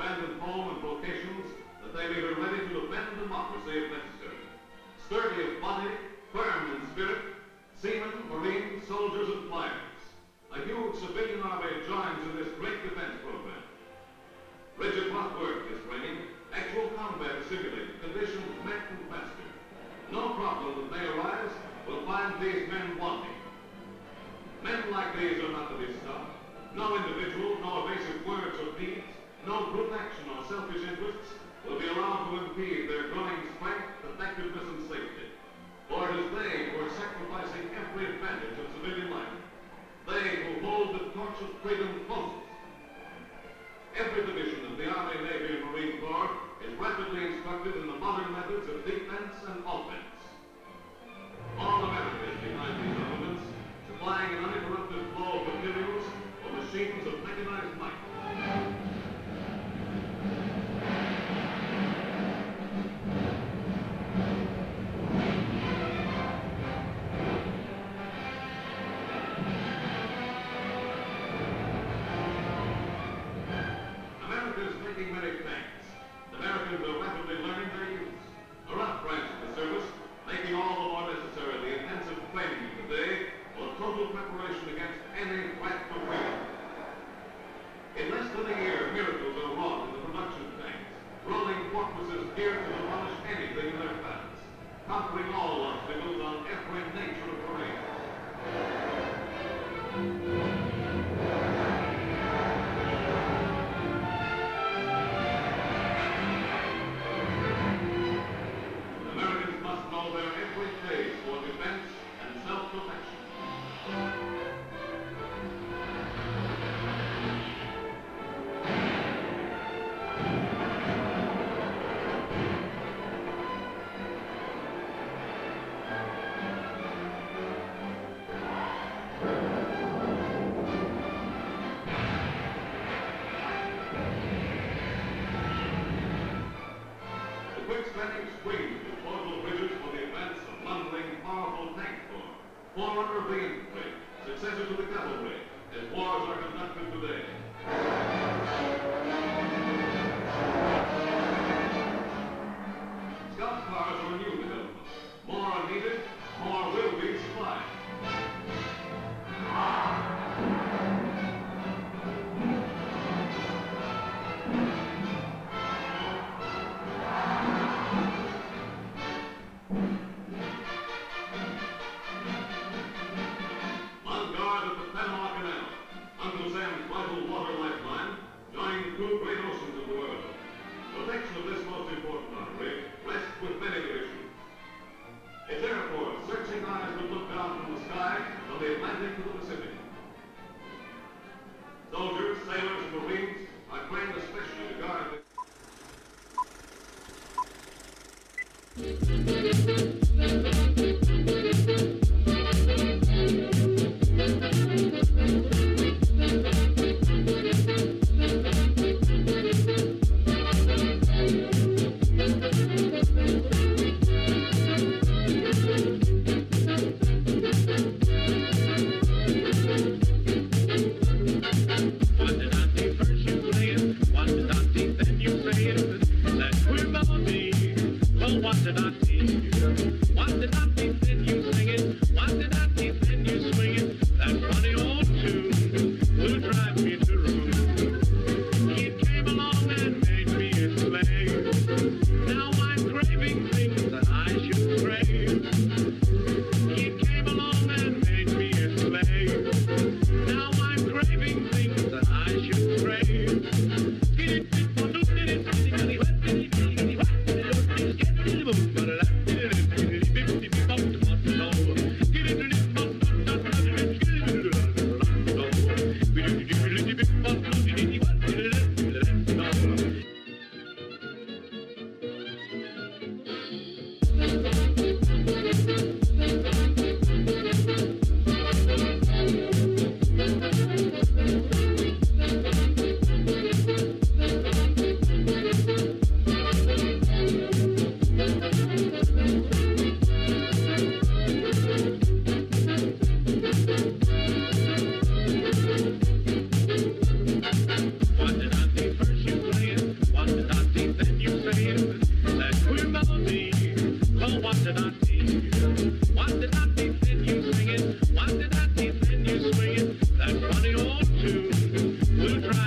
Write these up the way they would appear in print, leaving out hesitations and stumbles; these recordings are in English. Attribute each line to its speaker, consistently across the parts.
Speaker 1: abandoned home and vocations that they may be ready to defend democracy if necessary. Sturdy of body, firm in spirit, seamen, marines, soldiers, and flyers. A huge civilian army joins in this great defense program. Rigid hot work is training, actual combat is simulated, conditions met and mastered. No problem that may arise will find these men wanting. Men like these are not to be stopped. No individual, no evasive words or deeds, no brute action or selfish interests will be allowed to impede their growing strength, effectiveness, and safety. For it is they who are sacrificing every advantage of civilian life. They who hold the torch of freedom closest. Every division of the Army, Navy, and Marine Corps is rapidly instructed in the modern methods of defense and offense. All America is behind these armaments, supplying an uninterrupted flow of materials for machines of mechanized might. America is making many tanks. Americans are rapidly learning their use. A rough branch of the service, making all the more necessary the intensive training of the day for total preparation against any threat to freedom. In less than a year, miracles are wrought in the production of tanks, rolling fortresses geared to demolish anything in their paths, conquering all obstacles on every nature of terrain. Americans must know their every phase for defense and self-protection. The quick-spanning streams of portable bridges for the advance of bundling, powerful tank corps, forerunner of the infantry, successor to the cavalry, as wars are conducted today. Scout cars are a new development. More are needed, more will be supplied. On guard at the Panama Canal, Uncle Sam's vital water lifeline, joining two great oceans of the world. Protection of this most important artery rests with many divisions. Its airport, searching eyes would look down from the sky, from the Atlantic to the Pacific. Soldiers, sailors, and Marines are trained especially to guard the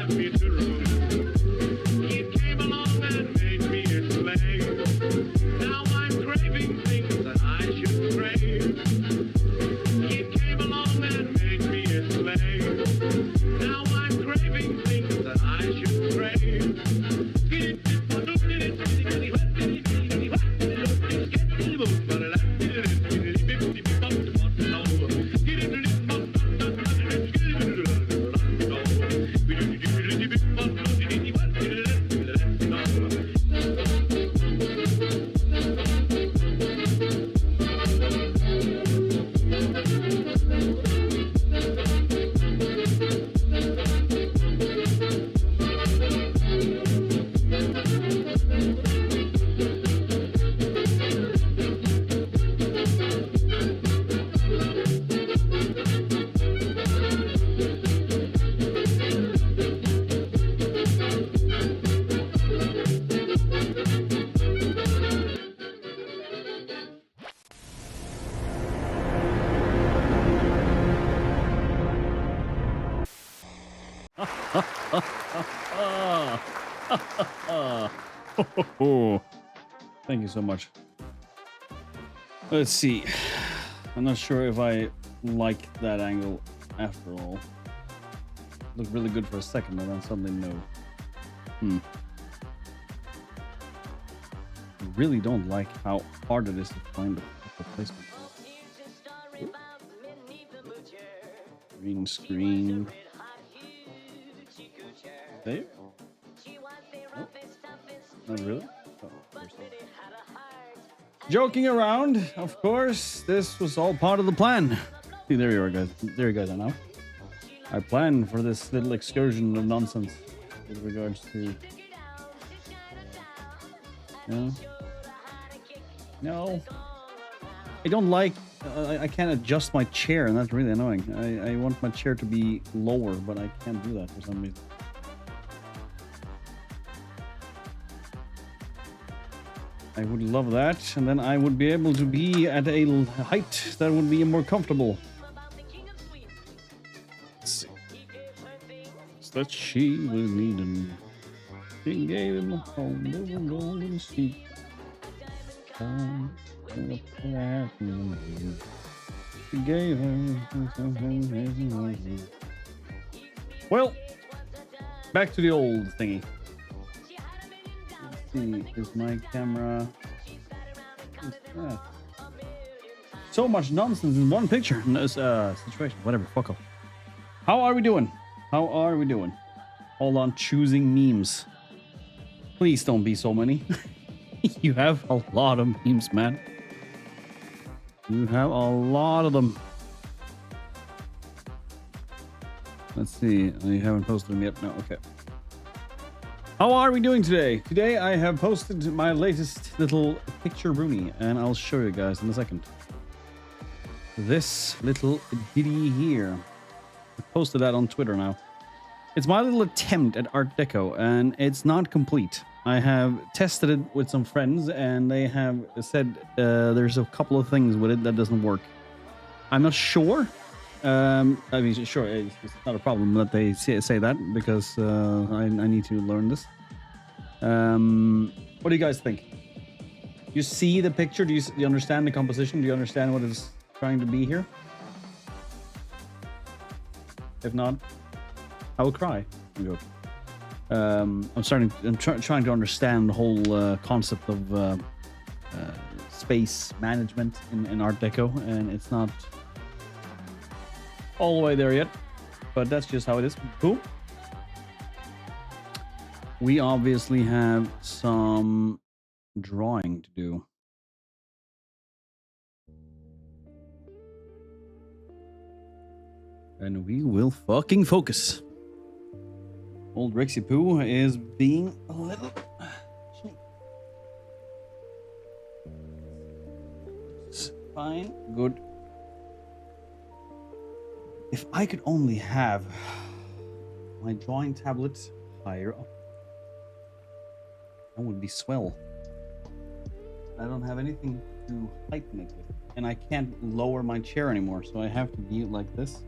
Speaker 2: taught me to roam. It came along and made me its slave. Now I'm craving things that I should crave. It came along and made me its slave. Now I'm craving things that I should crave.
Speaker 3: Thank you so much. Let's see. I'm not sure if I like that angle after all. Looked really good for a second, and then suddenly no. I really don't like how hard it is to find the replacement. Green screen. There? Oh. Not really? Oh, joking around, of course. This was all part of the plan. See, there you are, guys. There you guys are now. I planned for this little excursion of nonsense with regards to. No. I don't like. I can't adjust my chair, and that's really annoying. I want my chair to be lower, but I can't do that for some reason. I would love that, and then I would be able to be at a height that would be more comfortable. Let's see. That she was needing. She gave him a home, little golden seat. She gave her. Well, back to the old thingy. See, is my camera. So much nonsense in one picture. In this situation. Whatever, fuck off. How are we doing? How are we doing? Hold on, choosing memes. Please don't be so many. You have a lot of memes, man. You have a lot of them. Let's see. I haven't posted them yet. No, okay. How are we doing today? Today I have posted my latest little picture Rooney, and I'll show you guys in a second. This little ditty here. I posted that on Twitter now. It's my little attempt at Art Deco, and it's not complete. I have tested it with some friends, and they have said there's a couple of things with it that doesn't work. I'm not sure. I mean, sure, it's not a problem that they say that, because I need to learn this. What do you guys think? You see the picture? Do you understand the composition? Do you understand what it's trying to be here? If not, I will cry. I'm trying to understand the whole concept of space management in Art Deco, and it's not all the way there yet, but that's just how it is. Cool. We obviously have some drawing to do. And we will fucking focus. Old Rexy Poo is being a little... Fine, good. If I could only have my drawing tablet higher up, that would be swell. I don't have anything to heighten it with, and I can't lower my chair anymore, so I have to be like this.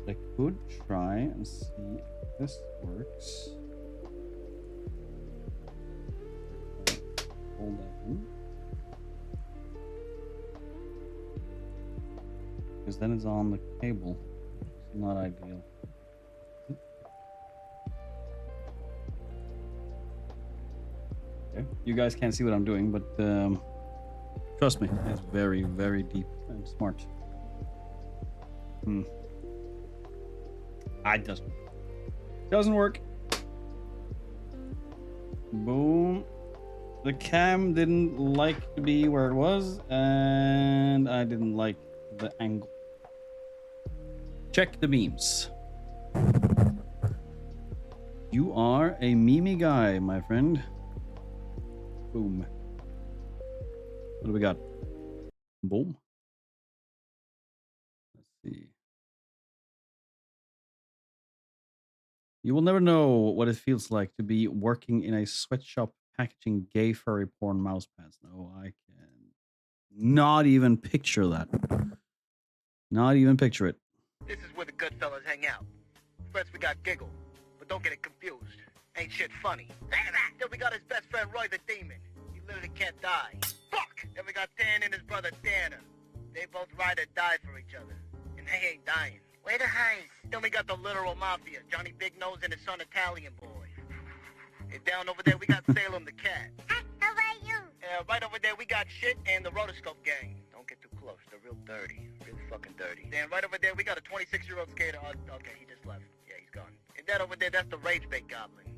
Speaker 3: I could try and see This works. Hold on. Because then it's on the cable. It's not ideal. Okay. You guys can't see what I'm doing, but trust me, it's very, very deep and smart. It doesn't work. Boom. The cam didn't like to be where it was, and I didn't like the angle. Check the memes. You are a meme guy, my friend. Boom. What do we got? Boom. Let's see. You will never know what it feels like to be working in a sweatshop packaging gay furry porn mouse pads. No, I can not even picture that. Not even picture it.
Speaker 4: This is where the good fellas hang out. First we got Giggle, but don't get it confused. Ain't shit funny. Then we got his best friend Roy the Demon. He literally can't die. Fuck! Then we got Dan and his brother Danner. They both ride or die for each other. And they ain't dying. Way to hide. Then we got the literal mafia, Johnny Big Nose and his son Italian boy. And down over there we got Salem the cat.
Speaker 5: How about you?
Speaker 4: Right over there we got Shit and the Rotoscope gang. Don't get too close, they're real dirty. Real fucking dirty. Then right over there we got a 26-year-old skater. Okay, he just left. Yeah, he's gone. And that over there, that's the Rage Bait Goblin.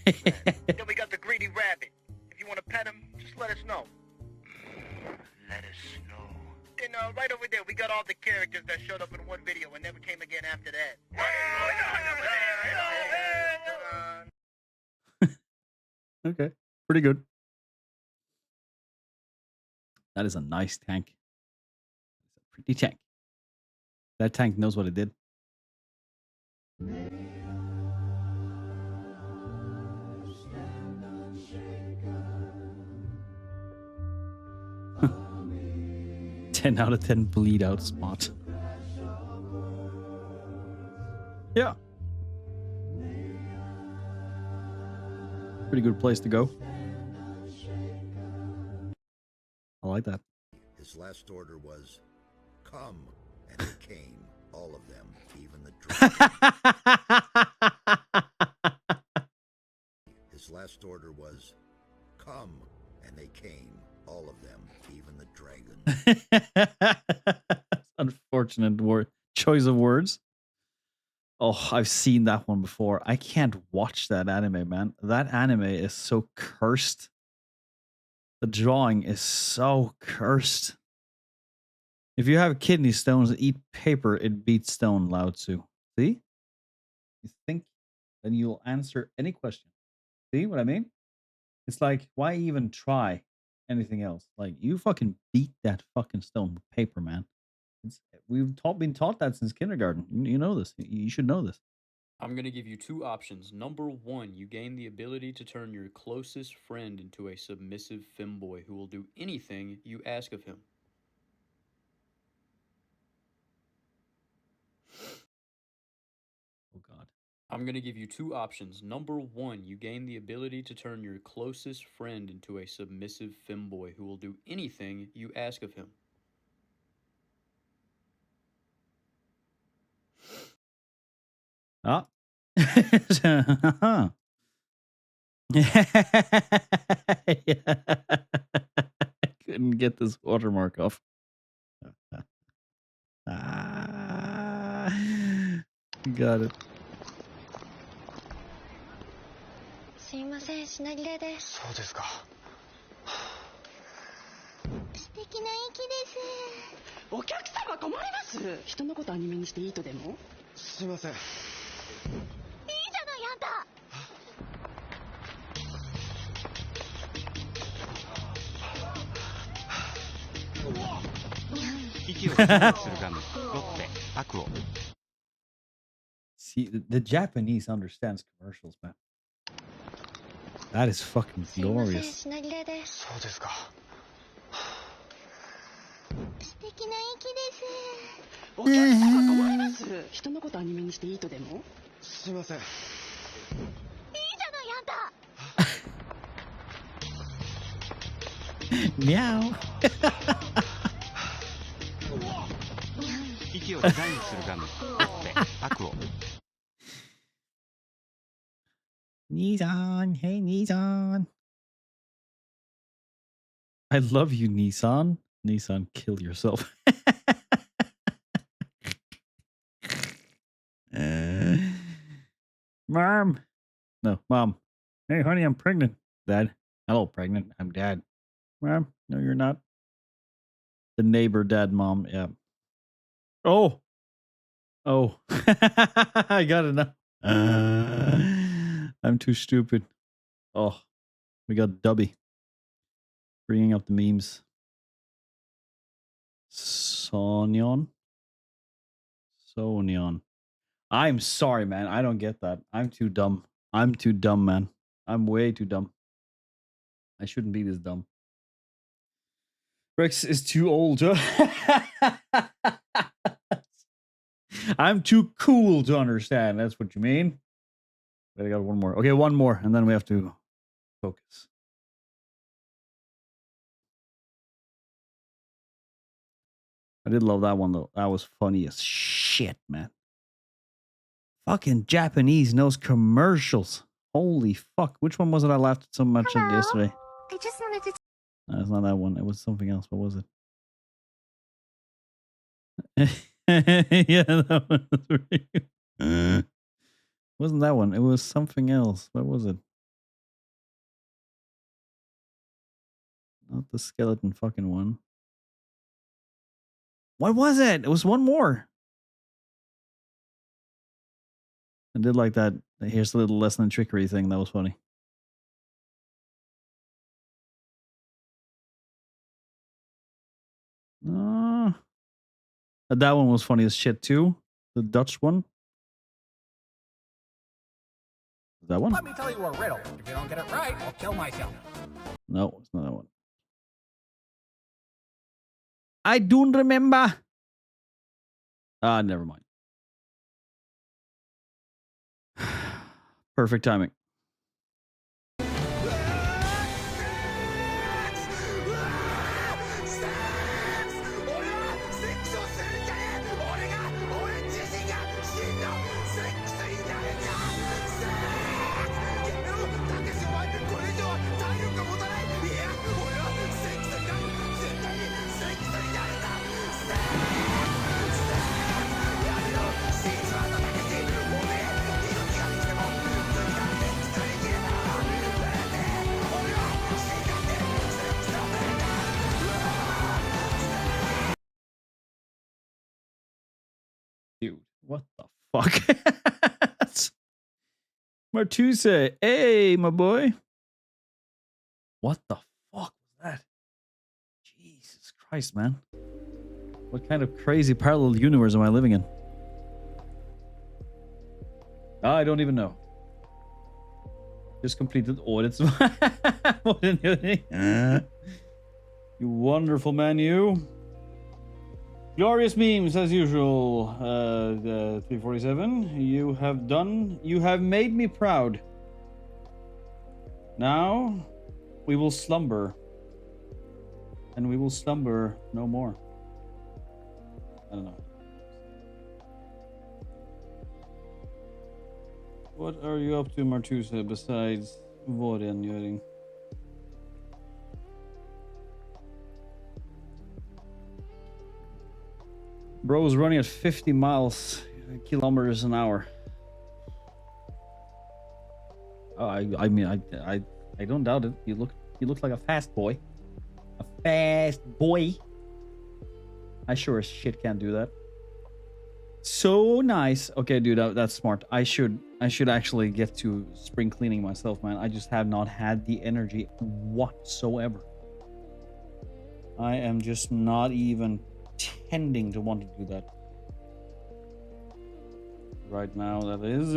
Speaker 4: Then we got the Greedy Rabbit. If you want to pet him, just let us know. Let us know. Then right over there, we got all the characters that showed up in one video and never came again after that.
Speaker 3: Okay, pretty good. That is a nice tank. It's a pretty tank. That tank knows what it did. 10 out of 10 bleed out spot. Yeah. Pretty good place to go. I like that.
Speaker 6: His last order was, come, and they came, all of them, even the dragon. His last order was, come, and they came, all of them, even the dragon.
Speaker 3: Unfortunate word choice of words. Oh, I've seen that one before. I can't watch that anime, man. That anime is so cursed. The drawing is so cursed. If you have kidney stones and eat paper, it beats stone, Lao Tzu. See? You think, then you'll answer any question. See what I mean? It's like, why even try anything else? Like, you fucking beat that fucking stone with paper, man. We've been taught that since kindergarten. You know this. You should know this.
Speaker 7: I'm going to give you two options. Number one, you gain the ability to turn your closest friend into a submissive femboy who will do anything you ask of him.
Speaker 3: Oh, God.
Speaker 7: I'm going to give you two options. Number one, you gain the ability to turn your closest friend into a submissive femboy who will do anything you ask of him.
Speaker 3: Ah. Couldn't get this watermark off. Got it.
Speaker 5: すいません、品切れです。
Speaker 8: そうですか。
Speaker 5: 素敵な息です。
Speaker 9: お客様困ります。人のことアニメにしていいとでも？
Speaker 8: すいません。
Speaker 5: いいじゃないあんた。
Speaker 8: 息を強くするガム、ロッテ、アクオ。
Speaker 3: See, the Japanese understands commercials, man. That is fucking
Speaker 5: すいません、
Speaker 3: glorious.
Speaker 5: 品切れです。
Speaker 8: そうですか。
Speaker 5: 素敵な息です。
Speaker 9: お客様困ります。人のことアニメにしていいとでも？
Speaker 8: すいません。
Speaker 5: いいじゃないあんた
Speaker 3: Meow.
Speaker 8: 息をデザインするガム。ゴッペ、アクオ。
Speaker 3: Nissan. Hey, Nissan. I love you, Nissan. Nissan, kill yourself. Mom. No, Mom. Hey, honey, I'm pregnant. Dad. Hello, pregnant. I'm Dad. Mom. No, you're not. The neighbor dad, Mom. Yeah. Oh. Oh. I got it now. I'm too stupid. Oh. We got Dubby. Bringing up the memes. Sonyon. Sonyon. I'm sorry, man. I don't get that. I'm too dumb. I'm too dumb, man. I'm way too dumb. I shouldn't be this dumb. Rex is too old. I'm too cool to understand. That's what you mean. Wait, I got one more. Okay, one more, and then we have to focus. I did love that one, though. That was funny as shit, man. Fucking Japanese knows commercials. Holy fuck. Which one was it I laughed so much at yesterday?
Speaker 5: I just wanted to
Speaker 3: No, it's not that one. It was something else. What was it? Yeah, that one was really good. Wasn't that one? It was something else. What was it? Not the skeleton fucking one. What was it? It was one more. I did like that. Here's a little lesson in trickery thing. That was funny. That one was funny as shit too. The Dutch one. That one?
Speaker 10: Let me tell you a riddle. If you don't get it right, I'll kill myself.
Speaker 3: No, it's not that one. I don't remember. Ah, never mind. Perfect timing. Dude, what the fuck? Martuse, hey, my boy. What the fuck was that? Jesus Christ, man. What kind of crazy parallel universe am I living in? I don't even know. Just completed audits. You wonderful man, you. Glorious memes as usual. 347. You have made me proud. Now we will slumber. And we will slumber no more. I don't know. What are you up to, Martuse, besides Vårengöring? Bro's running at 50 kilometers an hour. Oh, I mean, I don't doubt it. You look like a fast boy. A fast boy. I sure as shit can't do that. So nice. Okay, dude, that's smart. I should actually get to spring cleaning myself, man. I just have not had the energy whatsoever. I am just not even tending to want to do that right now. That is.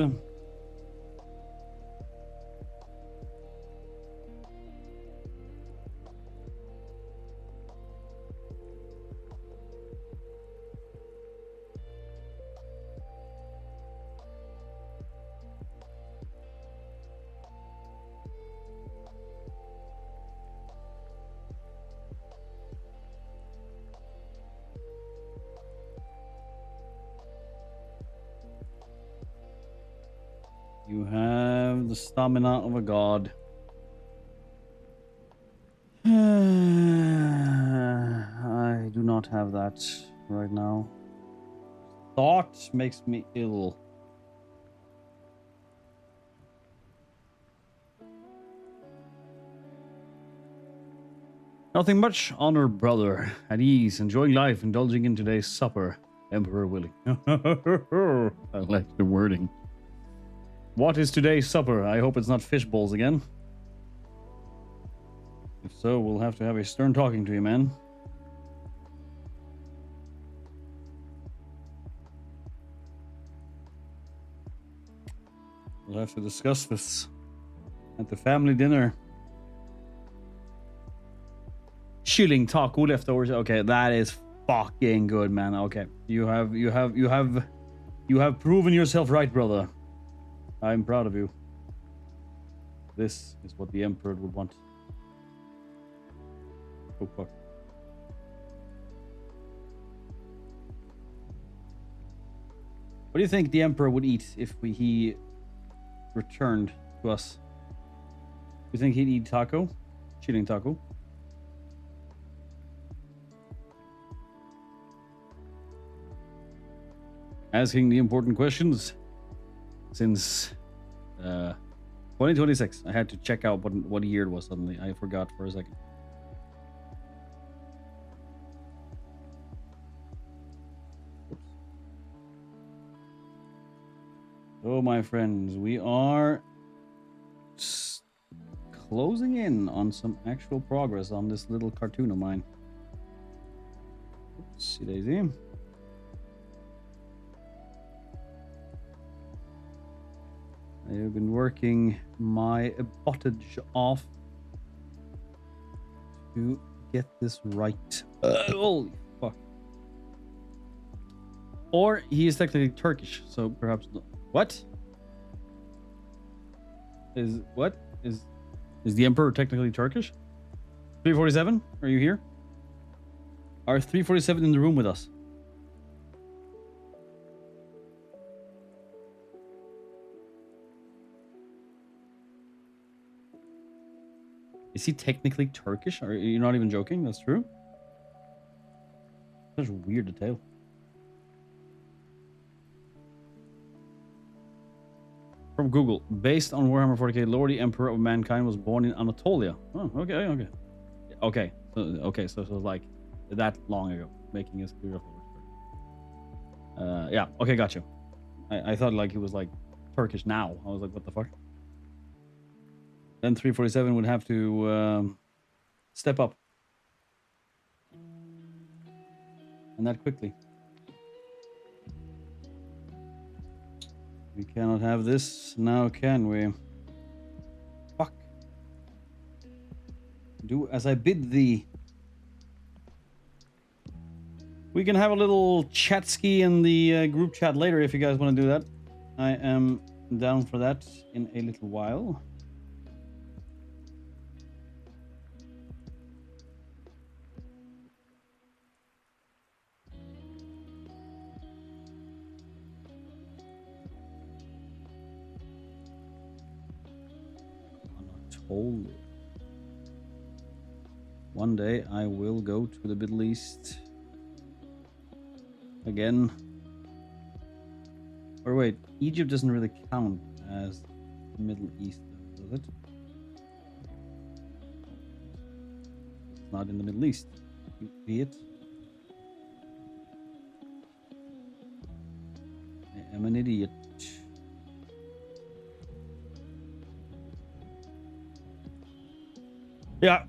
Speaker 3: You have the stamina of a god. I do not have that right now. Thought makes me ill. Nothing much. Honor, brother. At ease, enjoying life, indulging in today's supper. Emperor willing. I like the wording. What is today's supper? I hope it's not fish balls again. If so, we'll have to have a stern talking to you, man. We'll have to discuss this at the family dinner. Chilling taco leftovers. Okay, that is fucking good, man. Okay, you have proven yourself right, brother. I'm proud of you. This is what the Emperor would want. Oh fuck. What do you think the Emperor would eat if he returned to us? You think he'd eat taco? Chilling taco? Asking the important questions since 2026. I had to check out what year it was suddenly. I forgot for a second. Oops. So, my friends, we are closing in on some actual progress on this little cartoon of mine. Oopsie daisy. I've been working my bottage off to get this right. Holy fuck. Or he is technically Turkish, so perhaps not. What? Is the Emperor technically Turkish? 347? Are you here? Are 347 in the room with us? Is he technically Turkish? Are you not even joking? That's true? Such a weird detail. From Google. Based on Warhammer 40k lore, the Emperor of Mankind was born in Anatolia. Oh, okay. Okay, so like that long ago. Making his career. Yeah, okay, got you. I thought like he was like Turkish now. I was like, what the fuck? Then 347 would have to step up. And that quickly. We cannot have this now, can we? Fuck. Do as I bid thee. We can have a little chat ski in the group chat later if you guys want to do that. I am down for that in a little while. Holy. One day I will go to the Middle East again. Or wait, Egypt doesn't really count as the Middle East, does it? It's not in the Middle East. You idiot. I am an idiot. Yeah.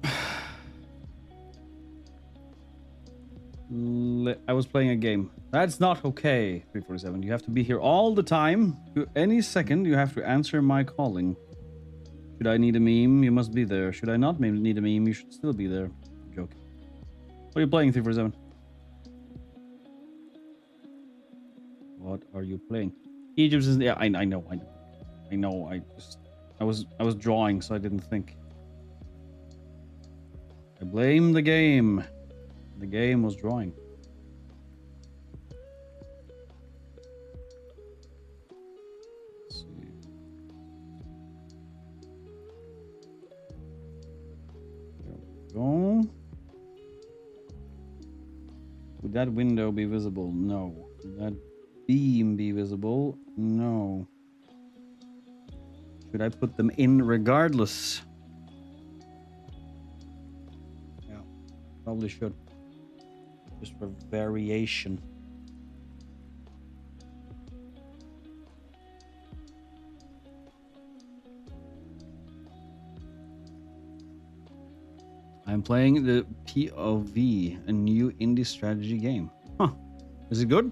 Speaker 3: I was playing a game. That's not okay, 347. You have to be here all the time. Any second, you have to answer my calling. Should I need a meme? You must be there. Should I not need a meme? You should still be there. I'm joking. What are you playing, 347? What are you playing? Egypt is... Yeah, I know. I was drawing, so I didn't think. I blame the game. The game was drawing. Let's see. Would that window be visible? No. Would that beam be visible? No. Should I put them in regardless? Yeah, probably should. Just for variation. I'm playing the POV, a new indie strategy game. Huh. Is it good?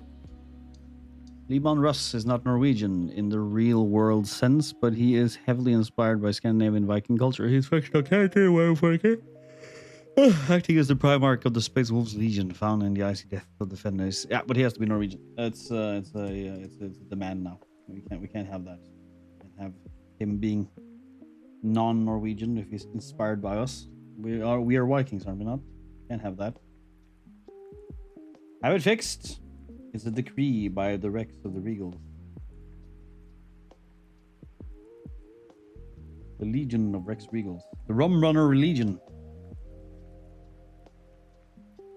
Speaker 3: Liban Russ is not Norwegian in the real world sense, but he is heavily inspired by Scandinavian Viking culture. He's fictional character, Viking. Acting as the Primarch of the Space Wolves Legion, found in the icy depth of the Fenris. Yeah, but he has to be Norwegian. It's a demand now. We can't have that. We can't have him being non-Norwegian if he's inspired by us. We are Vikings, aren't we not? Can't have that. Have it fixed. It's a decree by the Rex of the Regals. The Legion of Rex Regals. The Rum Runner Legion.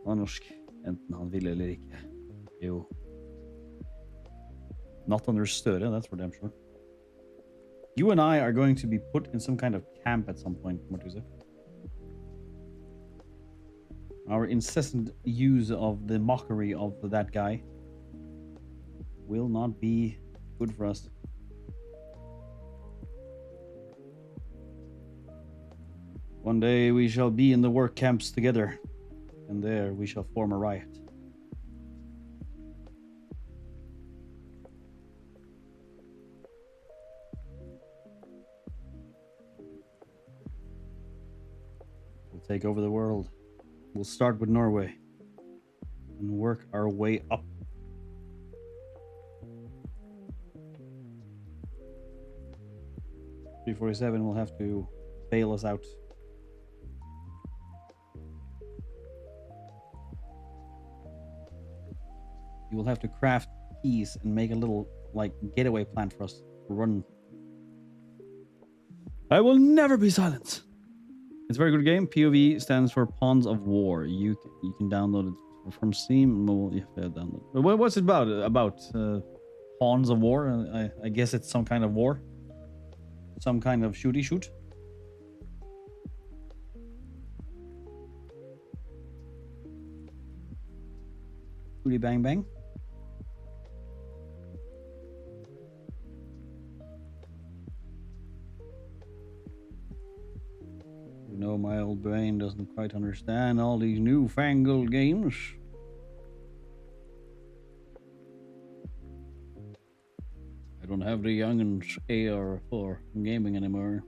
Speaker 3: På norsk. Enten han vil eller ikke. Jo. Not under Støre, that's for damn sure. You and I are going to be put in some kind of camp at some point, Martuse. Our incessant use of the mockery of that guy will not be good for us. One day we shall be in the work camps together, and there we shall form a riot. We'll take over the world. We'll start with Norway and work our way up. .347 will have to bail us out. You will have to craft keys and make a little like getaway plan for us to run. I will never be silent. It's a very good game. POV stands for Pawns of War. You can download it from Steam. Well, you have to download. What's it about? About Pawns of War? I guess it's some kind of war. Some kind of shooty shoot. Shooty bang bang. No, my old brain doesn't quite understand all these newfangled games. I don't have the young'uns AR for gaming anymore.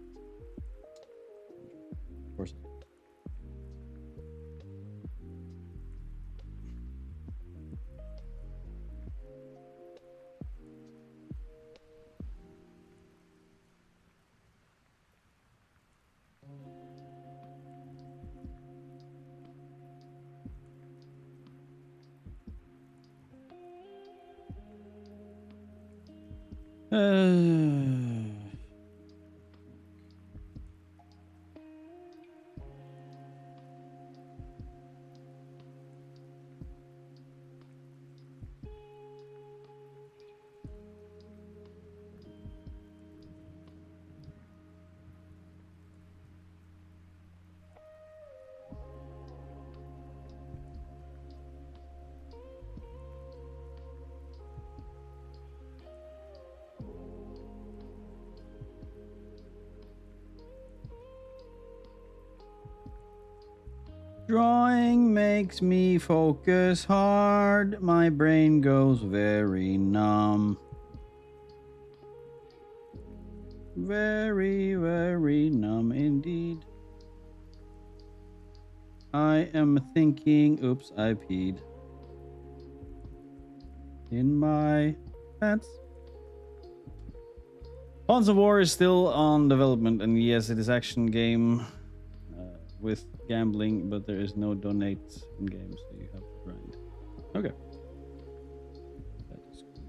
Speaker 3: Of course. Drawing makes me focus hard. My brain goes very numb. Very, very numb indeed. I am thinking, oops, I peed in my pants. Pawns of War is still on development, and yes, it is action game with gambling, but there is no donate in games, so you have to grind. Okay. That is good.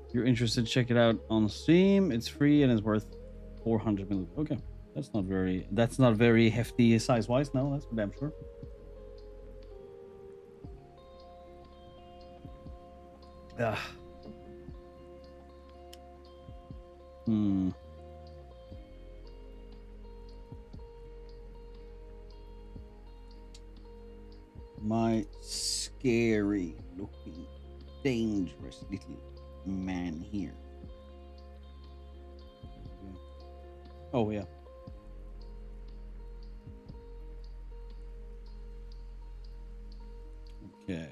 Speaker 3: If you're interested, check it out on Steam. It's free and it's worth 400 million. Okay. That's not very hefty size-wise. No, that's for damn sure. Ugh. Hmm. My scary looking, dangerous little man here. Oh, yeah. Okay.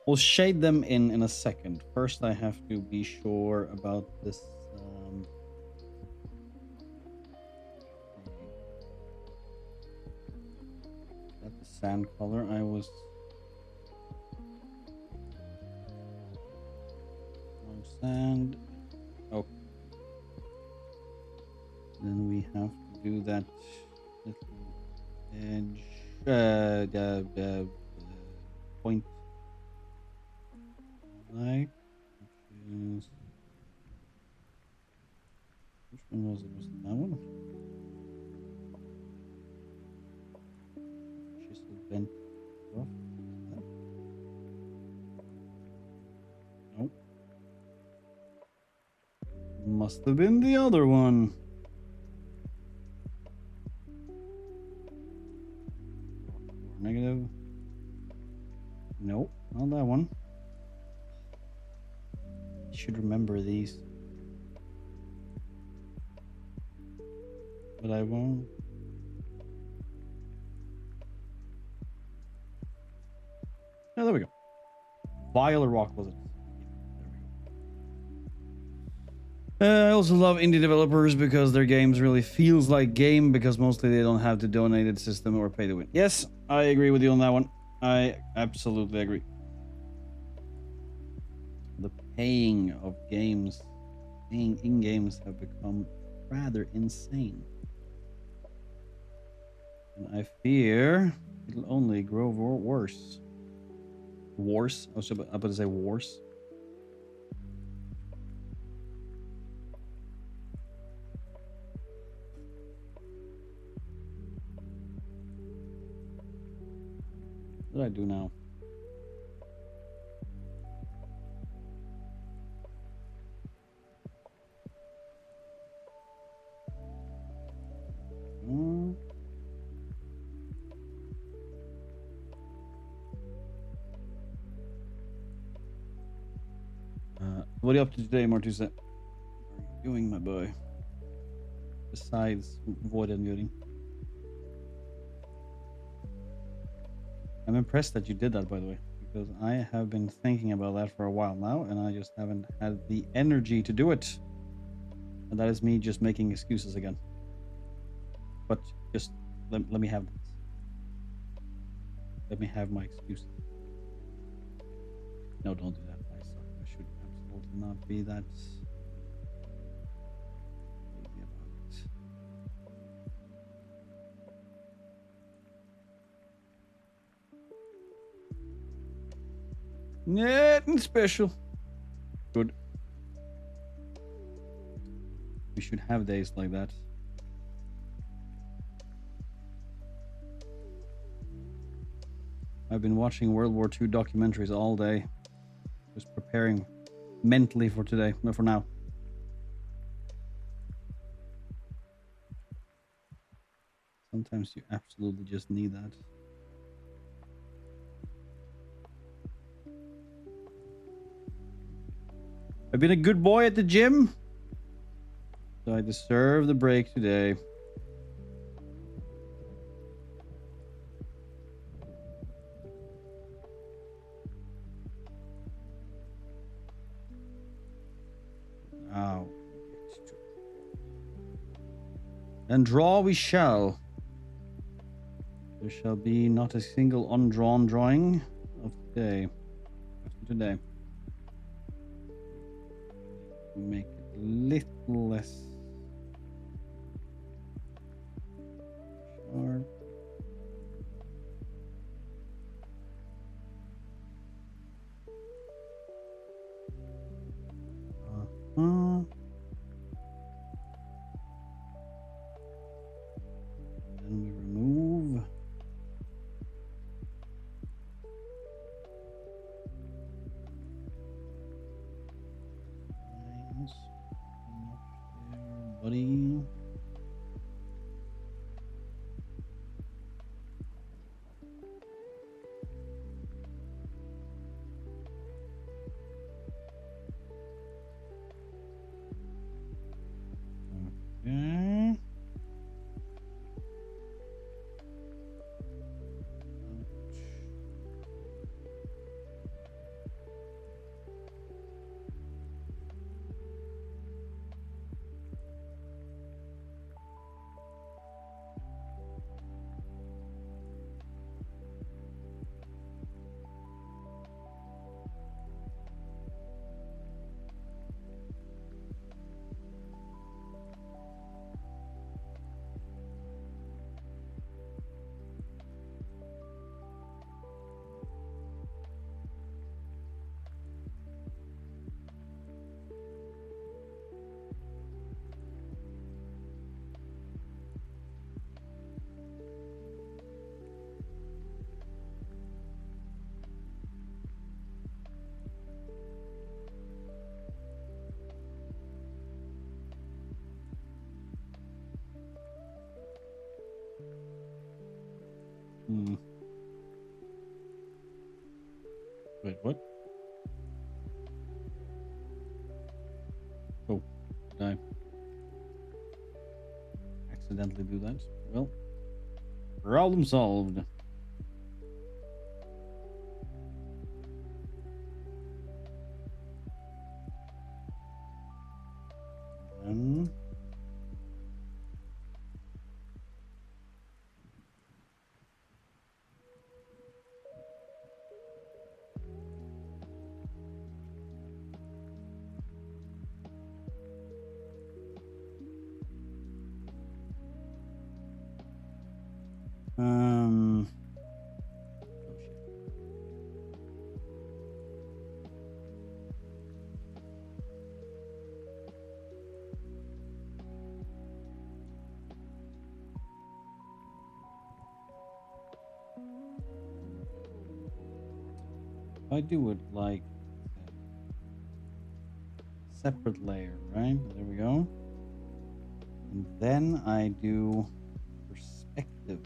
Speaker 3: We'll shade them in a second. First, I have to be sure about this. That the sand color I was. No sand. Okay. Then we have to do that little edge. The point. Like, which one was it? Was it that one? Chisel bent off. Nope. Must have been the other one. Negative. Nope, not that one. You should remember these. But I won't. Oh, there we go. Violet Rock was it? I also love indie developers because their games really feels like game because mostly they don't have the donated system or pay to win. Yes, I agree with you on that one. I absolutely agree. The paying of games, paying in games have become rather insane. And I fear it'll only grow worse. Worse? I was about to say worse. What do I do now? What are you up to today, Martusa? What are you doing, my boy? Besides Void and Muting. I'm impressed that you did that, by the way, because I have been thinking about that for a while now, and I just haven't had the energy to do it. And that is me just making excuses again. But just let me have this. Let me have my excuses. No, don't do that. I suck. I should absolutely not be that lazy about it. Nothing special. Good. We should have days like that. I've been watching World War II documentaries all day. Just preparing mentally for today, but for now. Sometimes you absolutely just need that. I've been a good boy at the gym, so I deserve the break today. Oh. And draw we shall. There shall be not a single undrawn drawing of today. After today. Make it a little less sharp. Then we remove. buddy. Okay. Hmm. Wait, what? Oh, did I accidentally do that? Well, problem solved. And oh shit. If I do it like separate layer, right? There we go. And then I do perspective.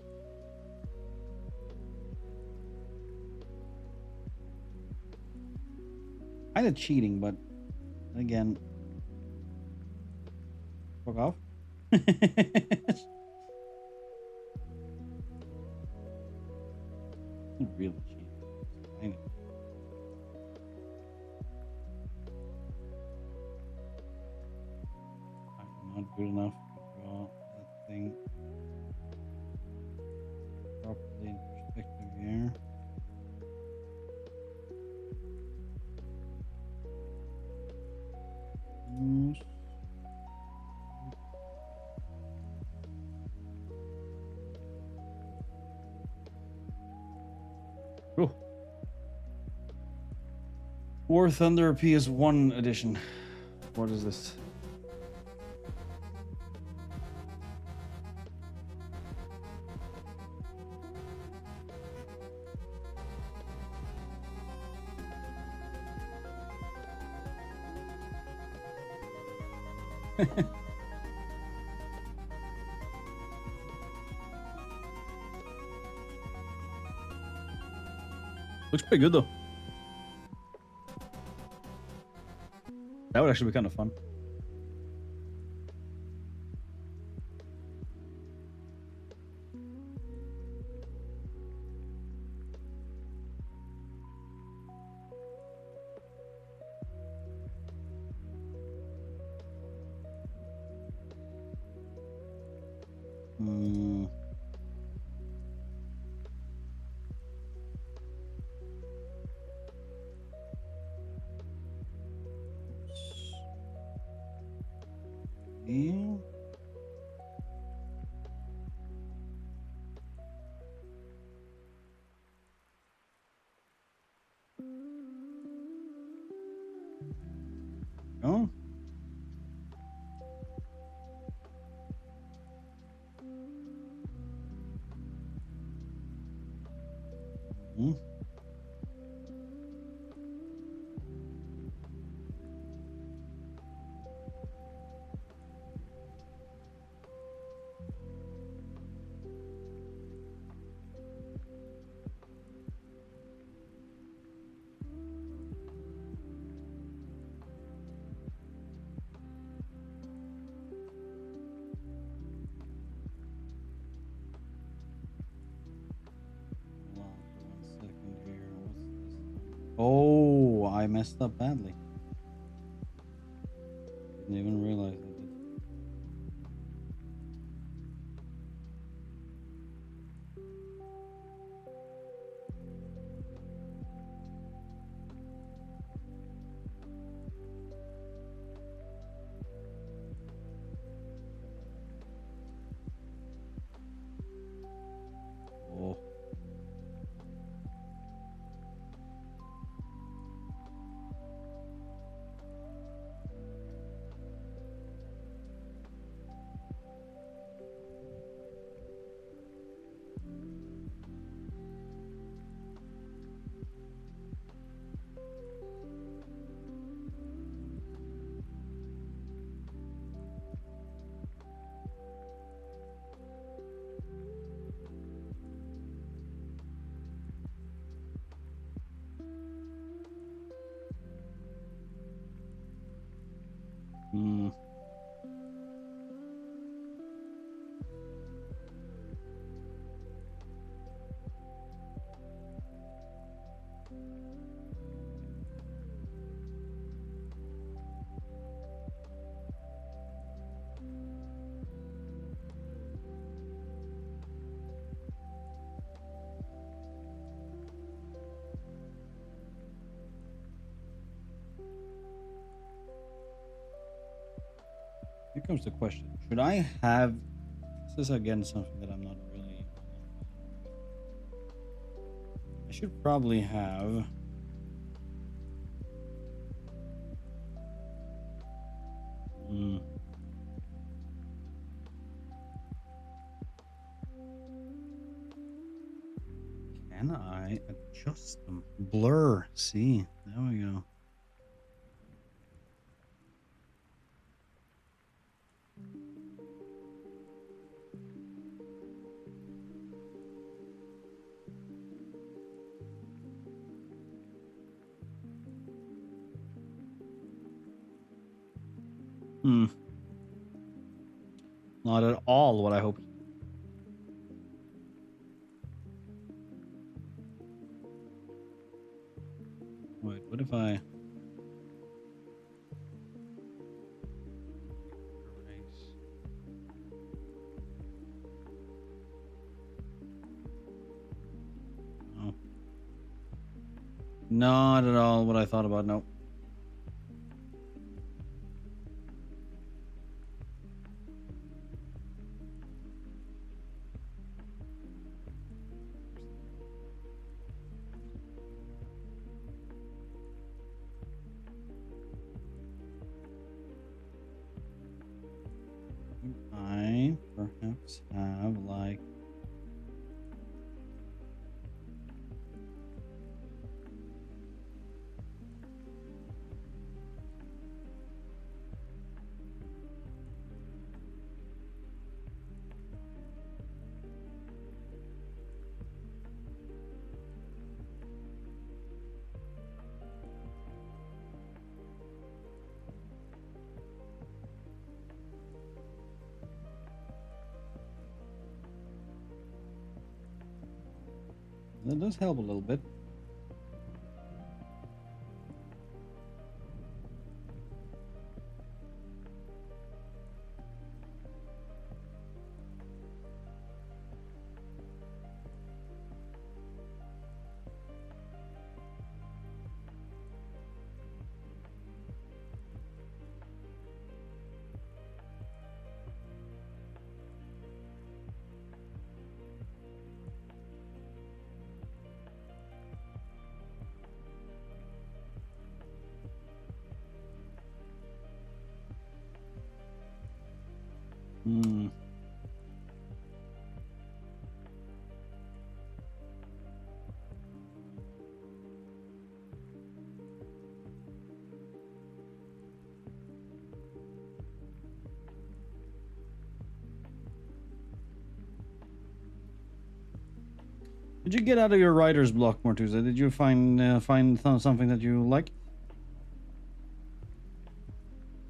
Speaker 3: Kind of cheating, but again, fuck off. Really cheating. Kind of. I'm not good enough to draw that thing properly in perspective here. Oh. War Thunder PS1 edition. What is this? Looks pretty good though. That would actually be kind of fun. Hmm. Yeah. Oh. Hmm. messed up badly. Didn't even realize I did. Oh. Hmm. Here comes the question. Should I have... This is again something that I'm not really... I should probably have... Hmm. Can I adjust them? Blur. See, there we go. Hmm. Not at all what I hoped. Wait, what if I... Erase. Oh. Not at all what I thought about, no. I perhaps have like... That does help a little bit. Hmm. Did you get out of your writer's block, Mortuza? Did you find something that you like?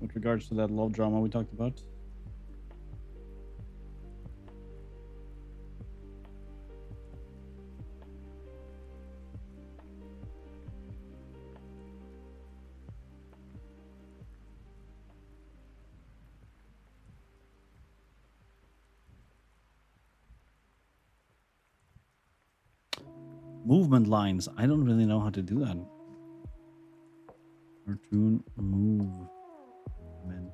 Speaker 3: With regards to that love drama we talked about? movement lines. I don't really know how to do that. Cartoon movement lines.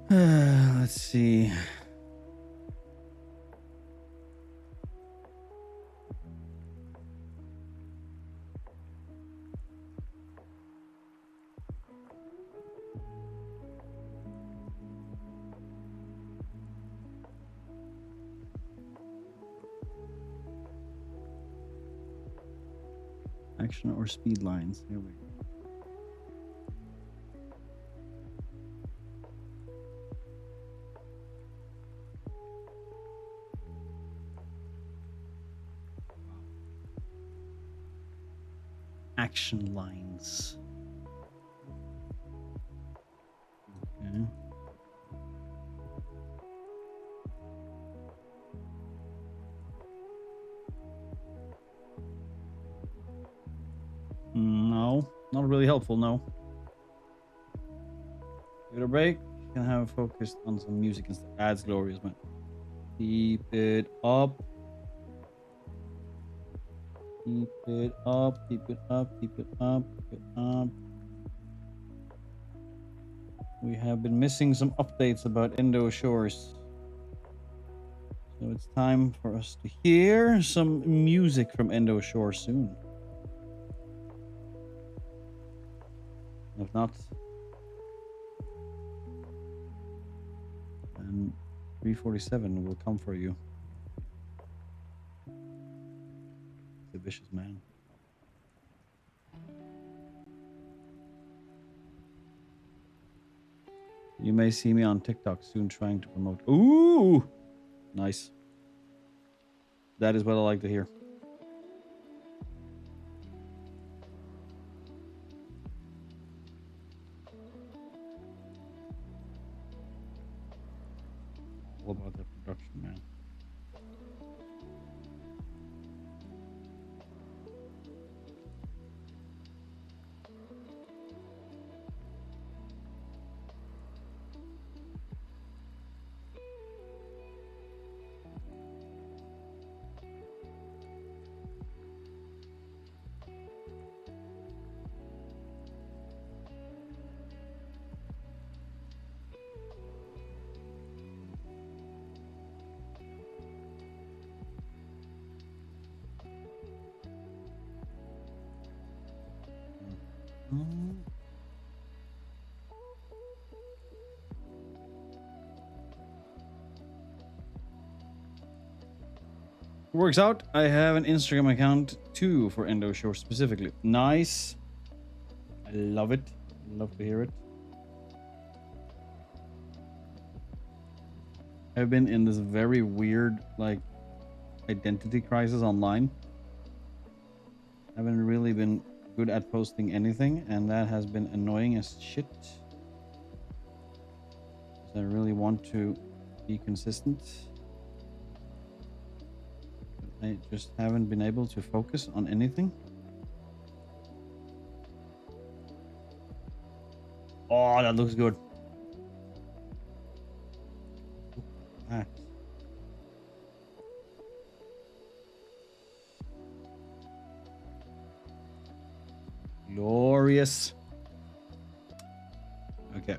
Speaker 3: Let's see. Action or speed lines. Here we go. Action lines. Okay. No, not really helpful, no. Give it a break. You can have focused on some music instead. That's glorious, man. Keep it up. Keep it up, keep it up, keep it up, keep it up. We have been missing some updates about Endo Shores. So it's time for us to hear some music from Endo Shores soon. If not, then 347 will come for you. The vicious man. You may see me on TikTok soon trying to promote. Ooh! Nice. That is what I like to hear. All about the production, man. Works out. I have an Instagram account too for Endo Shore specifically. Nice. I love it. Love to hear it. I've been in this very weird like identity crisis online. I haven't really been good at posting anything, and that has been annoying as shit. I really want to be consistent. I just haven't been able to focus on anything. Oh, that looks good. Look at that. Glorious. Okay.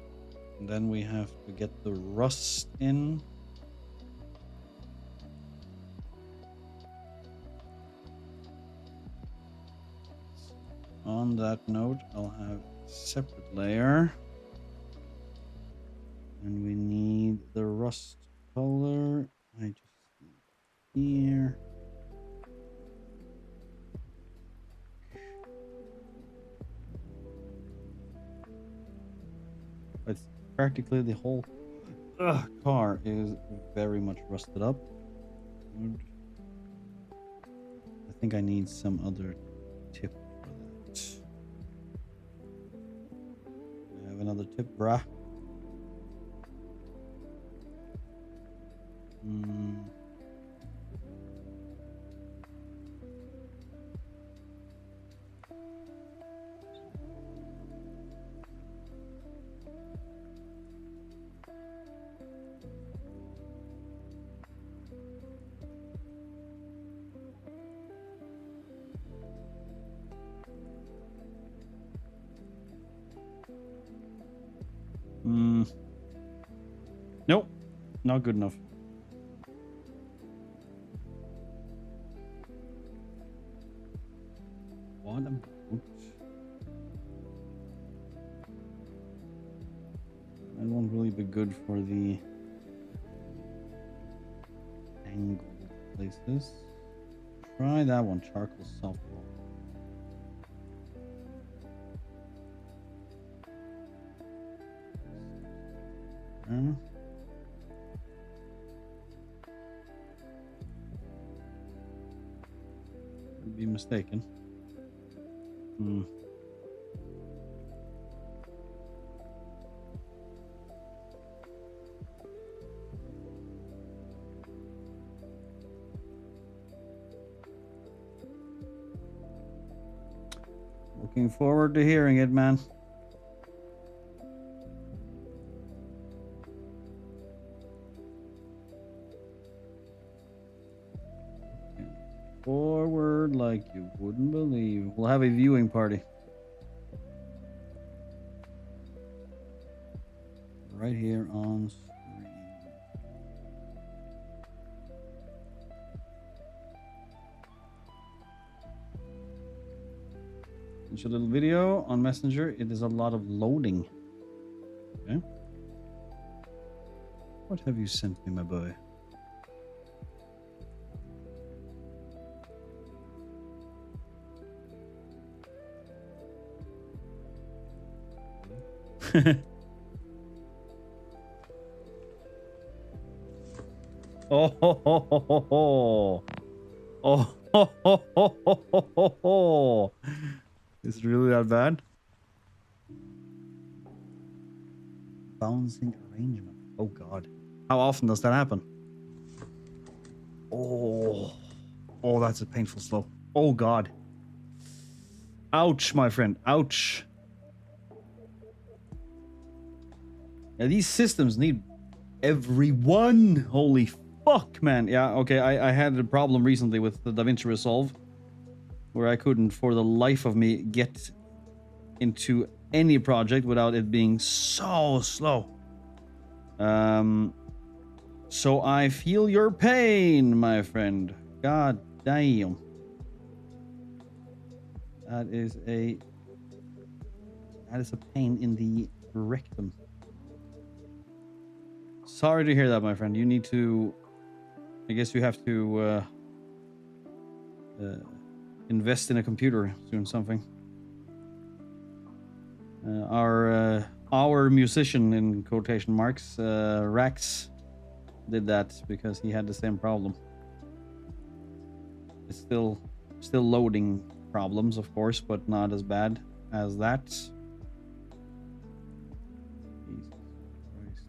Speaker 3: And then we have to get the rust in. On that note, I'll have a separate layer. And we need the rust color. I just need here. But practically the whole car is very much rusted up. Good. I think I need some other tip for that. I have another tip, brah. Not good enough. What about... That won't really be good for the angled places. Try that one, charcoal softball. Could be mistaken. Looking forward to hearing it, man. Forward like you wouldn't believe. We'll have a viewing party. Right here on screen. Finish a little video on Messenger. It is a lot of loading. Okay. What have you sent me, my boy? Oh, ho, ho, ho, ho, ho. Oh, ho, ho, ho, ho, ho, ho, ho. Is it really that bad? Bouncing arrangement. Oh God. How often does that happen? Oh, oh, that's a painful slow. Oh God. Ouch, my friend. Ouch. Yeah, these systems need everyone. Holy fuck, man. Yeah, okay. I had a problem recently with the DaVinci Resolve where I couldn't, for the life of me, get into any project without it being so slow. So I feel your pain, my friend. God damn. That is a pain in the rectum. Sorry to hear that, my friend. You need to... I guess you have to invest in a computer soon, something. Our musician, in quotation marks, Rax, did that because he had the same problem. It's still loading problems, of course, but not as bad as that. Jesus Christ.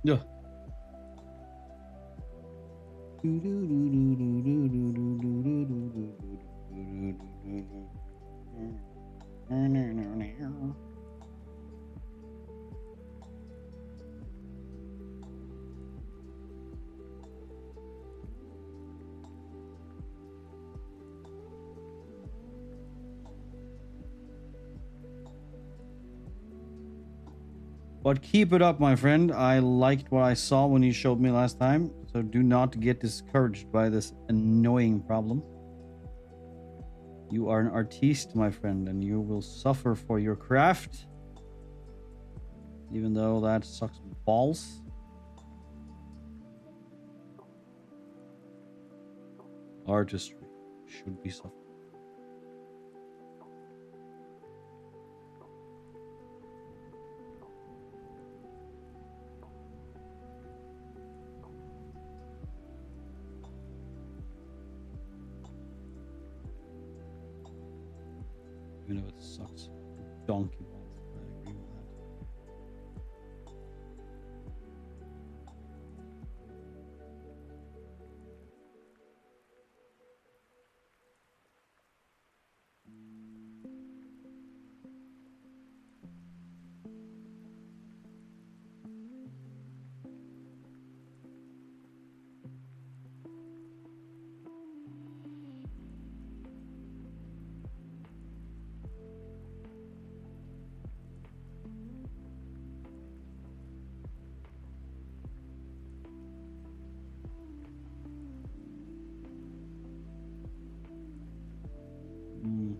Speaker 3: Yeah. But keep it up, my friend. I liked what I saw when you showed me last time, so do not get discouraged by this annoying problem. You are an artiste, my friend, and you will suffer for your craft. Even though that sucks balls. Artistry should be suffered. Even though it sucks. Donkey balls. I agree with that. Mm.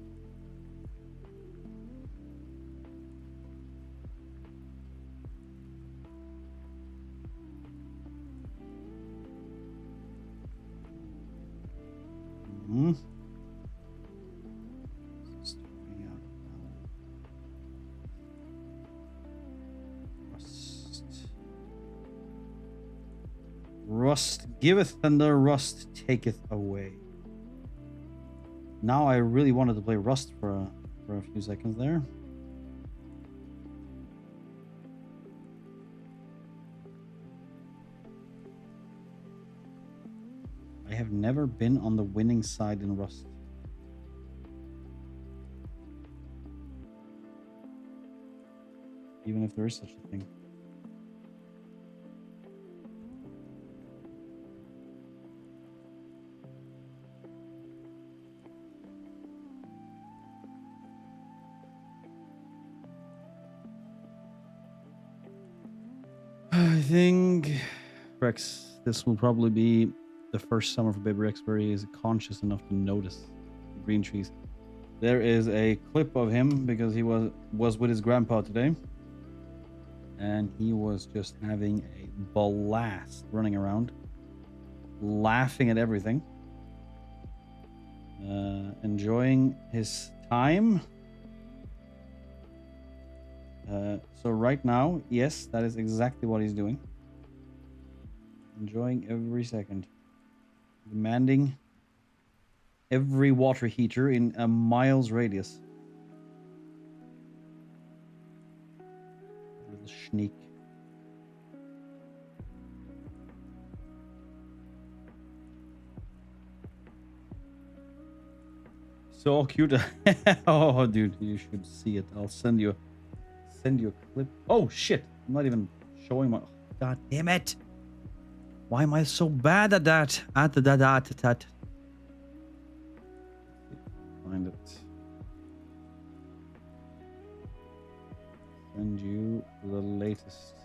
Speaker 3: Hmm. Starting out now. Rust. Rust giveth and the rust taketh away. Now I really wanted to play Rust for a few seconds there. I have never been on the winning side in Rust. Even if there is such a thing. I think Rex, this will probably be the first summer for Baby Rex where he is conscious enough to notice the green trees. There is a clip of him because he was with his grandpa today, and he was just having a blast running around, laughing at everything, enjoying his time. So right now, yes, that is exactly what he's doing. Enjoying every second. Demanding every water heater in a mile's radius. Little sneak. So cute. Oh, dude, you should see it. I'll send you a clip. Oh shit! I'm not even showing my. God damn it! Why am I so bad at that? At that. Find it. Send you the latest.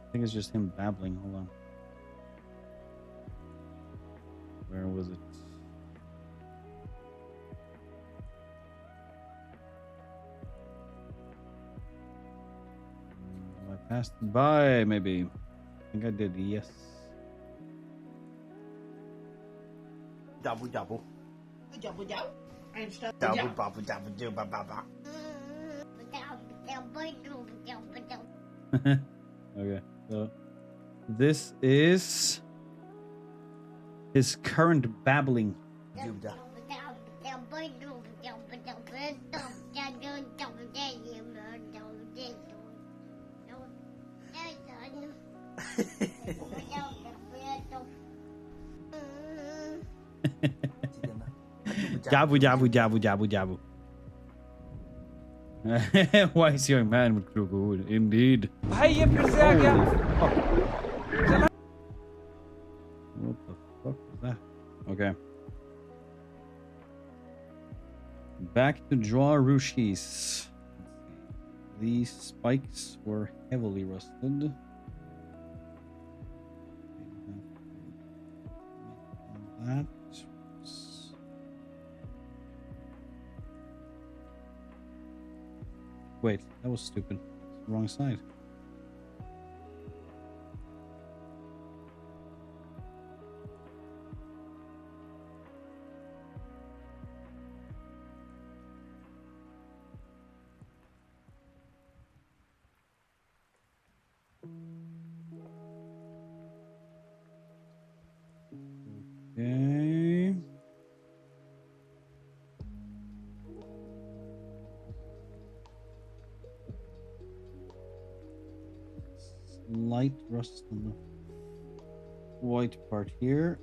Speaker 3: I think it's just him babbling. Hold on. Where was it? I passed it by, maybe. I think I did, yes.
Speaker 10: Double. Double.
Speaker 3: Okay, so this is his current babbling. Jabu. Wise young man with Kruger, indeed. Holy fuck. What the fuck was that? Okay. Back to draw Rushis. These spikes were heavily rusted. That was... Wait, that was stupid. It's the wrong side. Okay. slight rust on the white part here,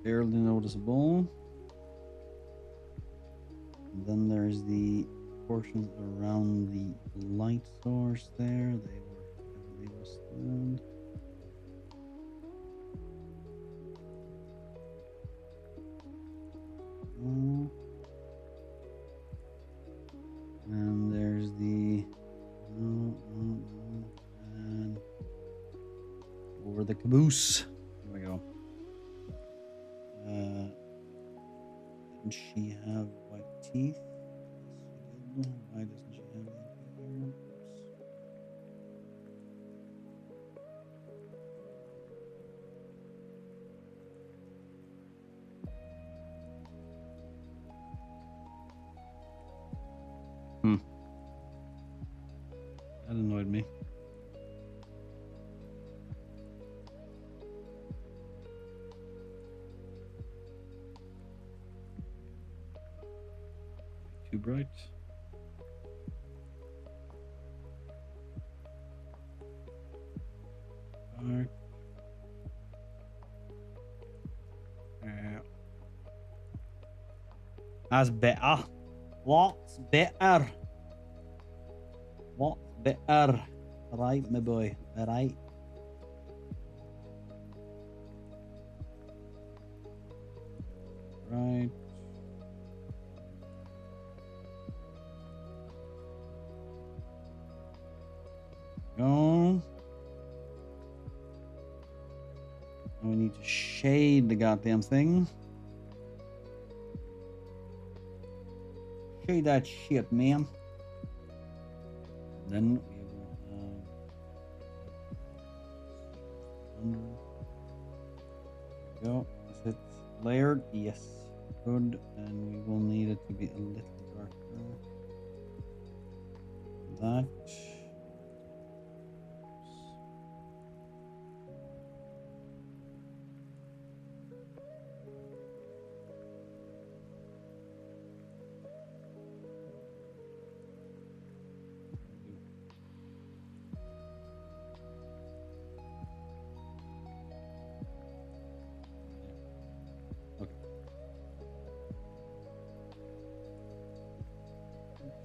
Speaker 3: barely noticeable. And then there's the portions around the light source there. They were heavily rusted. And there's the and over the caboose. There we go. Didn't she have white teeth? Yes, she did. Why doesn't she have that here? Oops. That annoyed me. Too bright. Dark. That's better. Lots better. Lots better. Right, my boy. Right. Right. Go. Now we need to shade the goddamn thing. Shade that shit, man. Then we will have under. Go. Is it layered? Yes. Good. And we will need it to be a little darker. That.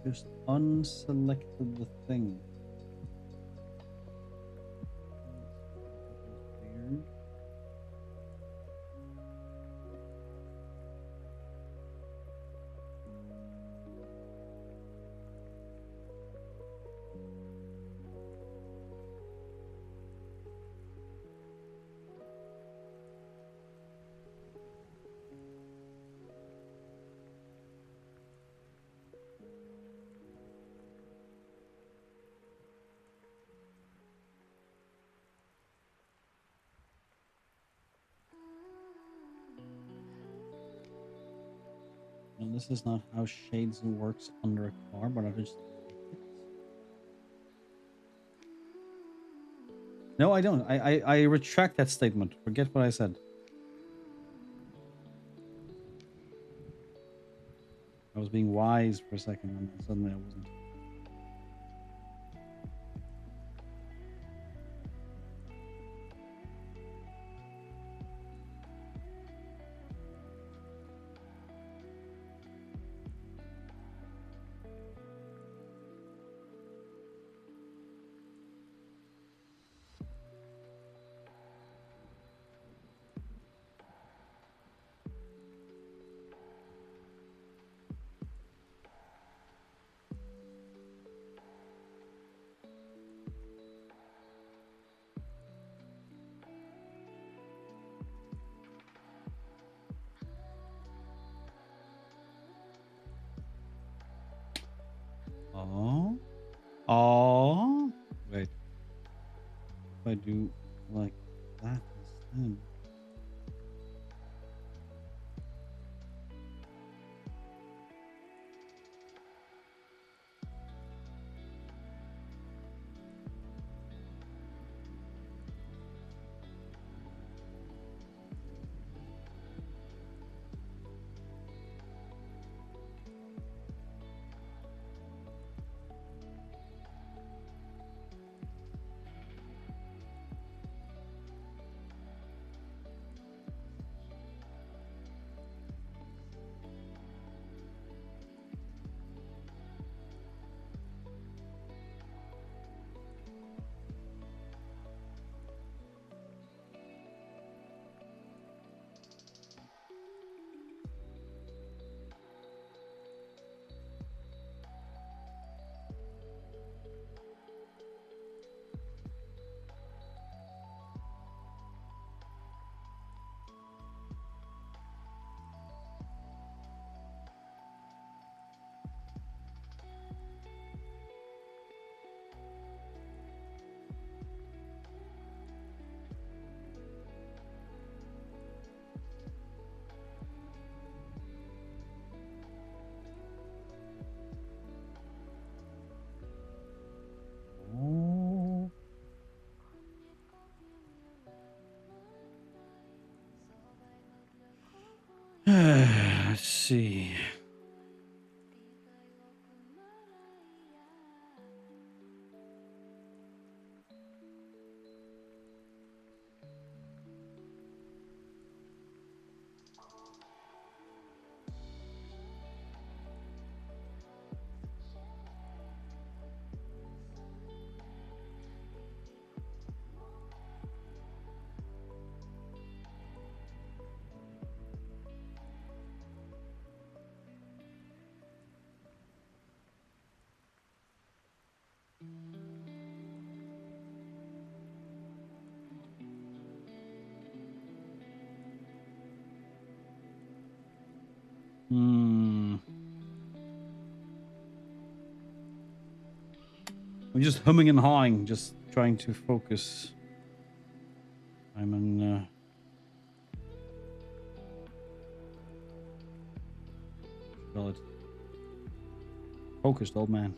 Speaker 3: Just unselected the thing. Weird. And this is not how shades works under a car, but I just like it. No, I don't. I retract that statement. Forget what I said. I was being wise for a second, and then suddenly I wasn't. Oh. Oh. Wait. If I do like that instead. Let's see. I'm just humming and hawing, just trying to focus. I'm in. Call it focused, old man.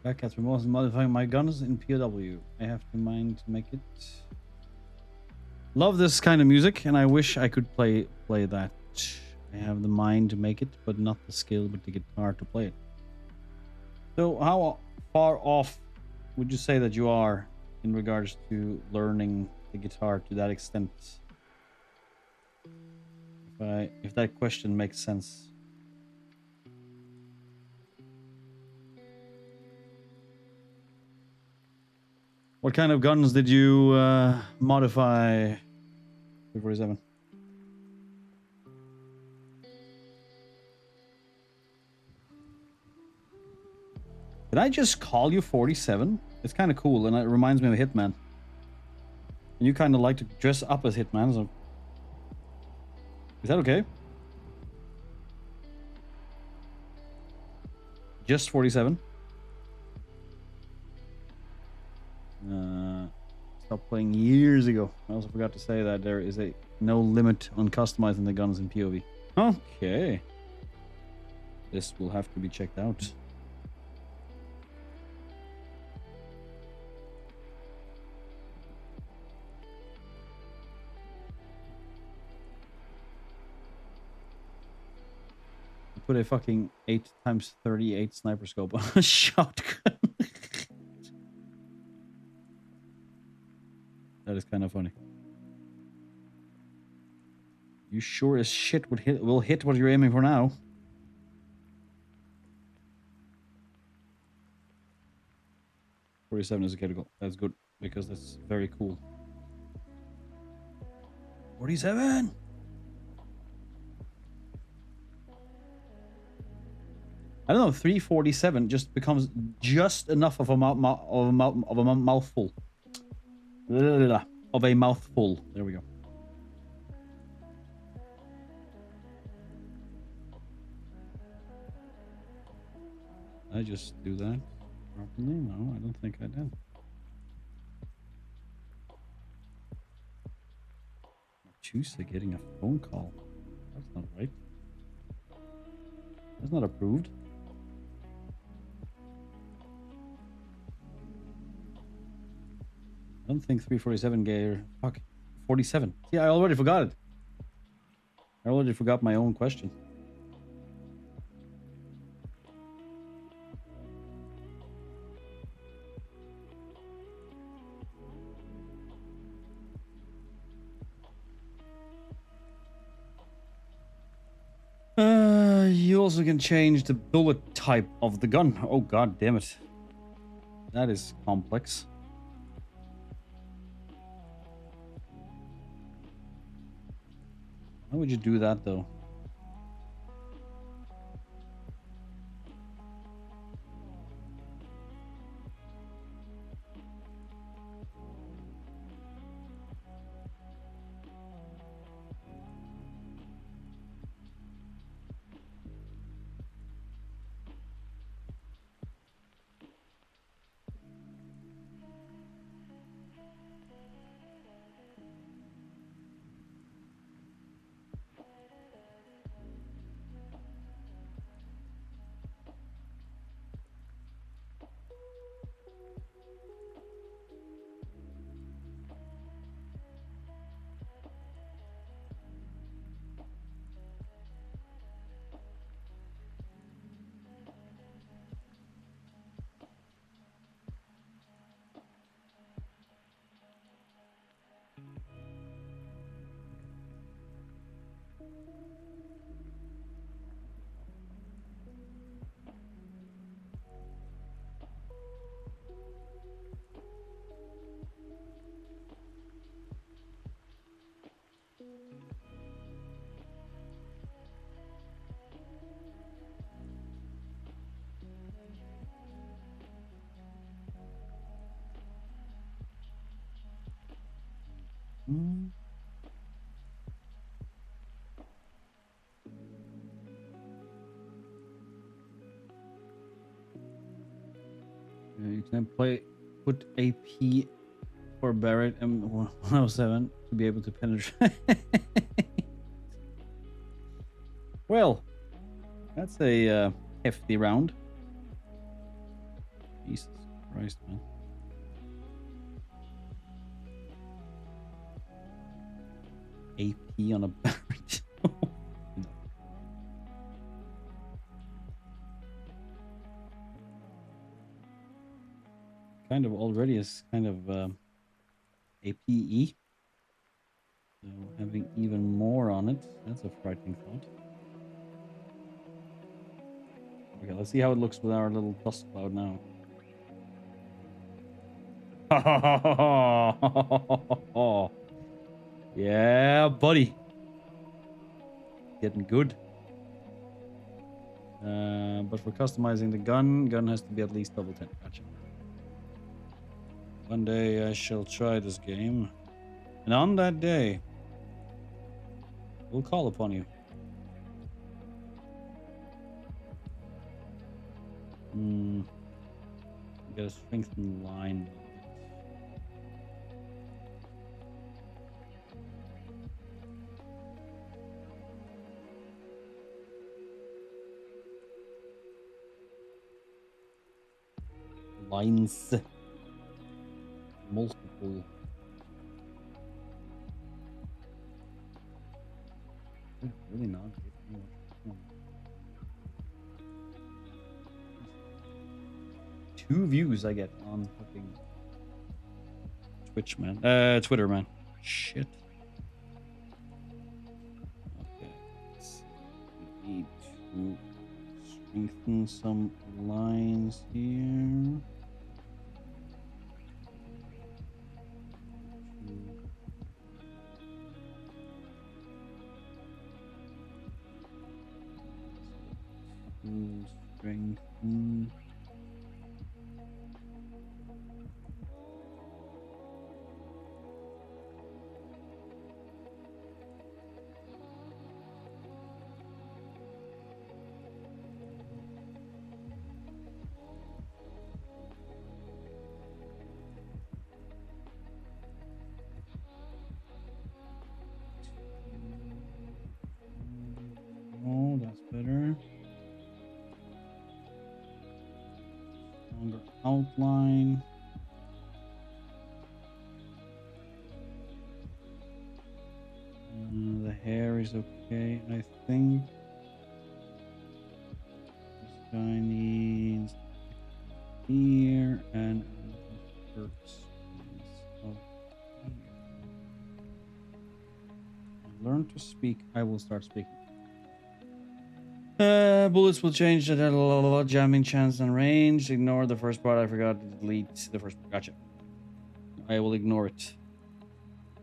Speaker 3: Back at remorse modifying my guns in POW. I have the mind to make it. Love this kind of music, and I wish I could play that. I have the mind to make it, but not the skill, but the guitar to play it. So, how far off would you say that you are in regards to learning the guitar to that extent? If that question makes sense. What kind of guns did you modify 347? Did I just call you 47? It's kind of cool, and it reminds me of Hitman. And you kind of like to dress up as Hitman, so... Is that okay? Just 47? Stopped playing years ago. I also forgot to say that there is no limit on customizing the guns in POV. Okay. This will have to be checked out. Put a fucking 8x38 sniper scope on a shotgun. That is kind of funny. You sure as shit will hit what you're aiming for now. .47 is a critical. That's good because that's very cool. 47. I don't know. 347 just becomes just enough of a mouthful. Of a mouthful. There we go. I just do that properly? No, I don't think I did. Machusa getting a phone call. That's not right. That's not approved. I don't think 347 gave... Fuck. 47. See, I already forgot it. I already forgot my own question. also can change the bullet type of the gun. Oh, god damn it. That is complex. How would you do that, though? Hmm. You can put AP for Barrett M107 to be able to penetrate. Well, that's a hefty round. Jesus Christ, man. AP on a Barrett. Kind of already is kind of APE. So having even more on it, that's a frightening thought. Okay, let's see how it looks with our little dust cloud now. Yeah, buddy. Getting good. But for customizing the gun has to be at least level 10. Gotcha. One day I shall try this game. And on that day, we'll call upon you. Gotta strengthen the line. Lines. Multiple. Really not. Two views I get on fucking Twitch, man. Twitter, man. Shit. Okay. We need to strengthen some lines here. Strengthen. Oh, that's better. Stronger outline. The hair is okay, I think. This guy needs here and hurts. Learn to speak. I will start speaking. Bullets will change the jamming chance and range. Ignore the first part. I forgot to delete the first part. Gotcha. I will ignore it.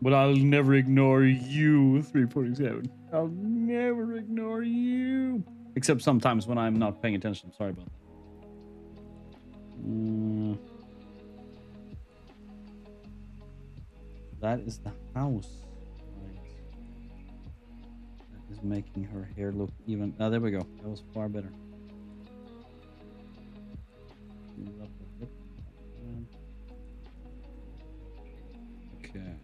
Speaker 3: But I'll never ignore you, 347. I'll never ignore you. Except sometimes when I'm not paying attention. Sorry about that. That is the house. That is making her hair look even. Oh, there we go. That was far better. Okay.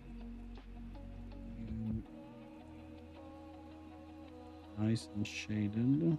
Speaker 3: Nice and shaded.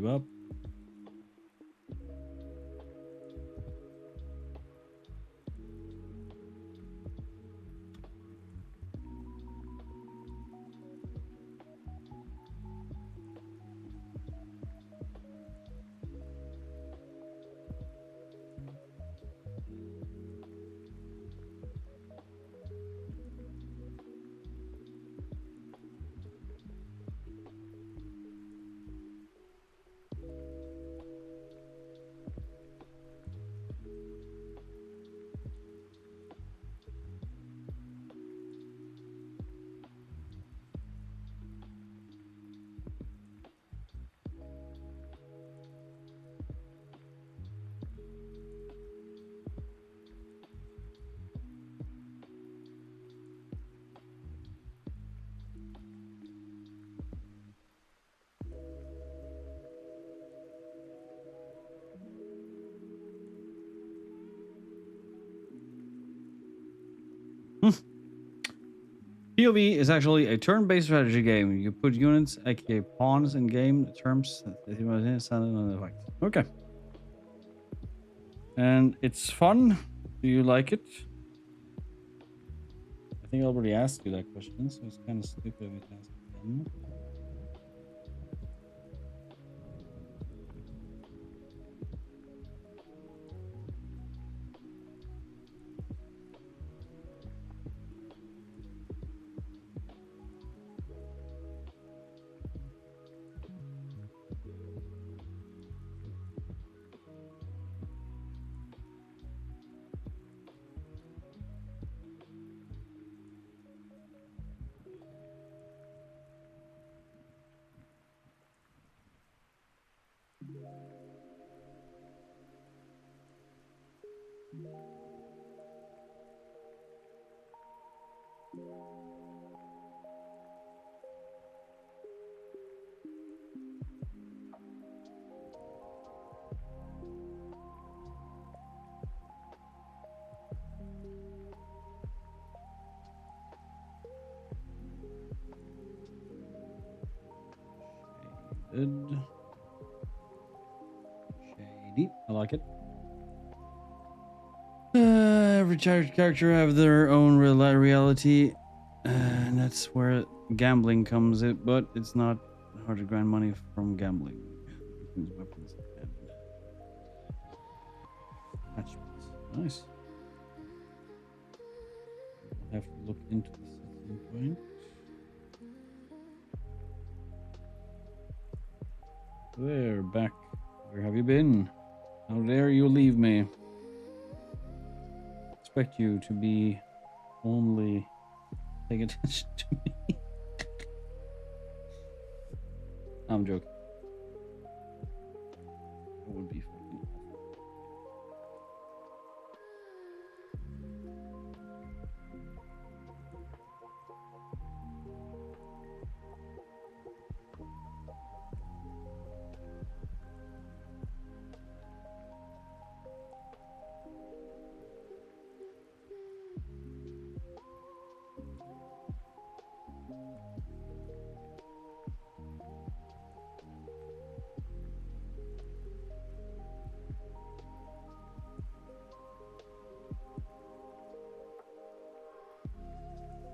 Speaker 3: Up. PoV is actually a turn-based strategy game. You put units, aka pawns, in game terms. Okay. And it's fun. Do you like it? I think I already asked you that question, so it's kind of stupid of me to ask again. Shaded. Shady. I like it. Every character have their own reality, and that's where gambling comes in. But it's not hard to grind money from gambling. Weapons and attachments. Nice. Have to look into this at some point. There, back. Where have you been? How dare you leave me? Expect you to be only paying attention to me. I'm joking. It would be fucking awful.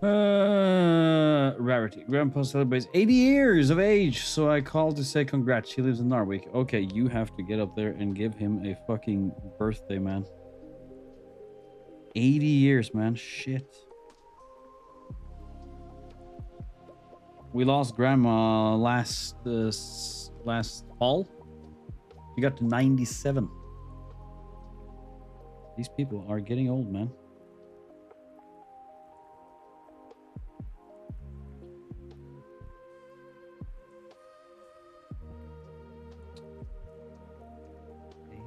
Speaker 3: Rarity. Grandpa celebrates 80 years of age, so I called to say congrats. He lives in Narvik. Okay, you have to get up there and give him a fucking birthday, man. 80 years, man. Shit. We lost Grandma last fall. She got to 97. These people are getting old, man.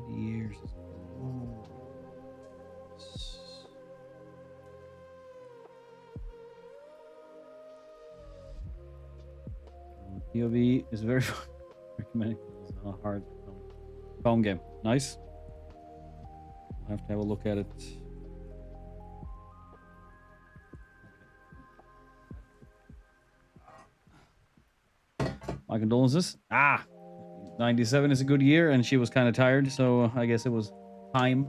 Speaker 3: Years. POV is very recommended. It's a hard phone game. Nice. I'll have to have a look at it. My condolences. 97 is a good year, and she was kind of tired, so I guess it was time.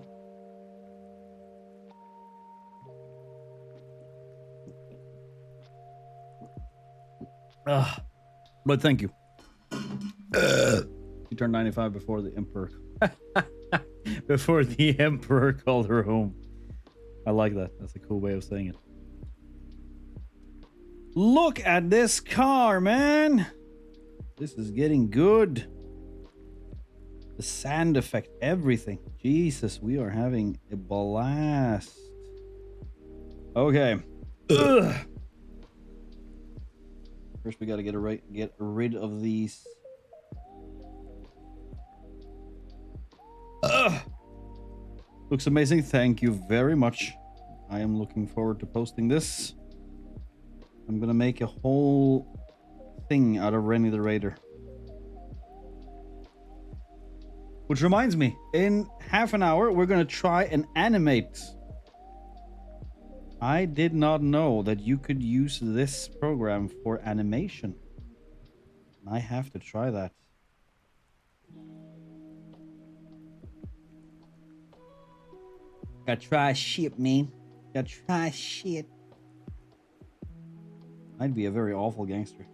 Speaker 3: But thank you. She turned 95 before the Emperor. Before the Emperor called her home. I like that. That's a cool way of saying it. Look at this car, man. This is getting good. The sand effect, everything. Jesus, we are having a blast. Okay. First, we got to get rid of these. Looks amazing. Thank you very much. I am looking forward to posting this. I'm gonna make a whole thing out of Rennie the Raider. Which reminds me, in half an hour, we're going to try and animate. I did not know that you could use this program for animation. I have to try that. Gotta try shit, man. Gotta try shit. I'd be a very awful gangster.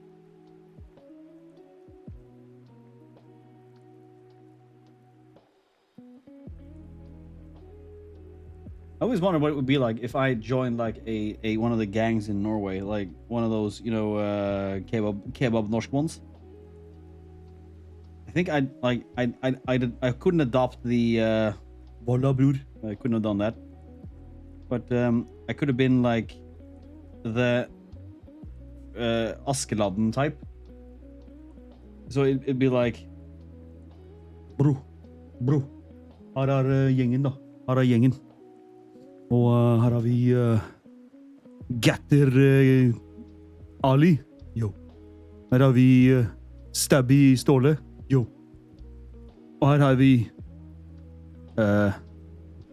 Speaker 3: I always wondered what it would be like if I joined like a one of the gangs in Norway, like one of those, you know, kebab norsk ones. I think I couldn't adopt the Bollabrud. I couldn't have done that, but I could have been like the Askeladden type. So it'd be like, bro, her gjengen da, her gjengen. Og her har vi Gatter Ali. Jo. Her har vi Stabby Ståle. Jo. Og her har vi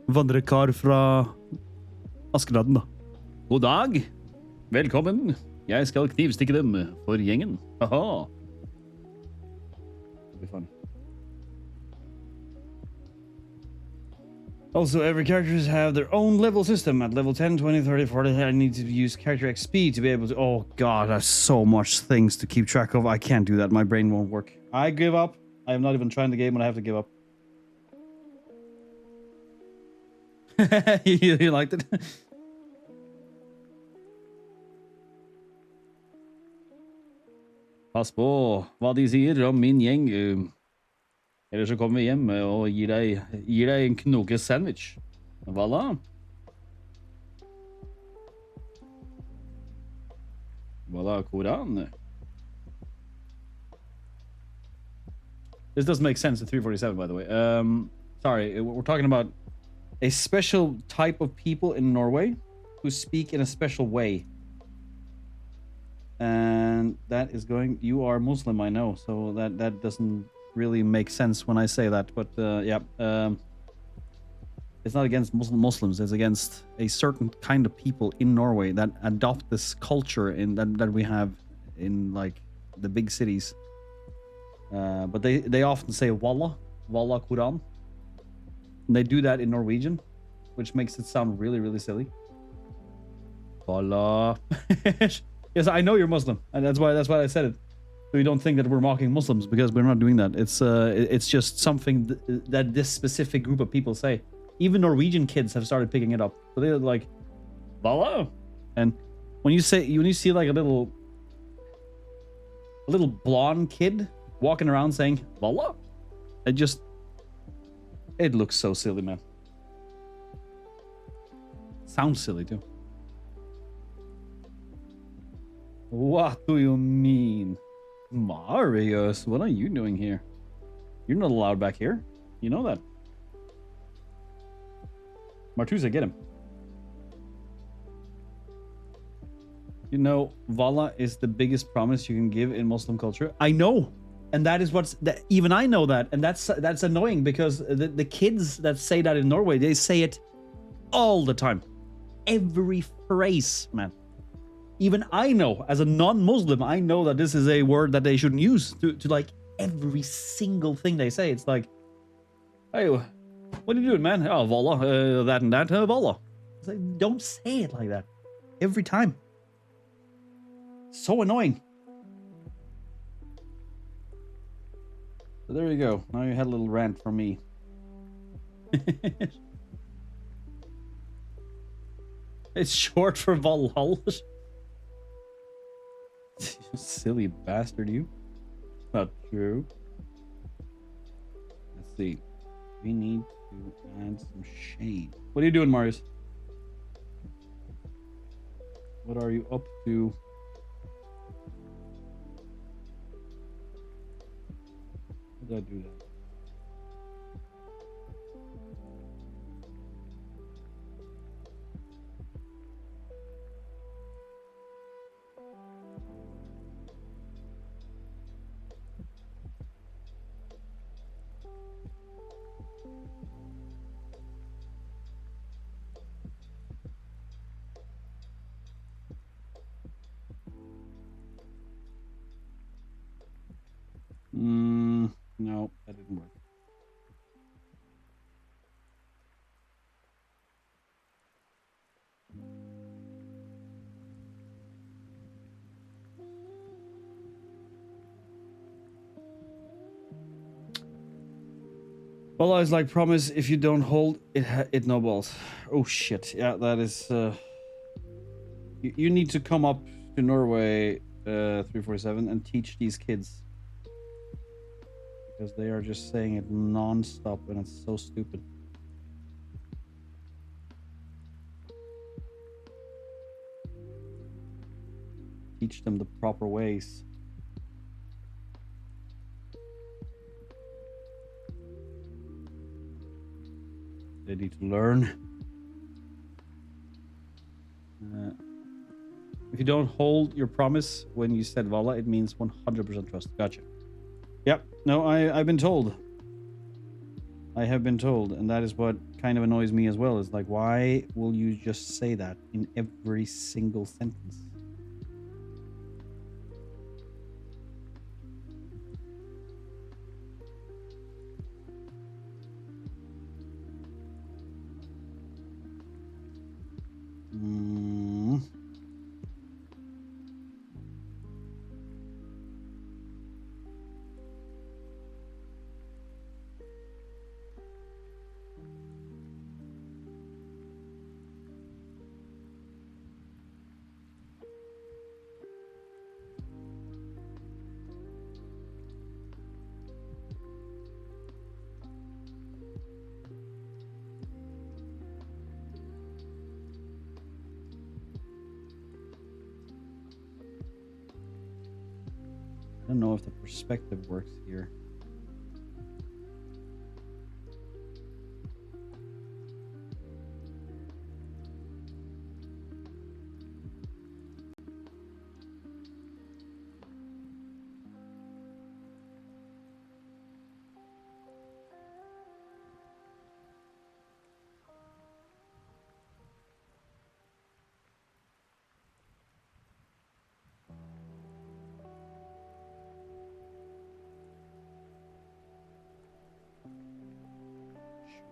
Speaker 3: vandrekar fra Askeladden, da. God dag. Velkommen. Jeg skal knivstikke dem for gjengen. Haha. Det blir funny. Also, every characters have their own level system. At level 10, 20, 30, 40, I need to use character XP to be able to... Oh god, I have so much things to keep track of. I can't do that. My brain won't work. I give up. I am not even trying the game, and I have to give up. You liked it? Pass på hva de sier om min gjeng. Eller så kommer vi hjem og gir deg en knoke sandwich. Voilà. Voilà, Koran. This doesn't make sense at 347, by the way. Sorry, we're talking about a special type of people in Norway who speak in a special way. And that is going... You are Muslim, I know, so that doesn't really make sense when I say that. But yeah, it's not against Muslims. It's against a certain kind of people in Norway that adopt this culture in that we have in like the big cities. But they often say Wallah Quran. And they do that in Norwegian, which makes it sound really, really silly. Wallah. Yes, I know you're Muslim, and that's why I said it. So you don't think that we're mocking Muslims, because we're not doing that. It's just something that this specific group of people say. Even Norwegian kids have started picking it up. So they're like, Wallah. And when you see like a little blonde kid walking around saying Wallah, it looks so silly, man. Sounds silly too. What do you mean? Marius, what are you doing here? You're not allowed back here. You know that. Martusa, get him. You know, Wallah is the biggest promise you can give in Muslim culture. I know. And that is even I know that. And that's annoying, because the kids that say that in Norway, they say it all the time. Every phrase, man. Even I know, as a non-Muslim, I know that this is a word that they shouldn't use to like every single thing they say. It's like, hey, what are you doing, man? Oh, Wallah, that and that, Wallah. It's like, don't say it like that. Every time. So annoying. So there you go. Now you had a little rant from me. It's short for Valhalla. You silly bastard, you. Not true. Let's see. We need to add some shade. What are you doing, Marius? What are you up to? How did I do that? No, that didn't work. Well, I was like, promise if you don't hold it, it no balls. Oh shit! Yeah, that is. You need to come up to Norway, 347, and teach these kids, because they are just saying it non-stop and it's so stupid. Teach them the proper ways. They need to learn. If you don't hold your promise when you said Wallah, it means 100% trust. Gotcha. Yep. No, I've been told. I have been told, and that is what kind of annoys me as well. Is like, why will you just say that in every single sentence? I don't know if the perspective works here.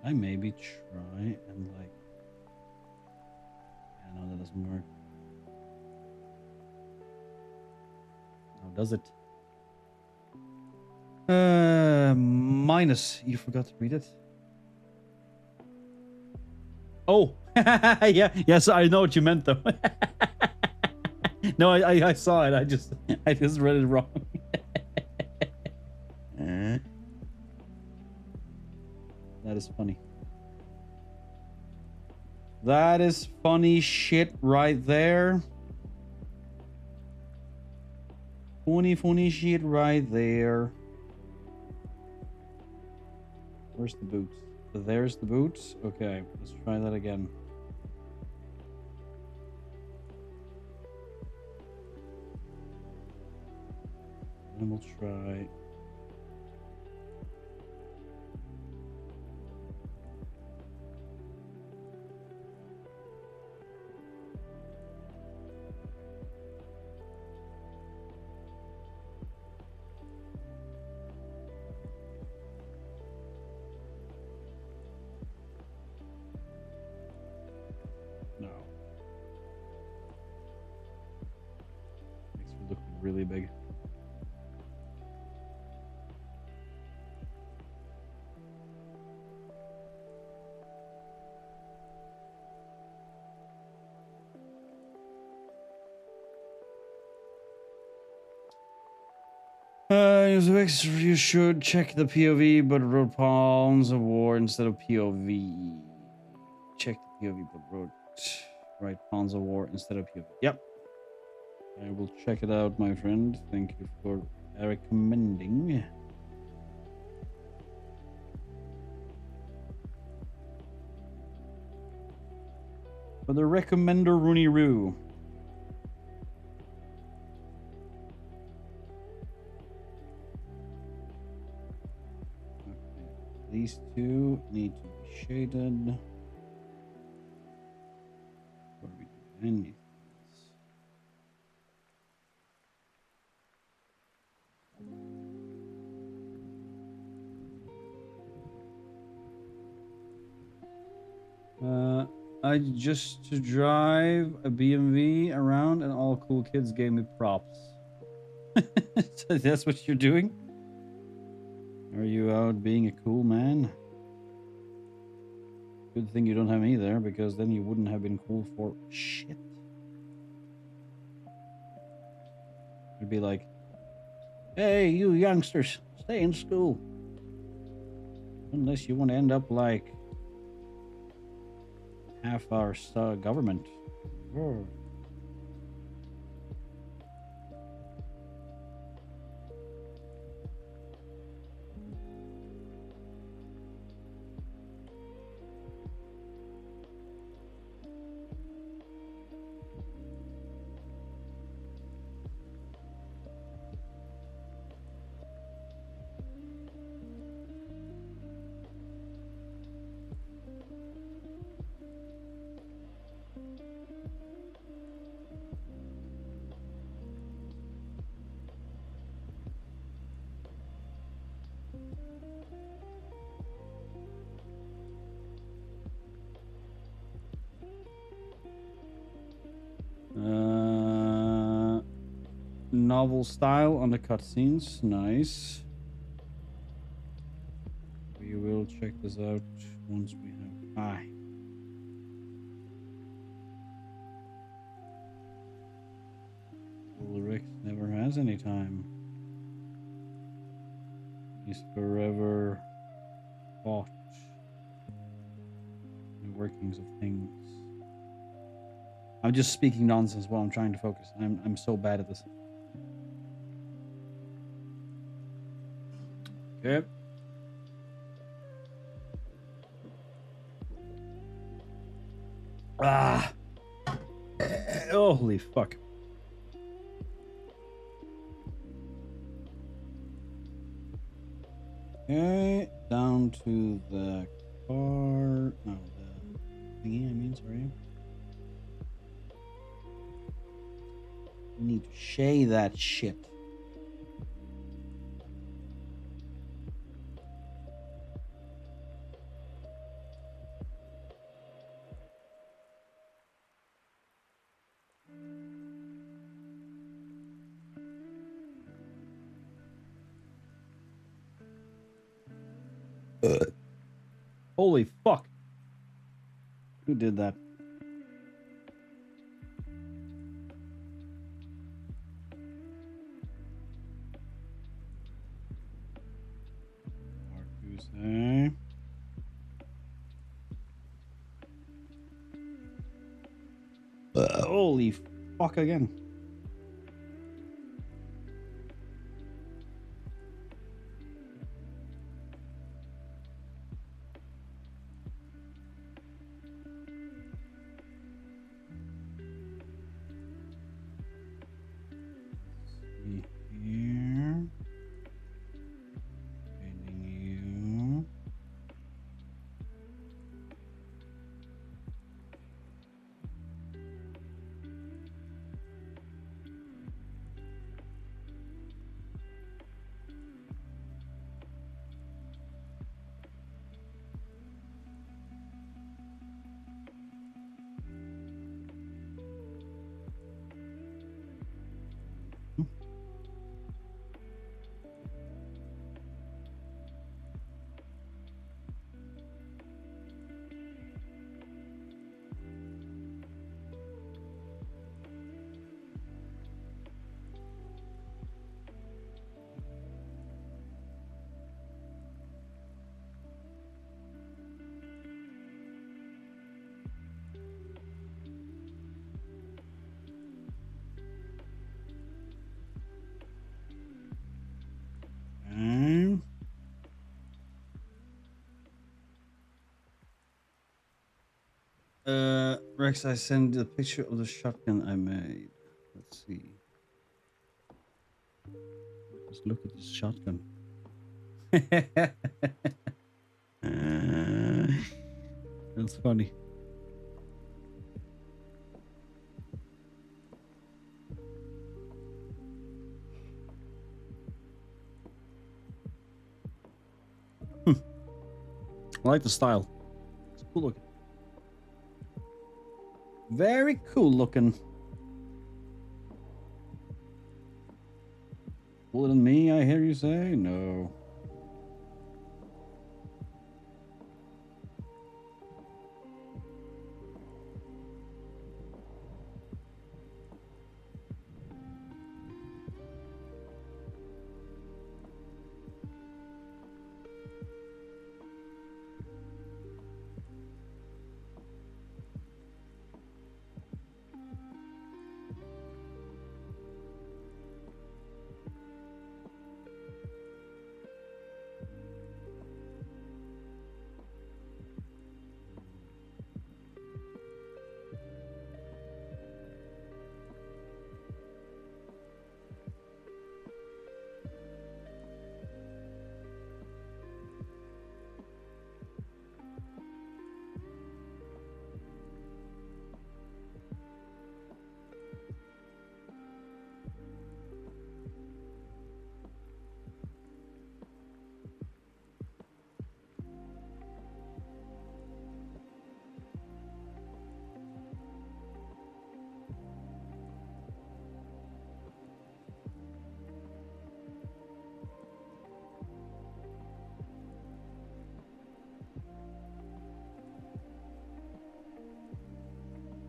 Speaker 3: I maybe try and like, yeah, no, that doesn't work. does it. Minus. You forgot to read it. Oh, yeah. Yes, I know what you meant though. No, I saw it. I just read it wrong. That is funny. That is funny shit right there. Funny shit right there. Where's the boots? There's the boots. Okay, let's try that again. And we'll try. No. Makes me look really big. You should check the POV, but wrote Pawns of War instead of POV. Check the POV, but wrote right Pawns of War instead of POV. Yep. I will check it out, my friend. Thank you for recommending. For the recommender, Rooney Roo. These two need to be shaded before we do anything else. I just to drive a BMW around and all cool kids gave me props. So that's what you're doing? Are you out being a cool man? Good thing you don't have me there, because then you wouldn't have been cool for shit. It'd be like, hey, you youngsters, stay in school. Unless you want to end up like half our government. Oh. Novel style on the cutscenes, nice. We will check this out once we have. Ulrich never has any time. He's forever caught in the workings of things. I'm just speaking nonsense while I'm trying to focus. I'm so bad at this. Okay. Holy fuck. Okay, down to the car. No, the thingy, I mean, sorry. We need to shade that shit. Holy fuck. Who did that? Marcuse. Holy fuck again. See here. Finding you. Rex, I sent a picture of the shotgun I made. Let's see. Just look at this shotgun. That's funny. I like the style. It's cool looking. Very cool looking. Cooler than me, I hear you say? No.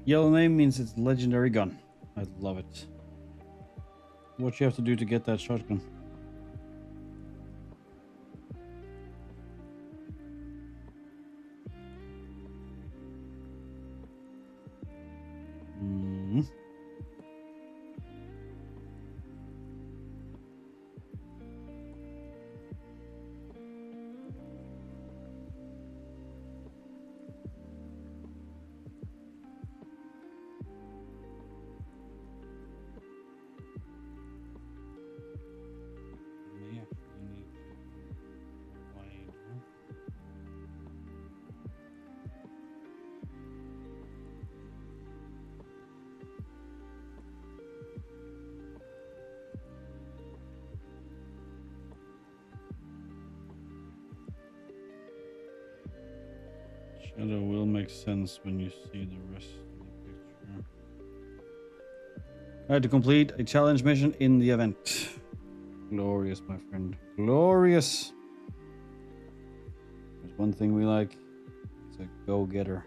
Speaker 3: Yellow name means it's legendary gun. I love it. What you have to do to get that shotgun? Shadow will make sense when you see the rest of the picture. I had to complete a challenge mission in the event. Glorious, my friend. Glorious. There's one thing we like. It's a go-getter.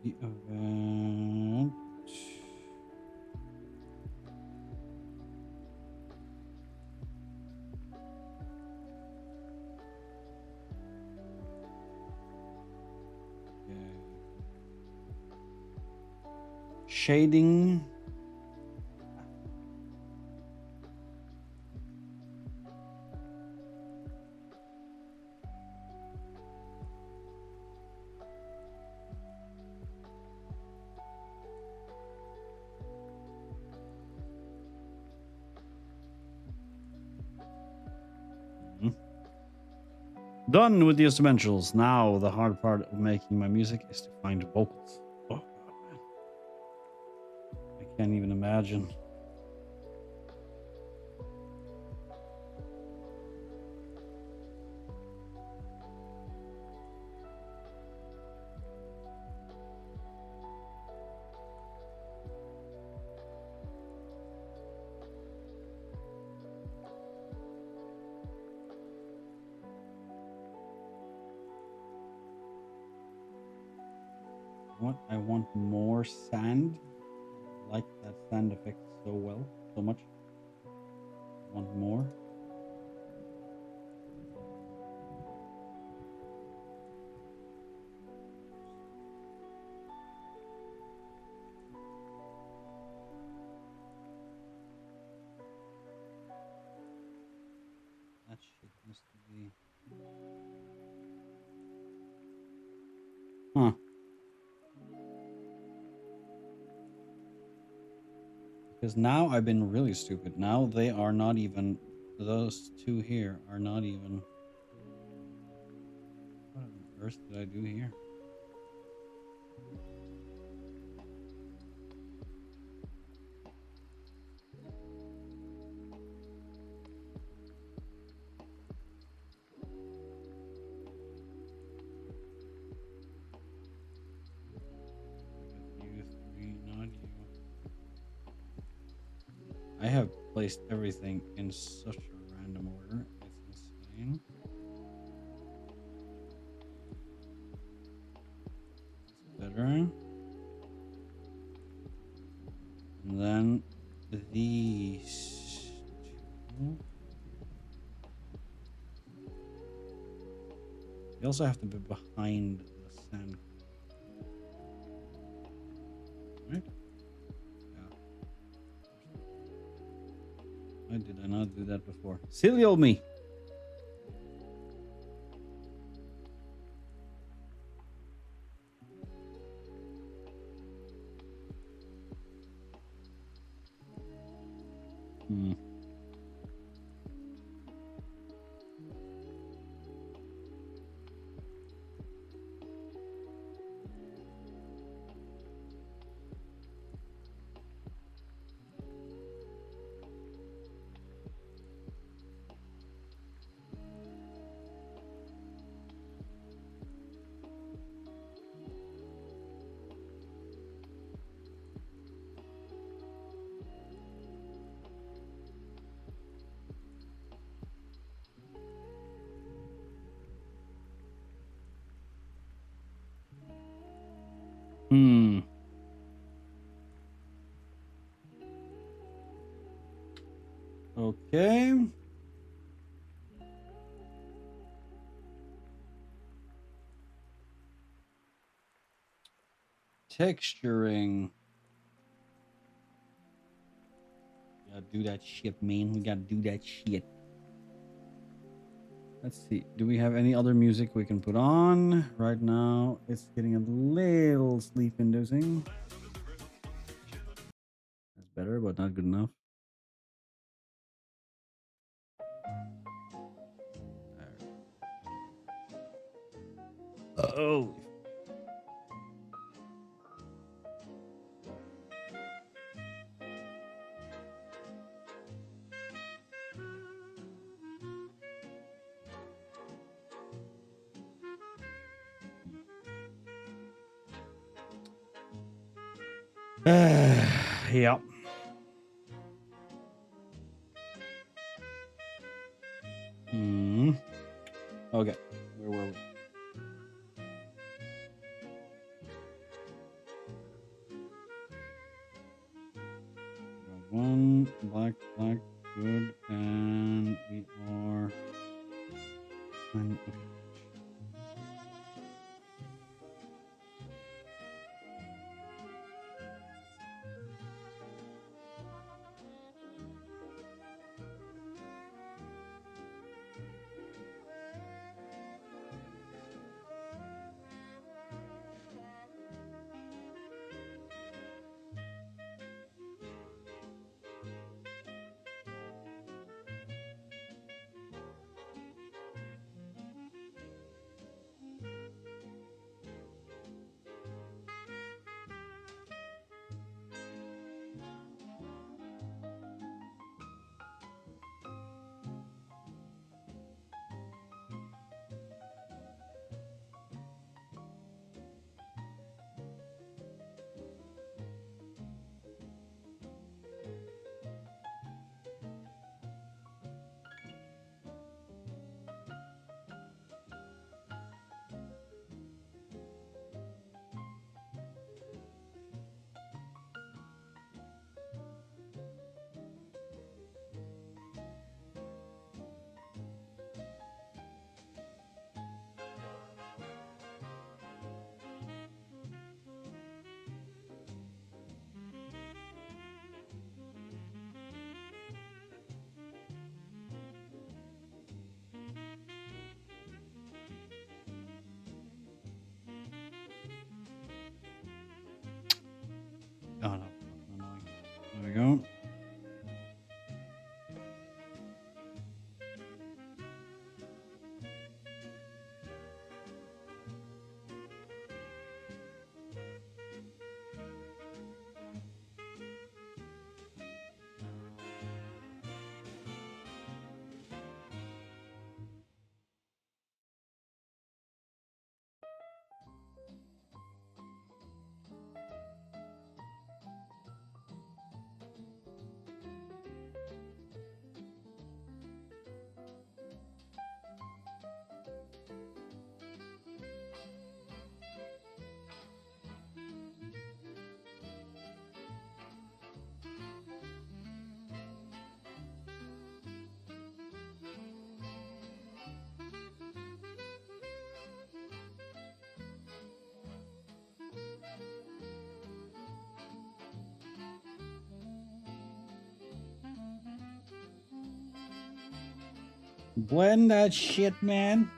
Speaker 3: The event. Okay. Shading. Done with the instrumentals. Now the hard part of making my music is to find vocals. Oh god, man. I can't even imagine. What? I want more sand. I like that sand effect so well, so much. I want more. That shit has to be. Huh. Because now I've been really stupid. Now they are not even, those two here are not even. What on earth did I do here? You three, not you. I have placed everything in such a random order. It's insane. It's better. And then these two. They also have to be behind the sand. Right? Why did I not do that before? Silly old me. Hmm. Hmm. Okay. Texturing. do that shit, man. We gotta do that shit. Let's see. Do we have any other music we can put on? Right now, it's getting a little sleep-inducing. That's better, but not good enough. Oh. Yeah. Okay. Where were we? One black, good, and we are. Oh no. There we go. Blend that shit, man.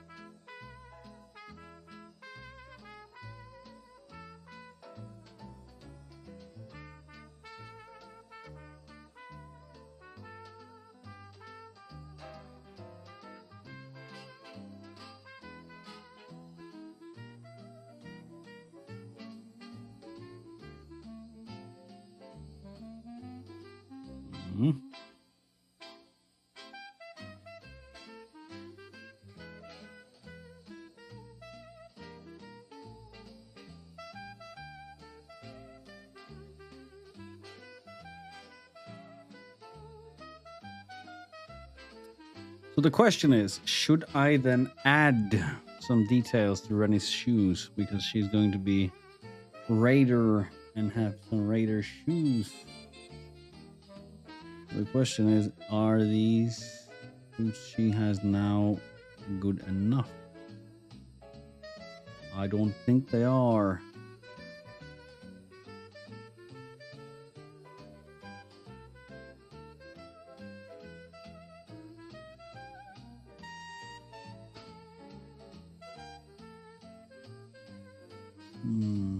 Speaker 3: So the question is, should I then add some details to Rennie's shoes because she's going to be Raider and have some Raider shoes? The question is, are these boots she has now good enough? I don't think they are. Hmm.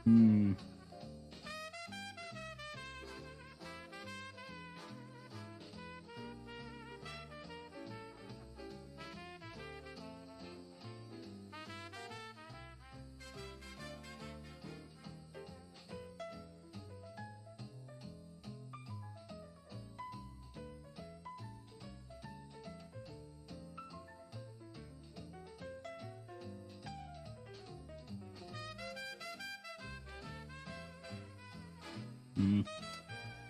Speaker 3: Hmm. Hmm.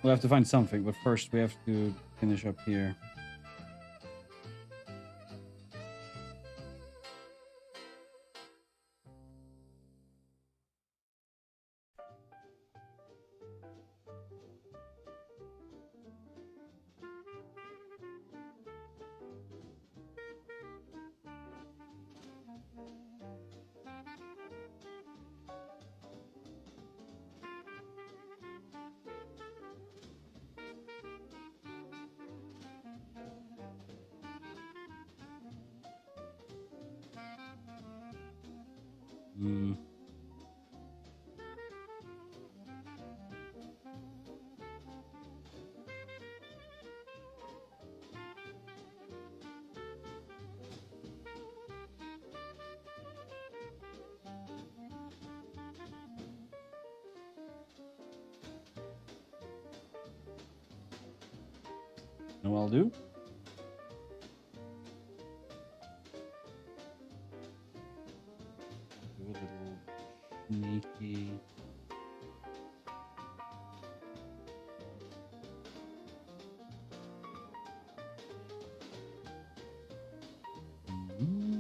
Speaker 3: We'll have to find something, but first we have to finish up here. Hmm. Know what I'll do? Do a little sneaky. Mm.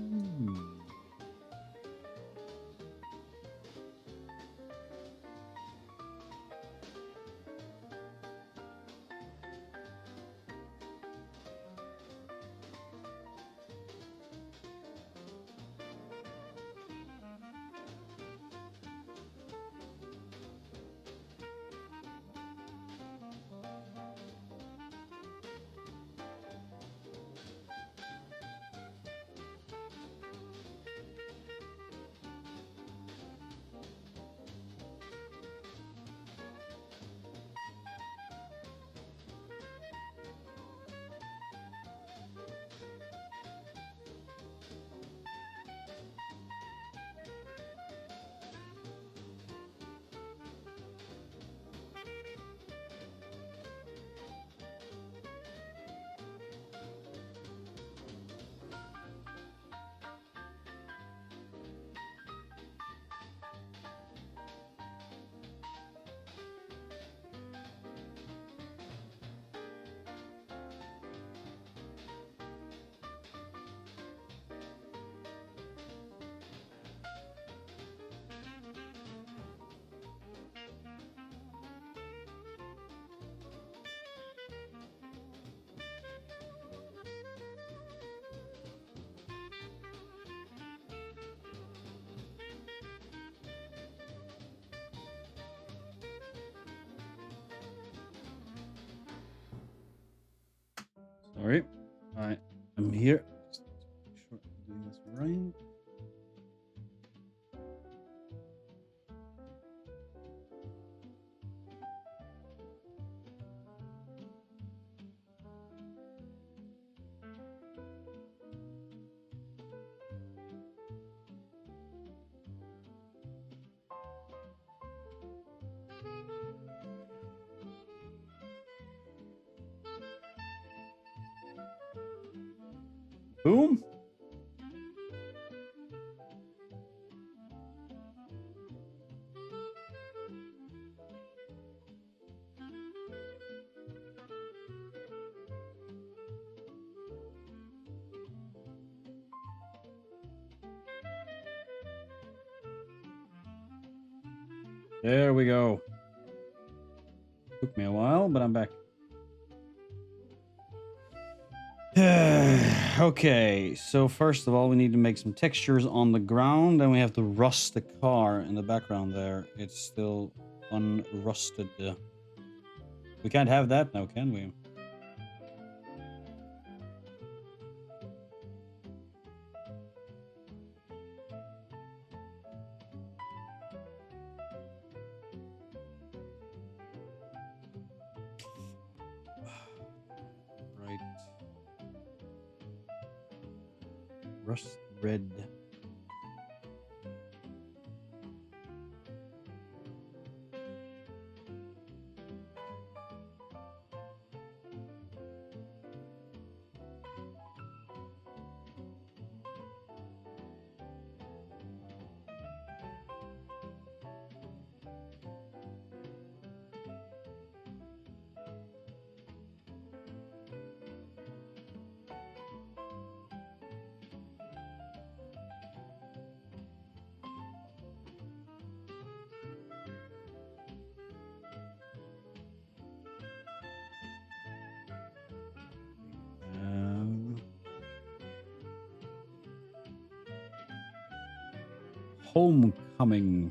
Speaker 3: Sorry. I'm here. Just make sure I'm doing this right. Boom. There we go. Took me a while, but I'm back. Okay, so first of all, we need to make some textures on the ground. Then we have to rust the car in the background there. It's still unrusted. We can't have that now, can we? Right. Rust red. Homecoming.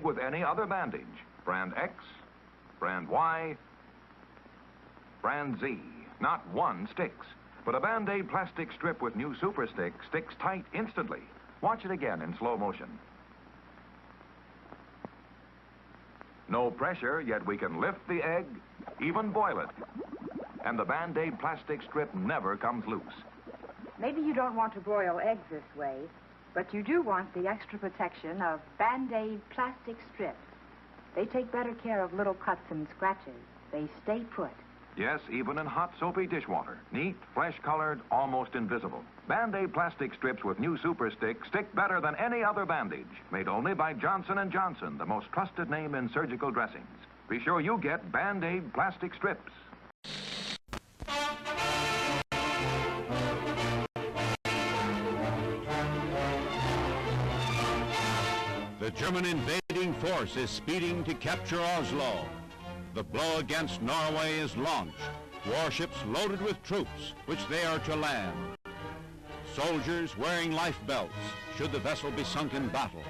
Speaker 11: With any other bandage, brand X, brand Y, brand Z. Not one sticks, but a Band-Aid plastic strip with new Super Stick sticks tight instantly. Watch it again in slow motion. No pressure, yet we can lift the egg, even boil it. and the Band-Aid plastic strip never comes loose.
Speaker 12: Maybe you don't want to broil eggs this way, but you do want the extra protection of Band-Aid plastic strips. They take better care of little cuts and scratches. They stay put.
Speaker 11: Yes, even in hot, soapy dishwater. Neat, flesh-colored, almost invisible. Band-Aid plastic strips with new Super Stick stick better than any other bandage. Made only by Johnson & Johnson, the most trusted name in surgical dressings. Be sure you get Band-Aid plastic strips.
Speaker 8: The German invading force is speeding to capture Oslo. The blow against Norway is launched. Warships loaded with troops, which they are to land. Soldiers wearing life belts, should the vessel be sunk in battle.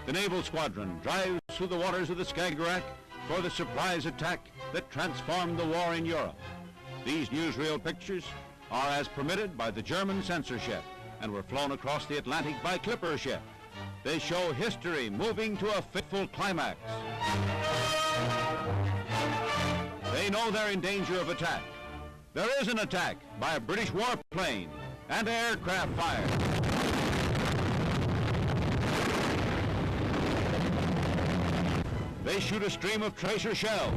Speaker 8: The naval squadron drives through the waters of the Skagerrak for the surprise attack that transformed the war in Europe. These newsreel pictures are as permitted by the German censorship and were flown across the Atlantic by clipper ship. They show history moving to a fitful climax. They know they're in danger of attack. There is an attack by a British warplane and aircraft fire. They shoot a stream of tracer shells.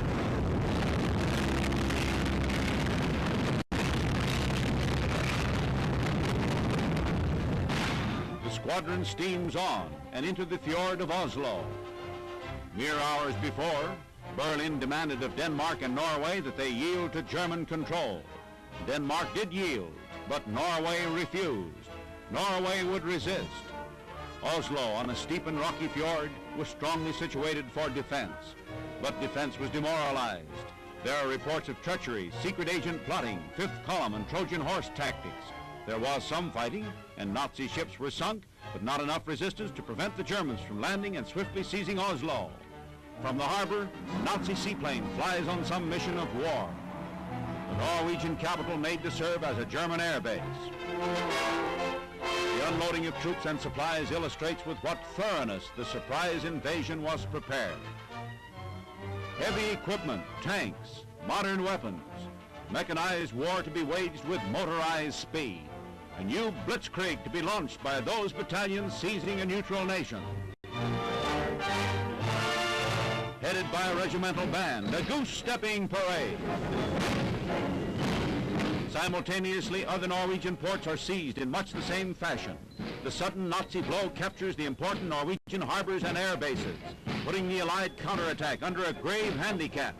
Speaker 8: The squadron steams on and into the fjord of Oslo. Mere hours before, Berlin demanded of Denmark and Norway that they yield to German control. Denmark did yield, but Norway refused. Norway would resist. Oslo, on a steep and rocky fjord, was strongly situated for defense. But defense was demoralized. There are reports of treachery, secret agent plotting, fifth column, and Trojan horse tactics. There was some fighting, and Nazi ships were sunk, but not enough resistance to prevent the Germans from landing and swiftly seizing Oslo. From the harbor, a Nazi seaplane flies on some mission of war. The Norwegian capital made to serve as a German air base. The unloading of troops and supplies illustrates with what thoroughness the surprise invasion was prepared. Heavy equipment, tanks, modern weapons, mechanized war to be waged with motorized speed, a new blitzkrieg to be launched by those battalions seizing a neutral nation. Headed by a regimental band, a goose-stepping parade. Simultaneously, other Norwegian ports are seized in much the same fashion. The sudden Nazi blow captures the important Norwegian harbors and air bases, putting the Allied counterattack under a grave handicap,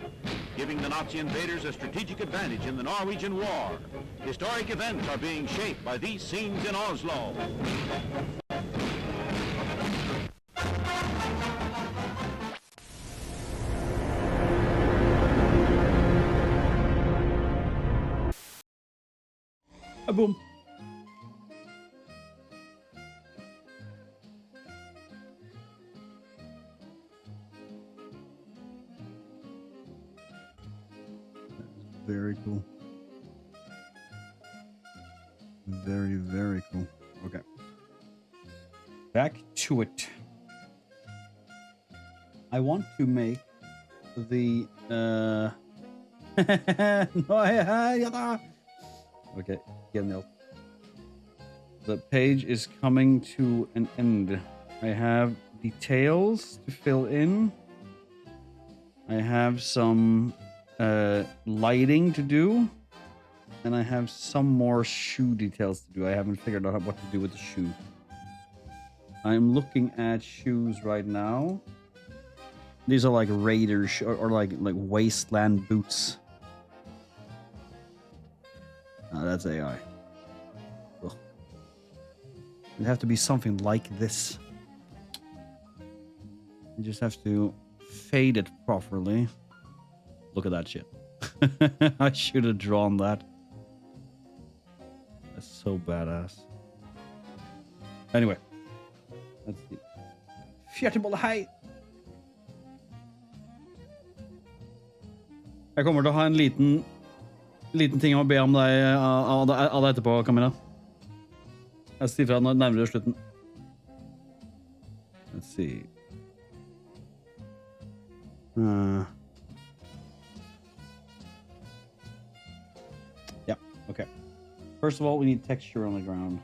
Speaker 8: giving the Nazi invaders a strategic advantage in the Norwegian war. Historic events are being shaped by these scenes in Oslo.
Speaker 3: Boom. Very cool. Very, very cool. Okay. Back to it. I want to make the okay, get nailed. The page is coming to an end. I have details to fill in. I have some lighting to do. And I have some more shoe details to do. I haven't figured out what to do with the shoe. I'm looking at shoes right now. These are like Raider or like Wasteland boots. That's AI. Ugh. It'd have to be something like this. You just have to fade it properly. Look at that shit. I should have drawn that. That's so badass. Anyway. Let's see. Fjertebolle, hei! Jeg kommer til å ha en liten ting å be om deg av deg etterpå, Camilla. Jeg sier fra når nærmere slutten. Let's see. First of all, we need texture on the ground.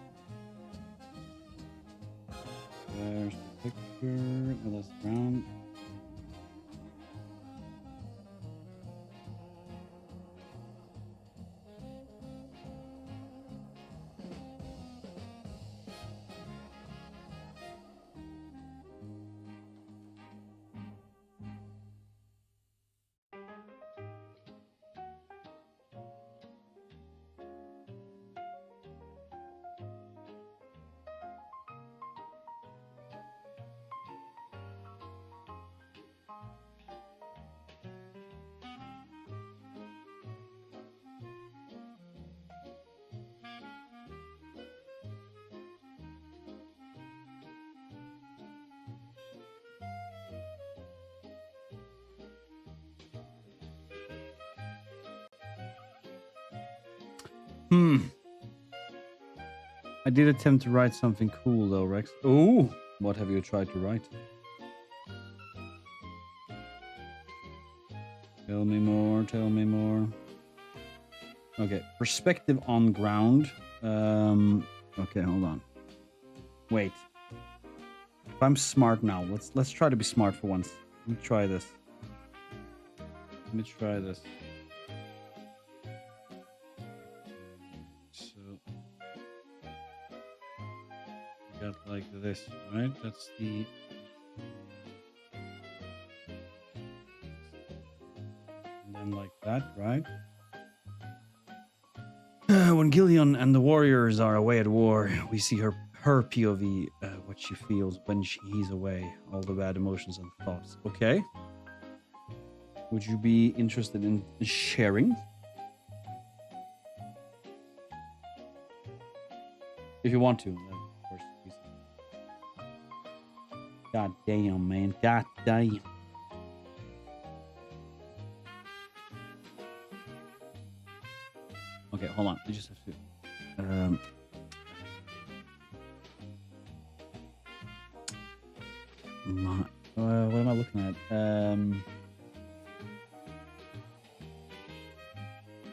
Speaker 3: There's the texture. Now that's the ground. I did attempt to write something cool though, Rex. Oh, what have you tried to write? Tell me more, tell me more. Okay, perspective on ground. Okay, hold on. Wait. If I'm smart now, let's try to be smart for once. Let me try this. Let me try this. Got like this, right? That's the and then like that, right? When Gillian and the warriors are away at war, we see her POV, what she feels when he's away, all the bad emotions and thoughts. Okay. Would you be interested in sharing? If you want to, then of course. God damn, man. God damn. Okay, hold on. We just have to. What am I looking at?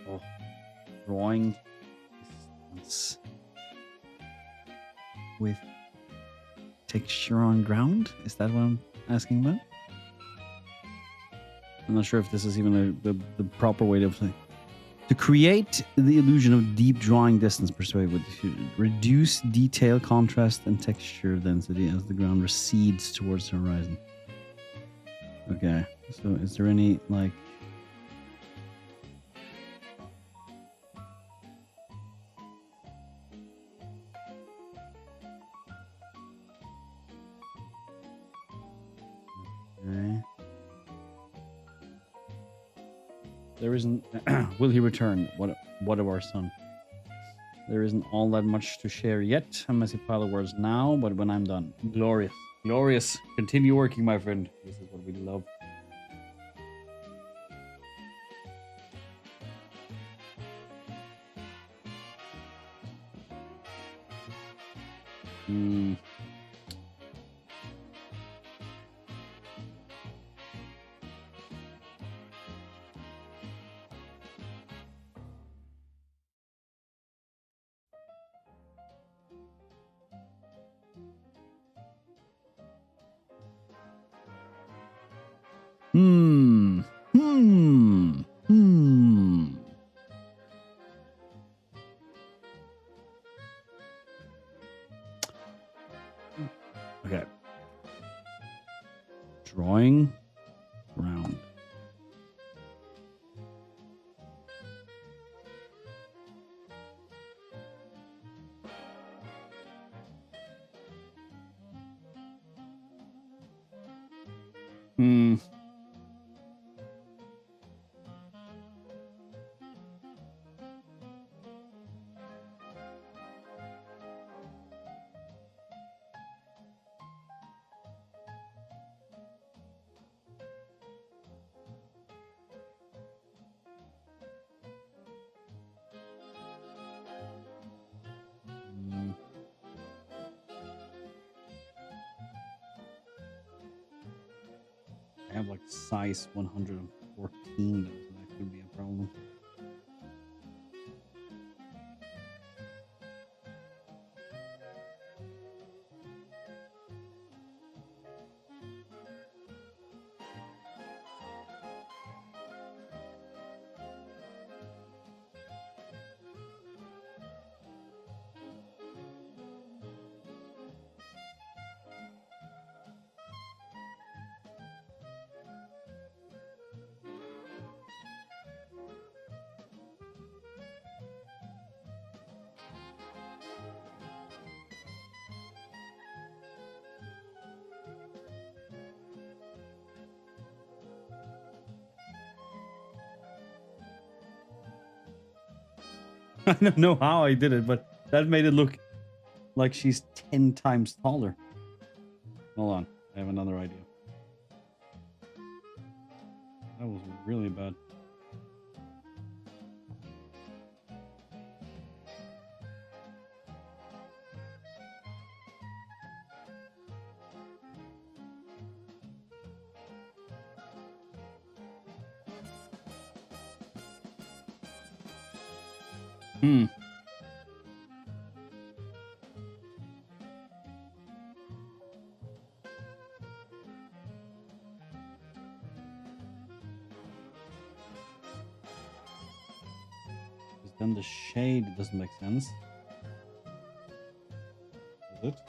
Speaker 3: Oh, drawing distance with texture on ground. Is that what I'm asking about? I'm not sure if this is even the proper way to play. To create the illusion of deep drawing distance perspective with reduce detail, contrast, and texture density as the ground recedes towards the horizon. Okay, so is there any like okay. There isn't. Will he return? What of our son? There isn't all that much to share yet. A messy pile of words now, but when I'm done, glorious, glorious. Continue working, my friend. This is what we love. Okay. Drawing round. I have like size 114, so that could be a problem. I don't know how I did it, but that made it look like she's 10 times taller. Hold on, I have another idea. That was really bad. Hmm. Then the shade doesn't make sense. Does it?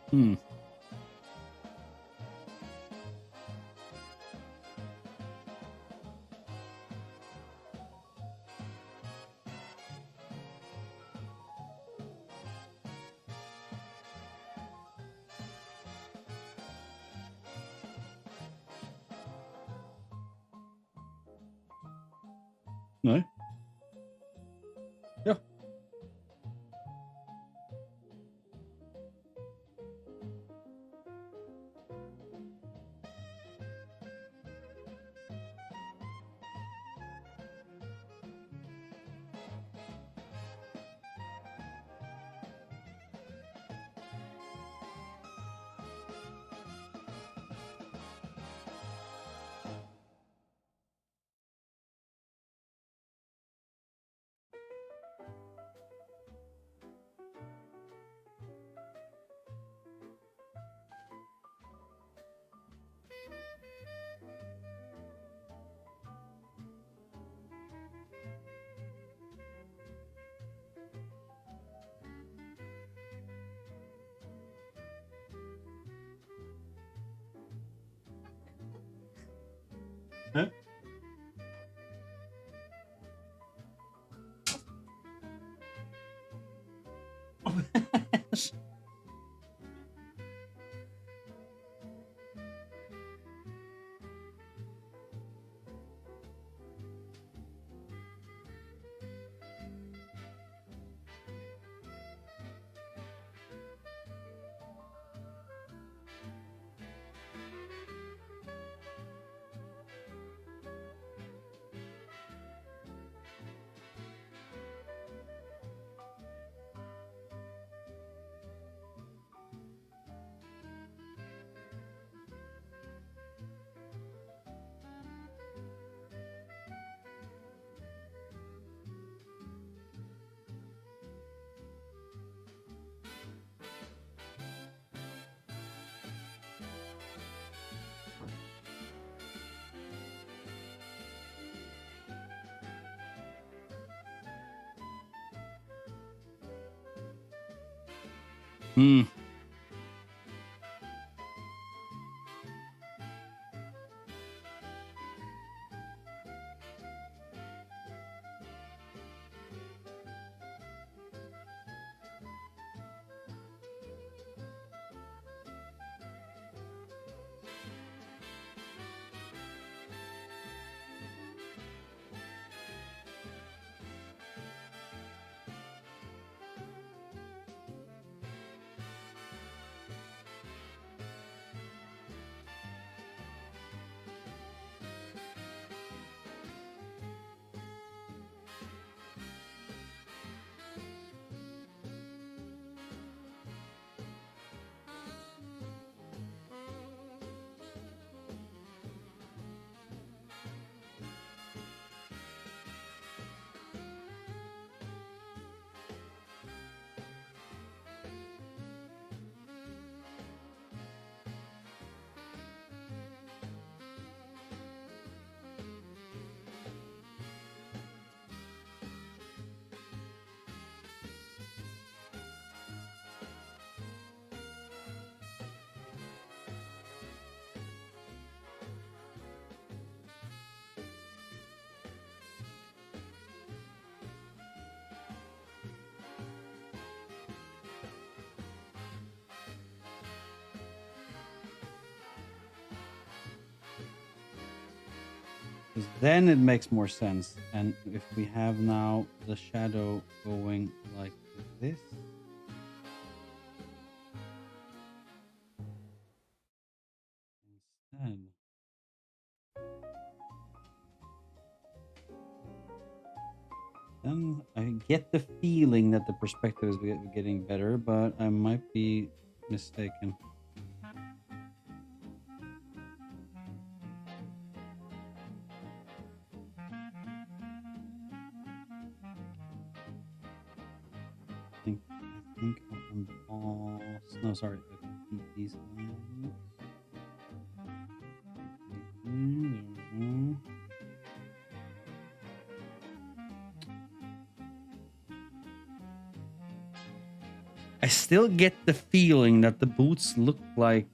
Speaker 3: Hmm. No. Ja. Huh? Hmm. Because then it makes more sense. And if we have now the shadow going like this. Instead. Then I get the feeling that the perspective is getting better, but I might be mistaken. I think I'll emboss. No, sorry. These lines. I still get the feeling that the boots look like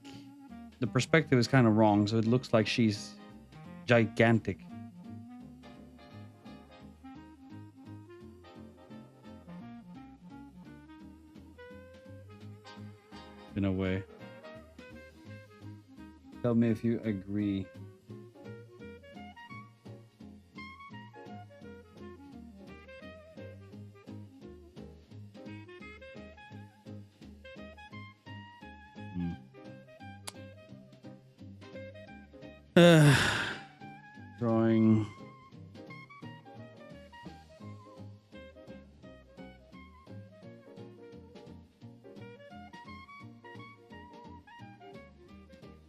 Speaker 3: the perspective is kind of wrong, so it looks like she's gigantic. In a way. Tell me if you agree. Drawing.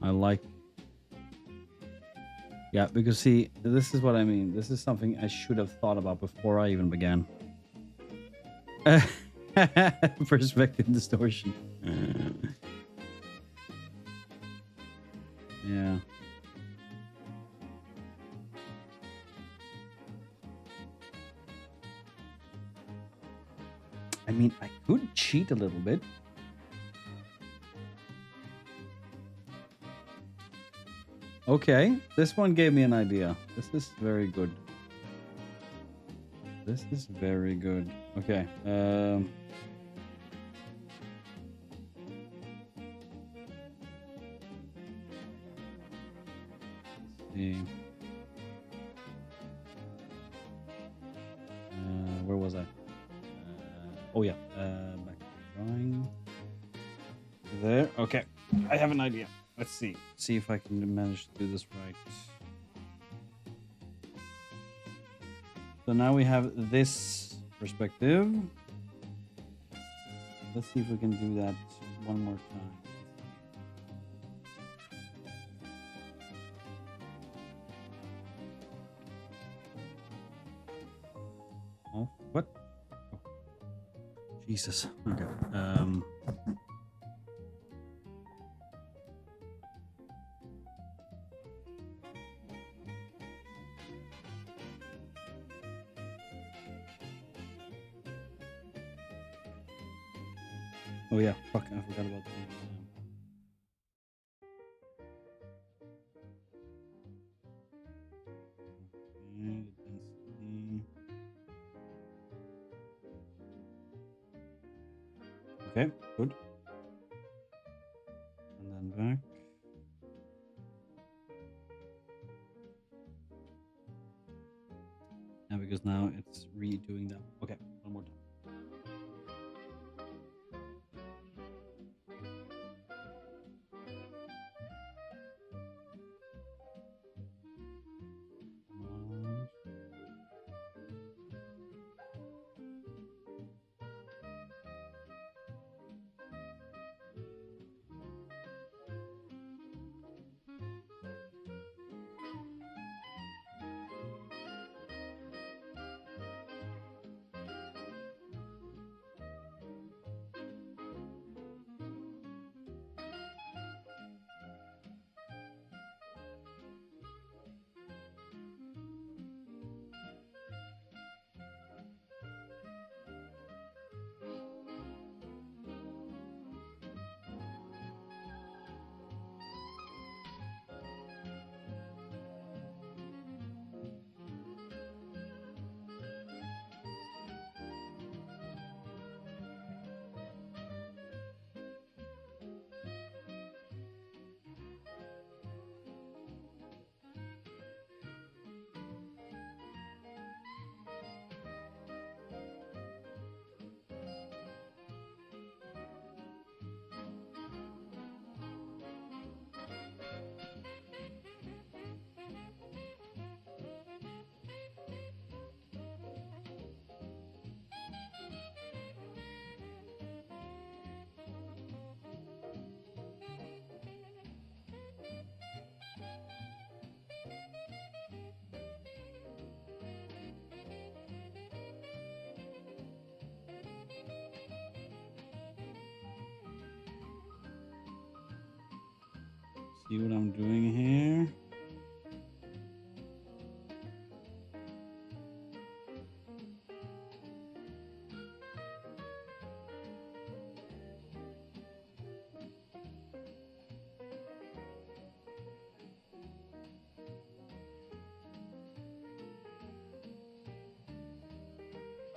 Speaker 3: I like. Yeah, because see, this is what I mean. This is something I should have thought about before I even began. Perspective distortion. Yeah. I mean, I could cheat a little bit. Okay, this one gave me an idea. This is very good. This is very good. Okay. Let's see. Where was I? Oh yeah, back to drawing. There. Okay, I have an idea. Let's see. See if I can manage to do this right. So now we have this perspective. Let's see if we can do that one more time. Oh, what? Oh. Jesus. Okay. Oh yeah, fuck, I forgot about that. Okay, good. And then back. Yeah, because now it's redoing that. Okay, one more time. see what I'm doing here.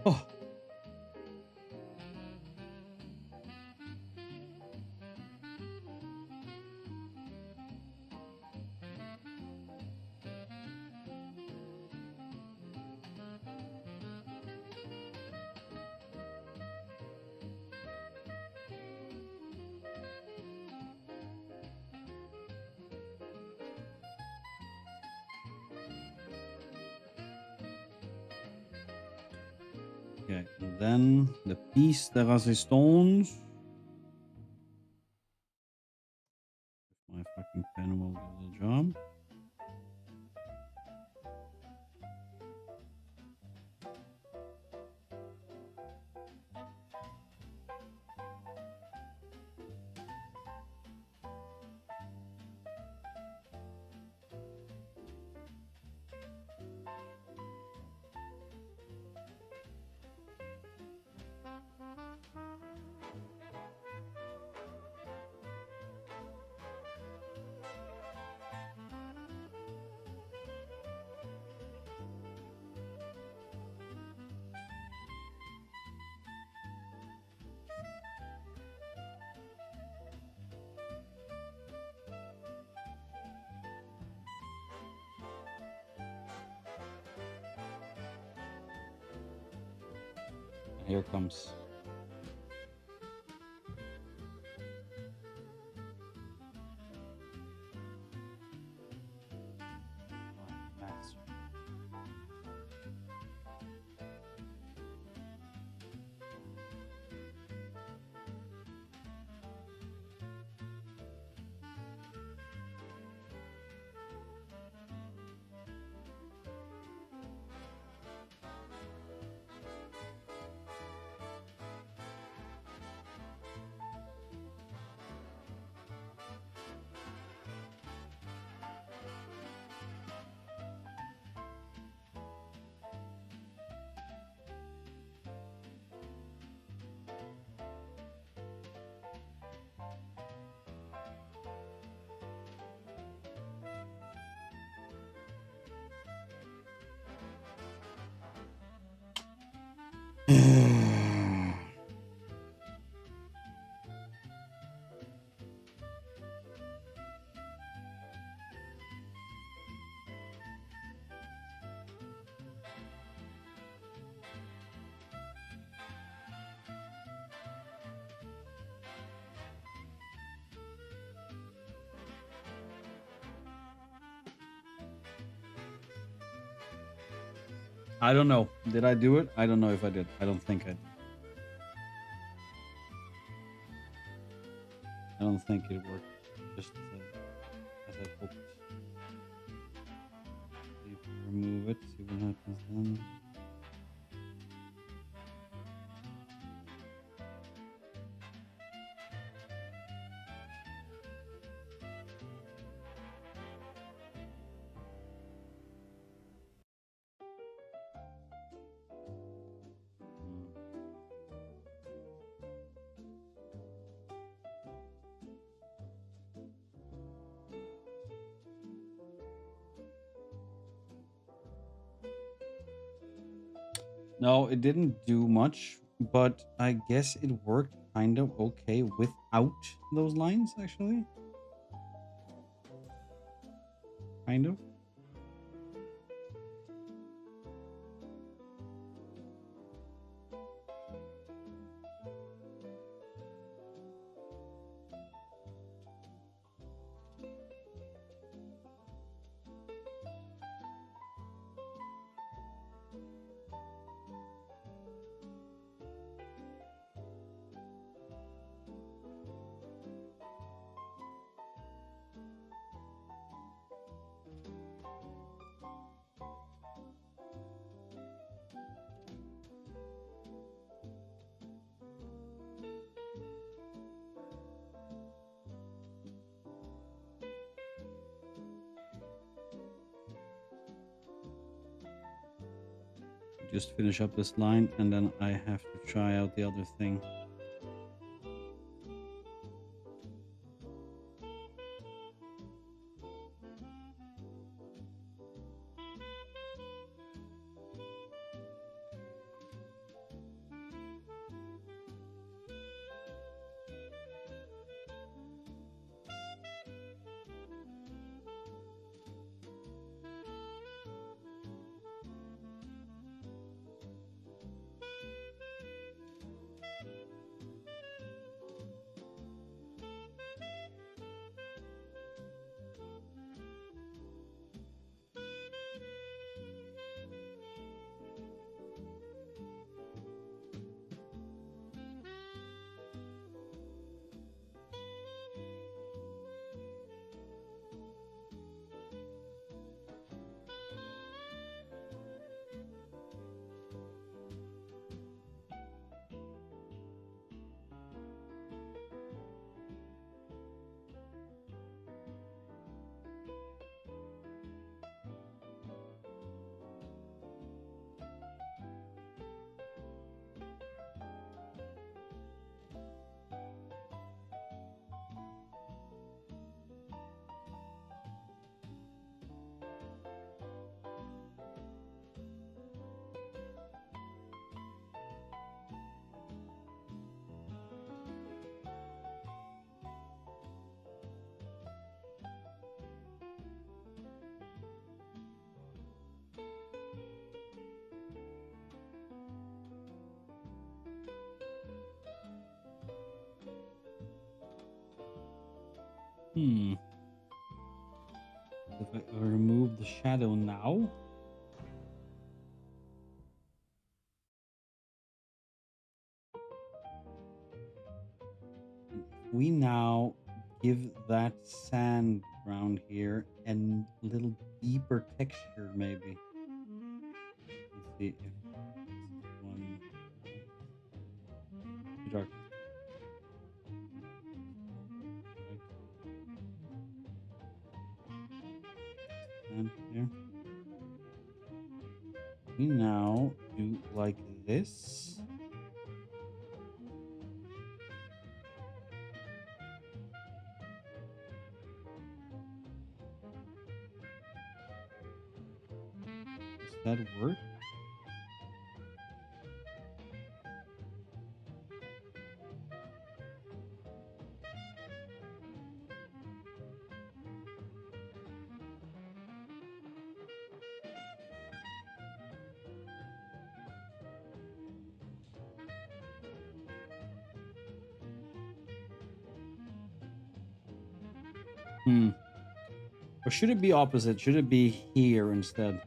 Speaker 3: Oh. Okay, and then the piece de resistance. My fucking pen will do the job. Here comes. I don't know. Did I do it? I don't know if I did. I don't think I did. I don't think it worked just as I hoped. Remove it, see what happens then. No, it didn't do much, but I guess it worked kind of okay without those lines, actually. Kind of. just finish up this line, and then I have to try out the other thing. If I remove the shadow now. We now give that sand around here a little deeper texture, maybe. Let's see if one too dark. And here. We now do like this. Does that work? Or should it be opposite? Should it be here instead?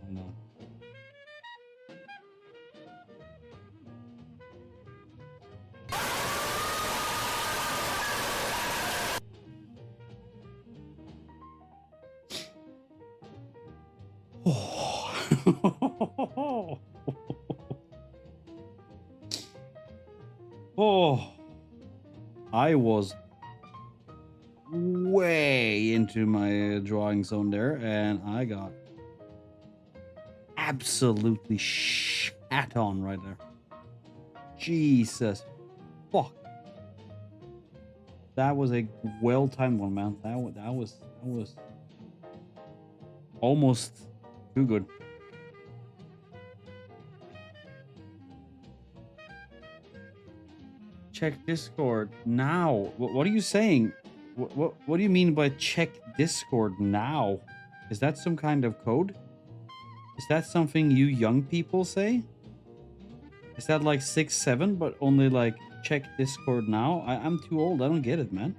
Speaker 3: Oh, no. Oh, I was way into my drawing zone there, and I got absolutely shat on right there. Jesus, fuck! That was a well-timed one, man. That was almost too good. Check Discord now. What are you saying? What do you mean by check Discord now? Is that some kind of code? Is that something you young people say? Is that like 6-7, but only like check Discord now? I'm too old. I don't get it, man.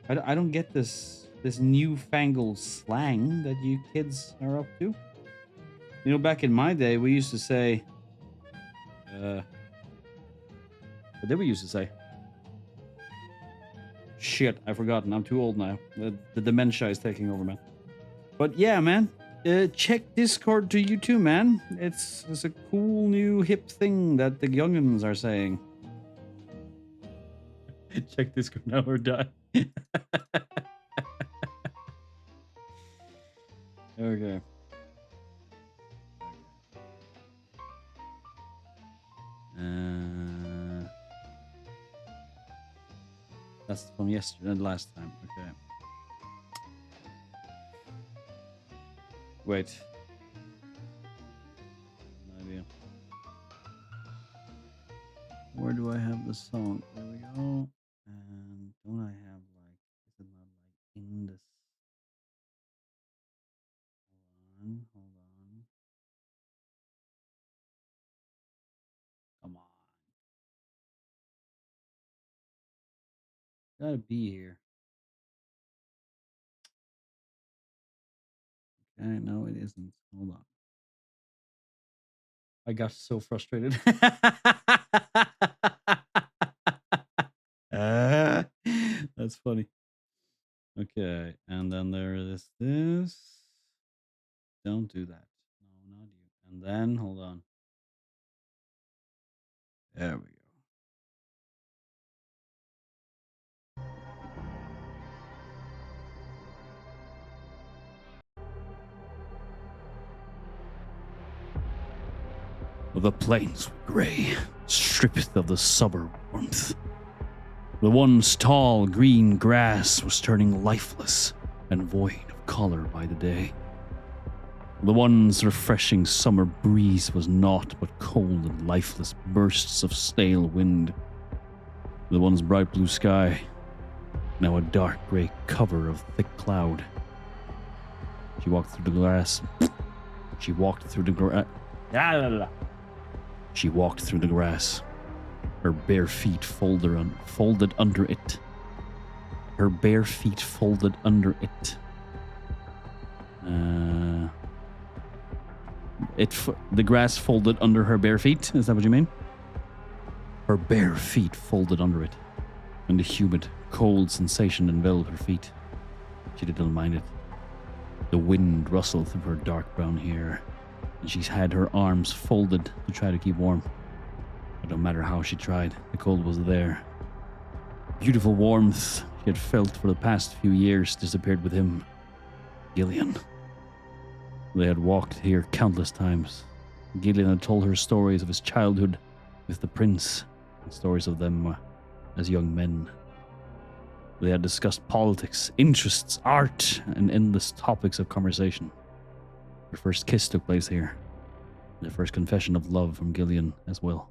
Speaker 3: I don't get this newfangled slang that you kids are up to. You know, back in my day, we used to say, what did we used to say? Shit, I've forgotten. I'm too old now. The dementia is taking over, man. But yeah, man. check Discord to you too, man. It's a cool new hip thing that the youngins are saying. Check Discord now or die. Okay. That's from yesterday, last time. Okay. Wait. No idea. Where do I have the song? There we go. And don't I have like? Is it not like in this? Hold on. Come on. Gotta be here. Okay, no, it isn't. Hold on. I got so frustrated. That's funny. Okay, and then there is this. Don't do that. No, not you. And then, hold on. There we go. The plains were grey, stripped of the summer warmth. The once tall green grass was turning lifeless and void of color by the day. The once refreshing summer breeze was naught but cold and lifeless bursts of stale wind. The once bright blue sky, now a dark grey cover of thick cloud. She walked through the grass. She walked through the grass. She walked through the grass. Her bare feet folded under it. Her bare feet folded under it. The grass folded under her bare feet. Is that what you mean? Her bare feet folded under it, and the humid, cold sensation enveloped her feet. She didn't mind it. The wind rustled through her dark brown hair, and she had her arms folded to try to keep warm. But no matter how she tried, the cold was there. Beautiful warmth she had felt for the past few years disappeared with him. Gillian. They had walked here countless times. Gillian had told her stories of his childhood with the prince, and stories of them as young men. They had discussed politics, interests, art, and endless topics of conversation. Their first kiss took place here. The first confession of love from Gillian as well.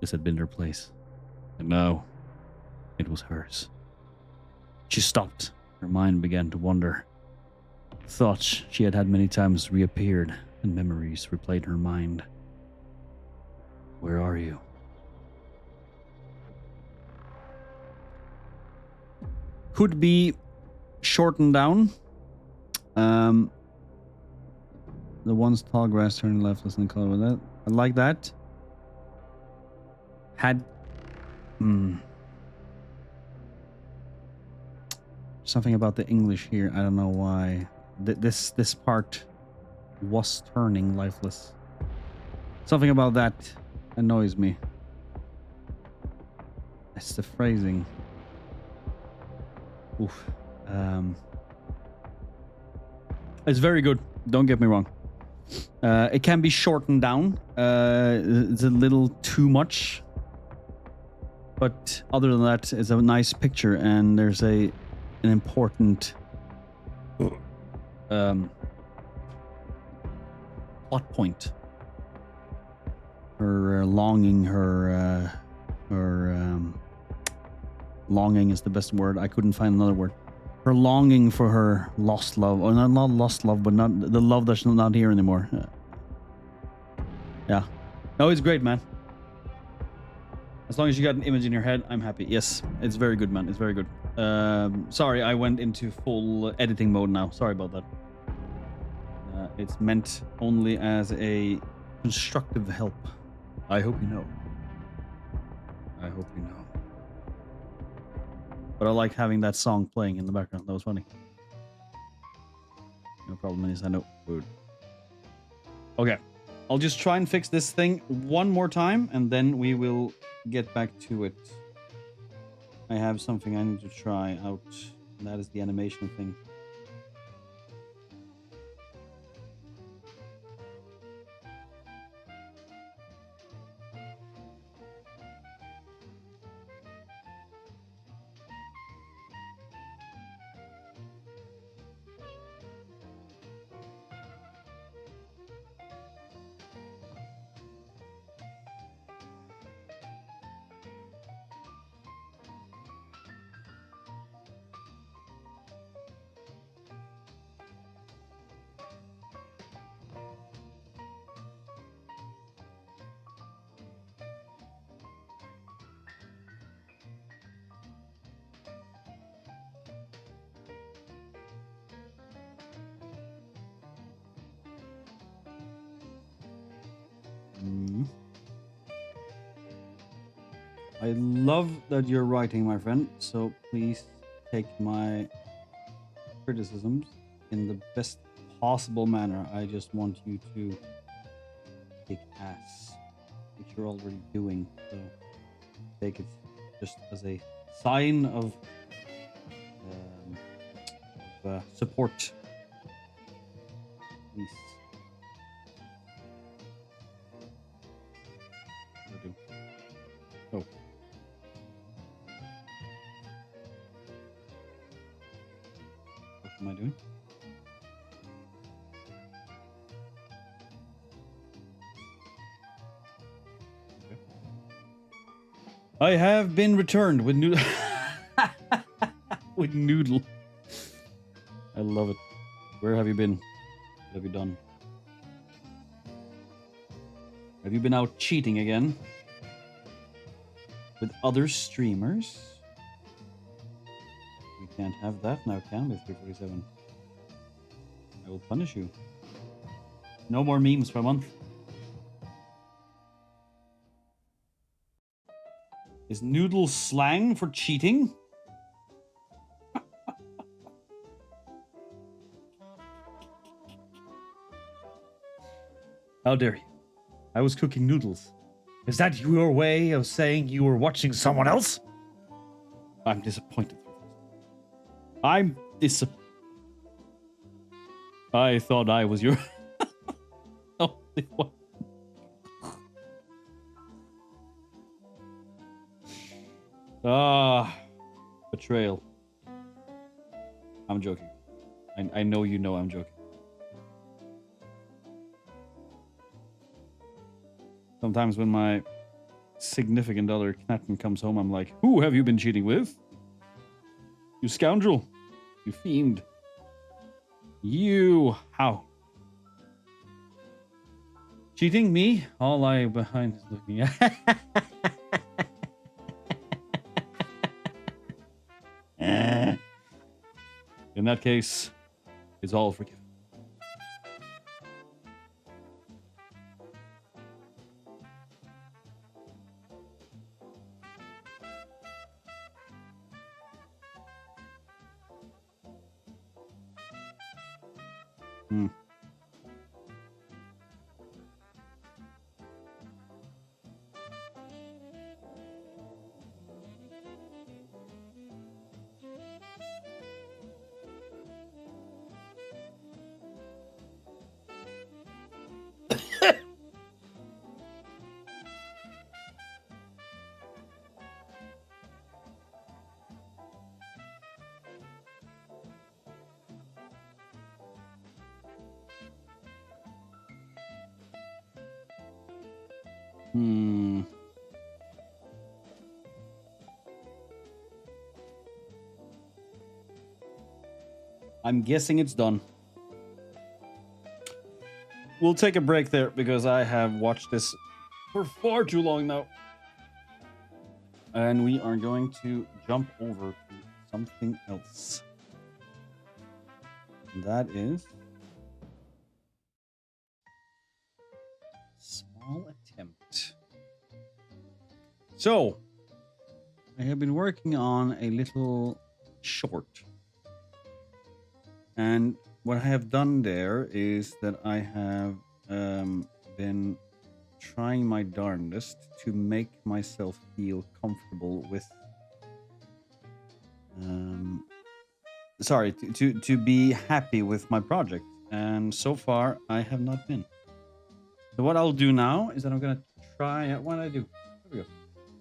Speaker 3: This had been her place. And now, it was hers. She stopped. Her mind began to wander. Thoughts she had had many times reappeared, and memories replayed her mind. Where are you? Could be shortened down. The one's tall grass turning left, listen to color with that. I like that. Had something about the English here. I don't know why. This part was turning lifeless. Something about that annoys me. It's the phrasing. Oof. It's very good. Don't get me wrong. It can be shortened down. It's a little too much. But other than that, it's a nice picture, and there's an important plot point. Her longing, longing is the best word. I couldn't find another word. Her longing for her lost love, or not lost love, but not the love that's not here anymore. Yeah. No, it's great, man. As long as you got an image in your head, I'm happy. Yes, it's very good, man. It's very good. Sorry, I went into full editing mode now. Sorry about that. It's meant only as a constructive help. I hope you know. I hope you know. But I like having that song playing in the background. That was funny. No problem is I know food. Okay. I'll just try and fix this thing one more time, and then we will get back to it. I have something I need to try out, and that is the animation thing. I love that you're writing, my friend, so please take my criticisms in the best possible manner. I just want you to kick ass, which you're already doing, so take it just as a sign of support. Please. Oh. What am I doing? Okay. I have been returned with noodle. With noodle. I love it. Where have you been? What have you done? Have you been out cheating again? With other streamers? We can't have that now, can we, 347? I will punish you. No more memes for a month. Is noodle slang for cheating? How dare you? I was cooking noodles. Is that your way of saying you were watching someone else? I'm disappointed. I'm disappointed. I thought I was your... only one. Ah, betrayal. I'm joking. I know you know I'm joking. Sometimes when my significant other Knatten comes home, I'm like, who have you been cheating with? You scoundrel. You fiend. You. How? Cheating me? All I behind is looking at. In that case, it's all forgiven. I'm guessing it's done. We'll take a break there because I have watched this for far too long now. And we are going to jump over to something else. And that is Small Attempt. So, I have been working on a little short. And what I have done there is that I have been trying my darndest to make myself feel comfortable with sorry, to be happy with my project, and so far I have not been. So what I'll do now is that I'm gonna try. What did I do? There we go.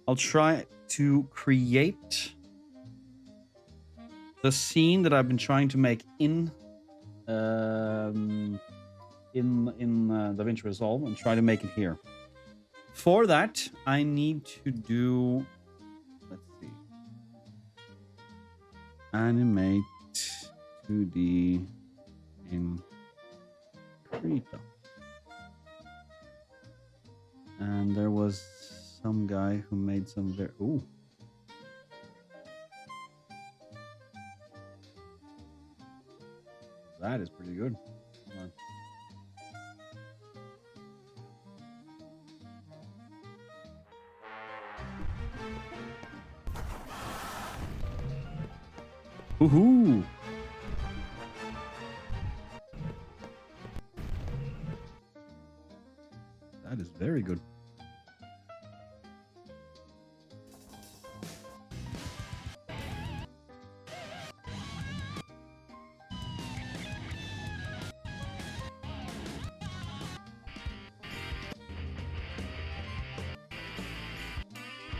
Speaker 3: I'll try to create the scene that I've been trying to make in DaVinci Resolve and try to make it here. For that, I need to do. Let's see. Animate 2D in Krita. And there was some guy who made some very... Ooh. That is pretty good. Come on. Woohoo! That is very good.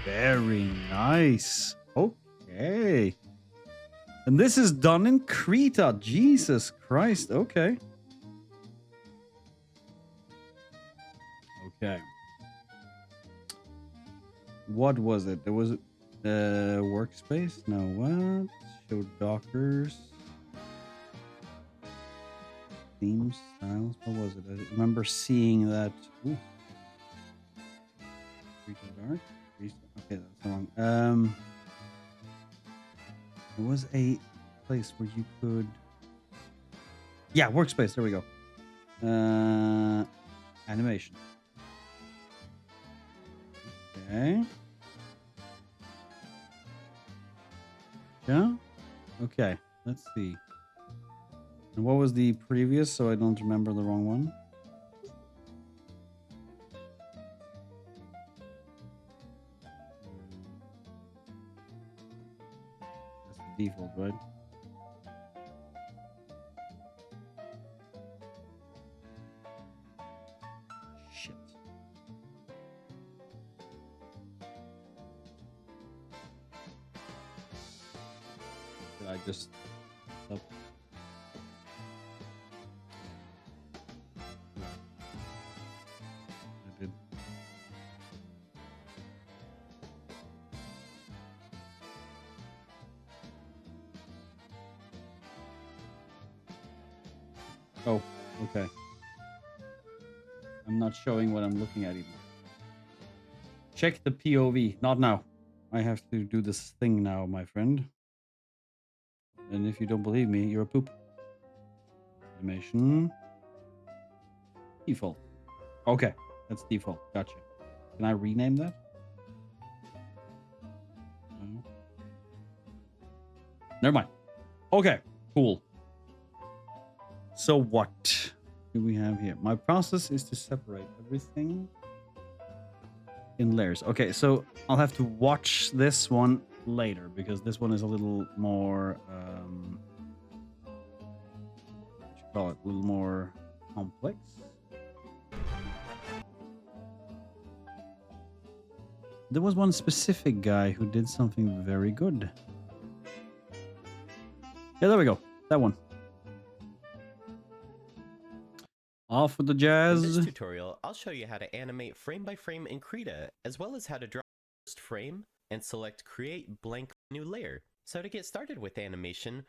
Speaker 3: Very nice. Okay. And this is done in Krita. Jesus Christ. Okay. Okay. What was it? There was workspace? No, what? Show Dockers. Themes, styles. What was it? I remember seeing that. Ooh. Dark. Okay, that's wrong. There was a place where you could. Yeah, workspace. There we go. Animation. Okay. Yeah. Okay. Let's see. And what was the previous? So I don't remember the wrong one. Default, right? Shit. Did I just... Oh. I did. Oh, okay. I'm not showing what I'm looking at even. Check the POV. Not now. I have to do this thing now, my friend. And if you don't believe me, you're a poop. Animation. Default. Okay, that's default. Gotcha. Can I rename that? No. Never mind. Okay, cool. So what do we have here? My process is to separate everything in layers. Okay, so I'll have to watch this one later because this one is a little more, what you call it, a little more complex. There was one specific guy who did something very good. Yeah, there we go. That one. Off with the jazz.
Speaker 13: In this tutorial, I'll show you how to animate frame by frame in Krita, as well as how to draw the first frame and select Create Blank New Layer. So to get started with animation,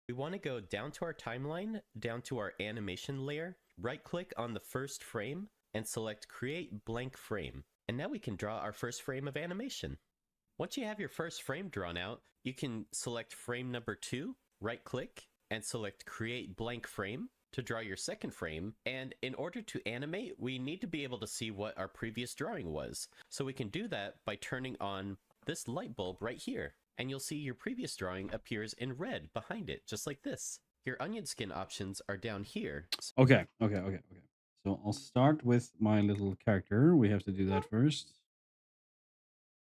Speaker 13: we want to go down to our timeline, down to our animation layer, right-click on the first frame, and select Create Blank Frame. And now we can draw our first frame of animation. Once you have your first frame drawn out, you can select frame number 2, right-click, and select Create Blank Frame to draw your second frame. And in order to animate, we need to be able to see what our previous drawing was. So we can do that by turning on this light bulb right here. And you'll see your previous drawing appears in red behind it, just like this. Your onion skin options are down here.
Speaker 3: Okay. So I'll start with my little character. We have to do that first.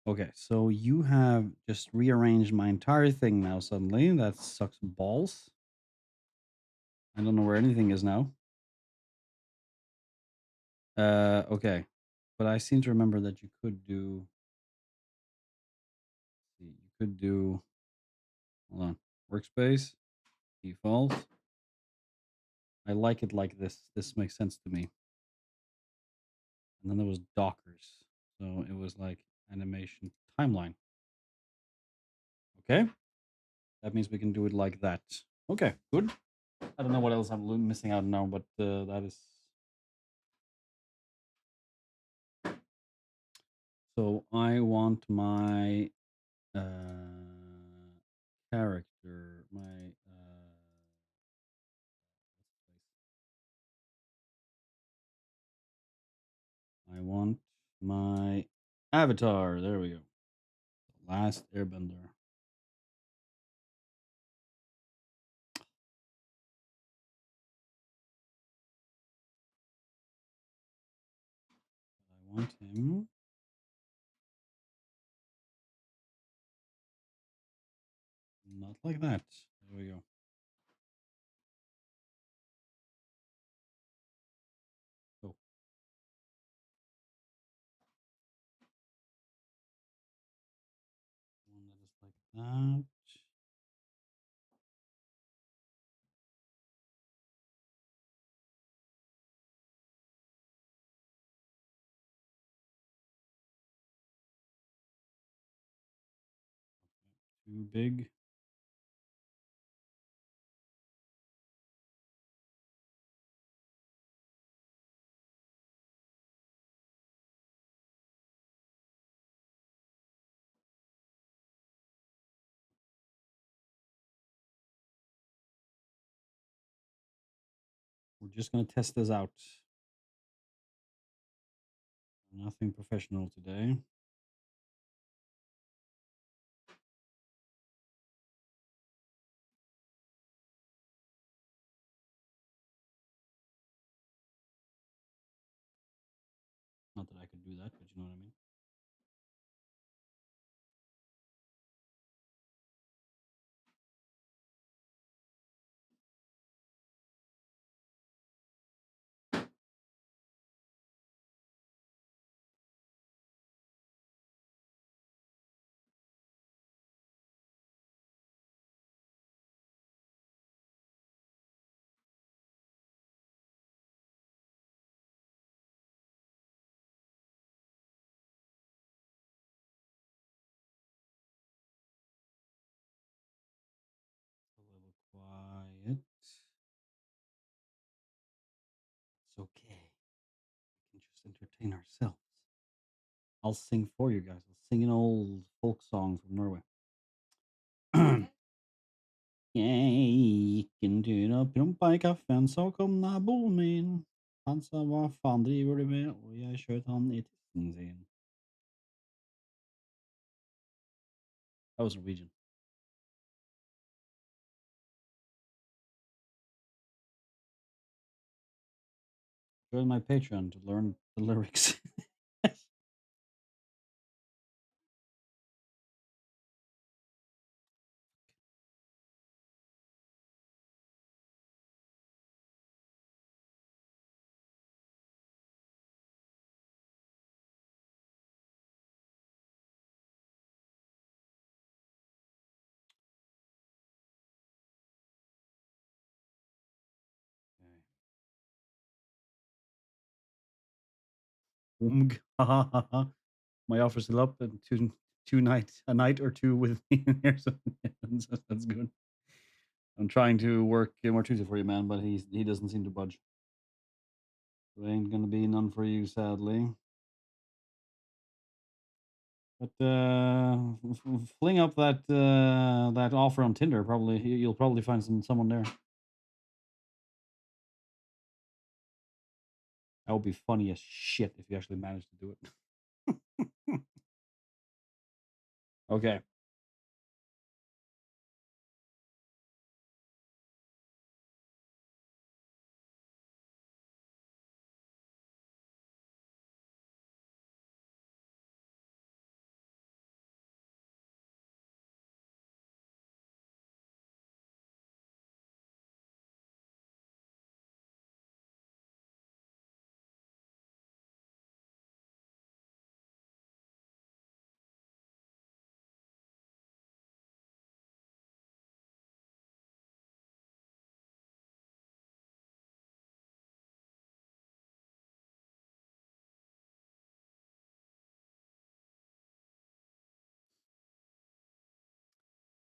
Speaker 3: Okay, so you have just rearranged my entire thing now suddenly. That sucks balls. I don't know where anything is now. Okay. But I seem to remember that you could do... You could do... Hold on. Workspace. Default. I like it like this. This makes sense to me. And then there was Dockers. So it was like animation timeline. Okay. That means we can do it like that. Okay, good. I don't know what else I'm missing out now, but that is... So I want my character, my I want my avatar. There we go. Last Airbender. I want him. Not like that. There we go. Oh. One that is like that. Too big. We're just going to test this out. Nothing professional today. Not that I could do that, but you know what I mean. A little quiet. It's okay. We can just entertain ourselves. I'll sing for you guys. I'll sing an old folk song from Norway. Jeg gikk en tur og prompa i kaffen, så kom naboen min. Han sa, hva faen driver du med? Og jeg skjøt han i tissen sin. That was Norwegian. Join my Patreon to learn the lyrics. My offer's still up, and a night or two with me in here, so that's good. I'm trying to work more Tuesday for you, man, but he doesn't seem to budge. So ain't gonna be none for you, sadly. But fling up that that offer on Tinder. Probably you'll probably find someone there. That would be funny as shit if you actually managed to do it. Okay.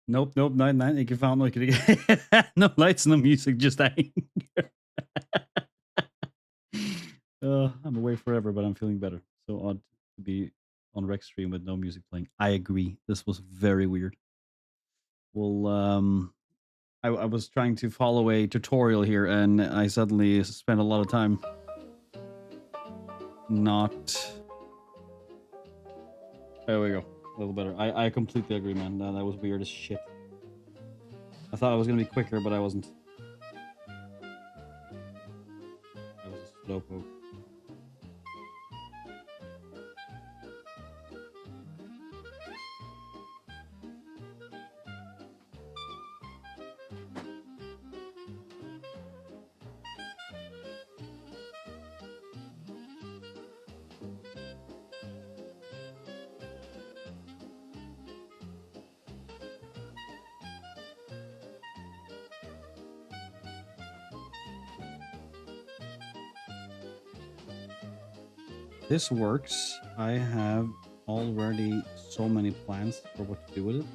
Speaker 3: Nope, nope, nee, ik faal nooit. No lights, no music, just anger. I'm away forever, but I'm feeling better. So odd to be on rec stream with no music playing. I agree. This was very weird. Well, I was trying to follow a tutorial here, and I suddenly spent a lot of time not. There we go. A little better. I completely agree, man. That was weird as shit. I thought I was gonna be quicker, but I wasn't. I was a slowpoke. This works. I have already so many plans for what to do with it.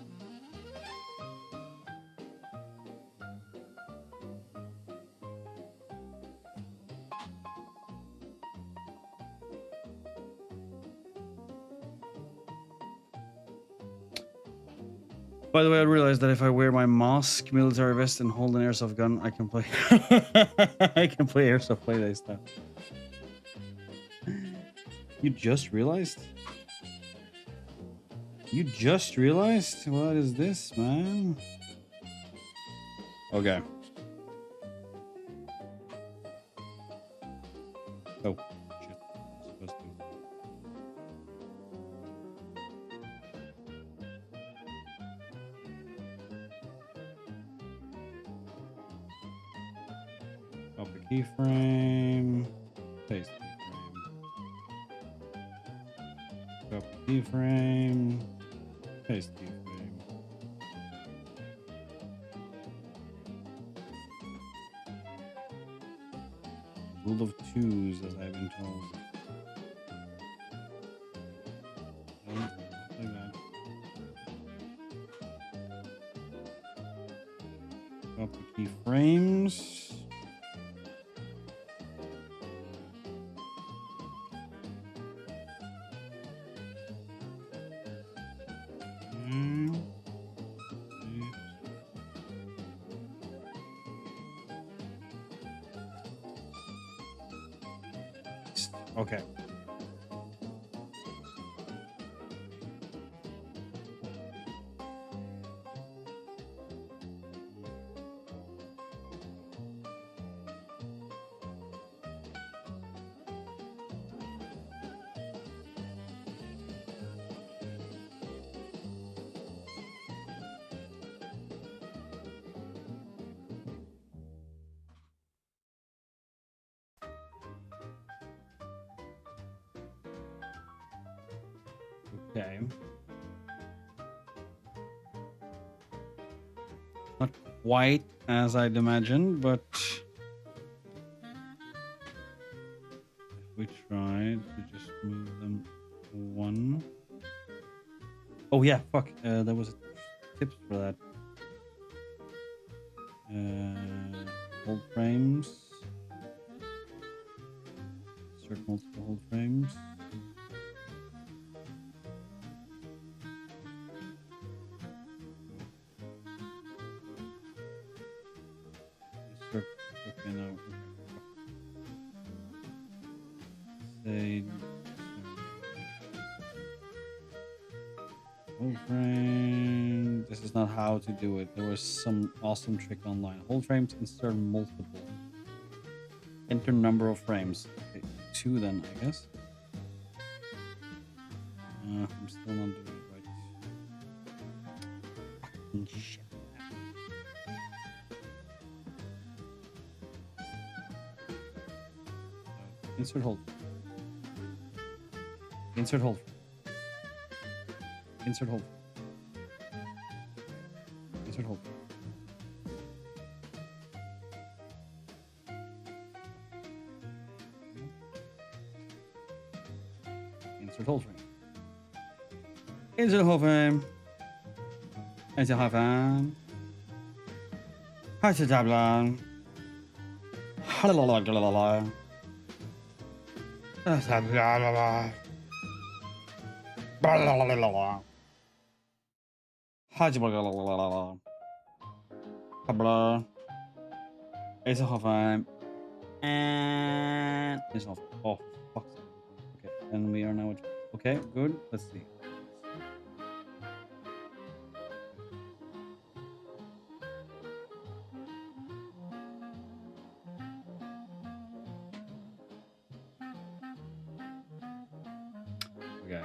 Speaker 3: By the way, I realized that if I wear my mask, military vest, and hold an airsoft gun, I can play. I can play airsoft playday stuff. You just realized? You just realized? What is this, man? Okay. Oh, shit. I'm supposed to. Copy keyframe. Paste. Copy keyframe, paste keyframe. Rule of twos, as I've been told. Like that. Copy keyframes. Okay. Okay. Not quite as I'd imagined, but if we try to just move them one. Oh yeah, fuck. There was a tips for that. Hold frames. Insert multiple hold frames. Okay, no. Say hold frame. This is not how to do it. There was some awesome trick online. Hold frames, insert multiple. Enter number of frames. Okay, 2 then, I guess. I'm still not doing it right. Fucking shit. Insert hold. Insert hold. Insert hold. Insert hold. Insert hold frame. Insert hold frame. It's a half an. How's it tabla? Halalala. Habla. It's a half an. And it's off. Oh, fuck. Okay, and we are now at. Okay, good. Let's see. Okay.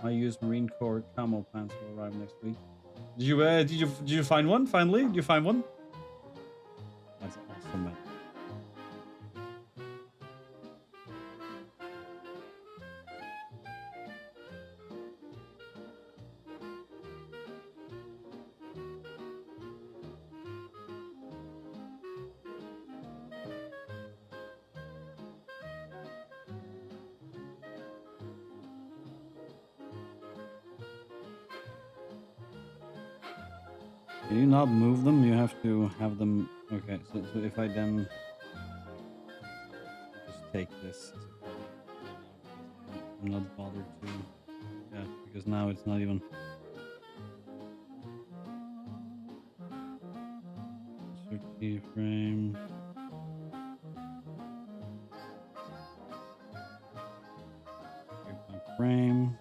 Speaker 3: I use Marine Corps camo pants will arrive next week. Did you find one finally? Did you find one? That's awesome, man. Can you not move them? You have to have them. Okay, so if I then just take this, I'm not bothered to. Yeah, because now it's not even. Keyframe. Frame.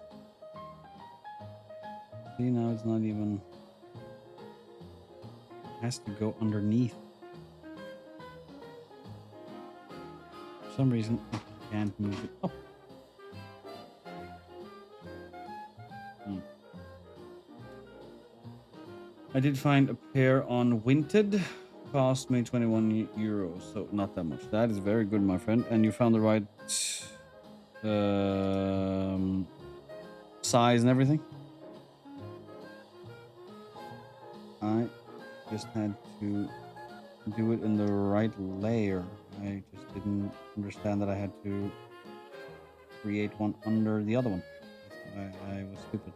Speaker 3: See, now it's not even. Has to go underneath. For some reason, I can't move it up. I did find a pair on Vinted. Cost me 21 euros, so not that much. That is very good, my friend. And you found the right size and everything. I just had to do it in the right layer. I just didn't understand that I had to create one under the other one. I was stupid.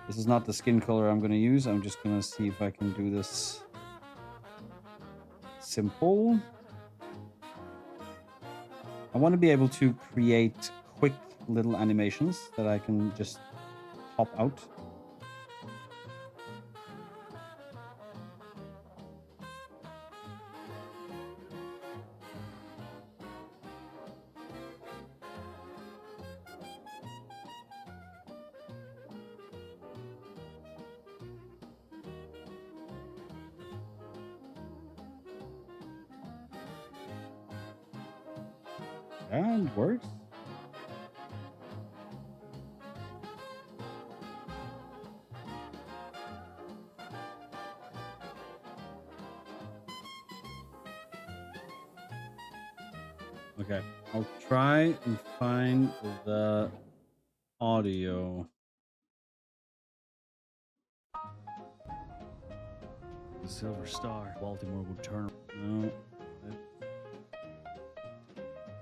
Speaker 3: This is not the skin color I'm going to use. I'm just going to see if I can do this simple. I want to be able to create quick little animations that I can just pop out. And it works. Okay, I'll try and find the audio. The Silver Star, Baltimore would turn. No.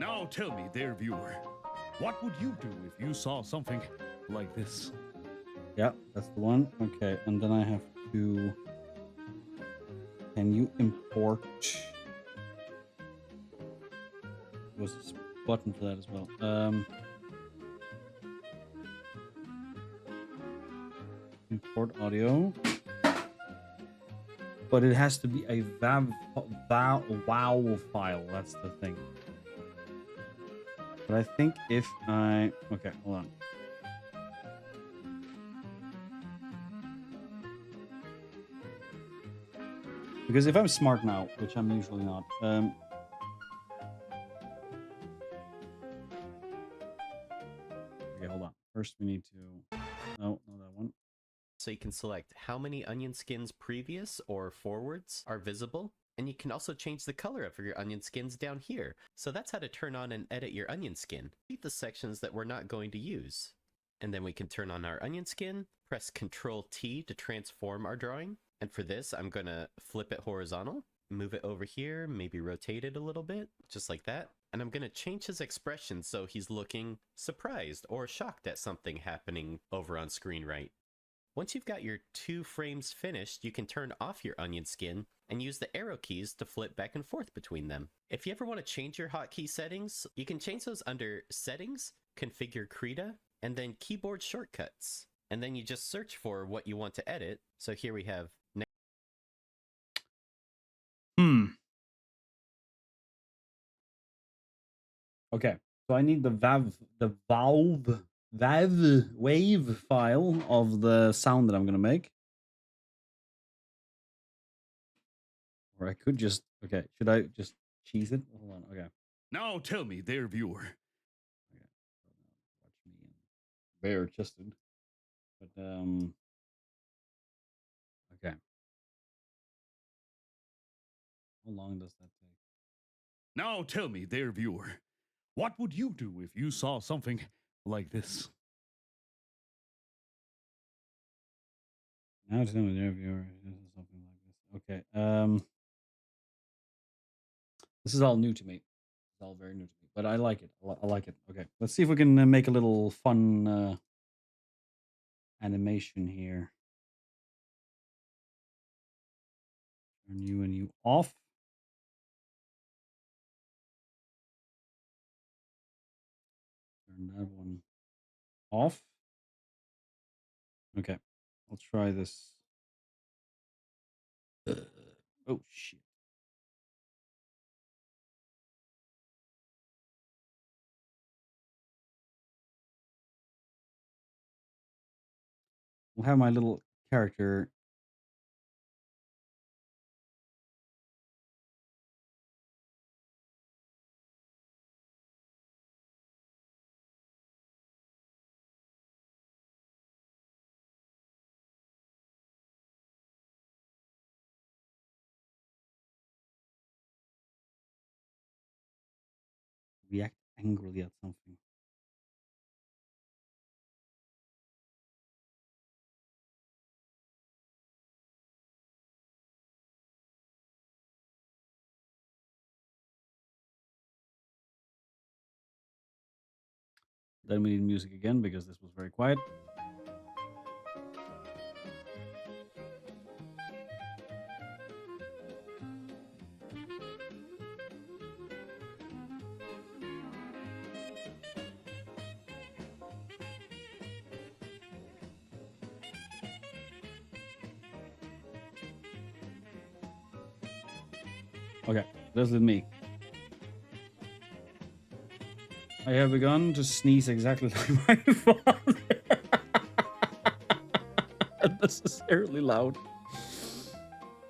Speaker 14: Now tell me, dear viewer, what would you do if you saw something like this?
Speaker 3: Yeah, that's the one. Okay, and then I have to. Can you import? There was a button for that as well. Import audio. But it has to be a WAV file. That's the thing. But I think if I... Okay, hold on. Because if I'm smart now, which I'm usually not, okay, hold on. First we need to... No, not that one.
Speaker 13: So you can select how many onion skins previous or forwards are visible. And you can also change the color of your onion skins down here. So that's how to turn on and edit your onion skin. Keep the sections that we're not going to use. And then we can turn on our onion skin, press Ctrl T to transform our drawing. And for this, I'm gonna flip it horizontal, move it over here, maybe rotate it a little bit, just like that. and I'm going to change his expression so he's looking surprised or shocked at something happening over on screen right. Once you've got your 2 frames finished, you can turn off your onion skin and use the arrow keys to flip back and forth between them. If you ever want to change your hotkey settings, you can change those under Settings, Configure Krita, and then Keyboard Shortcuts. And then you just search for what you want to edit. So here we have...
Speaker 3: Okay, so I need the wave file of the sound that I'm gonna make. Or I could just, okay, should I just cheese it? Hold on, okay.
Speaker 14: Now tell me, dear viewer.
Speaker 3: Okay, watch me bare chested. But okay. How long does that take?
Speaker 14: Now tell me, dear viewer. What would you do if you saw something like this?
Speaker 3: Now tell me, dear viewer, something like this. Okay. This is all new to me. It's all very new to me, but I like it. I like it. Okay, let's see if we can make a little fun animation here. Turn you and you off. Turn that one off. Okay, I'll try this. Oh, shit. We'll have my little character. React angrily at something. Then we need music again because this was very quiet. Okay, this is me. I have begun to sneeze exactly like my father. Unnecessarily loud.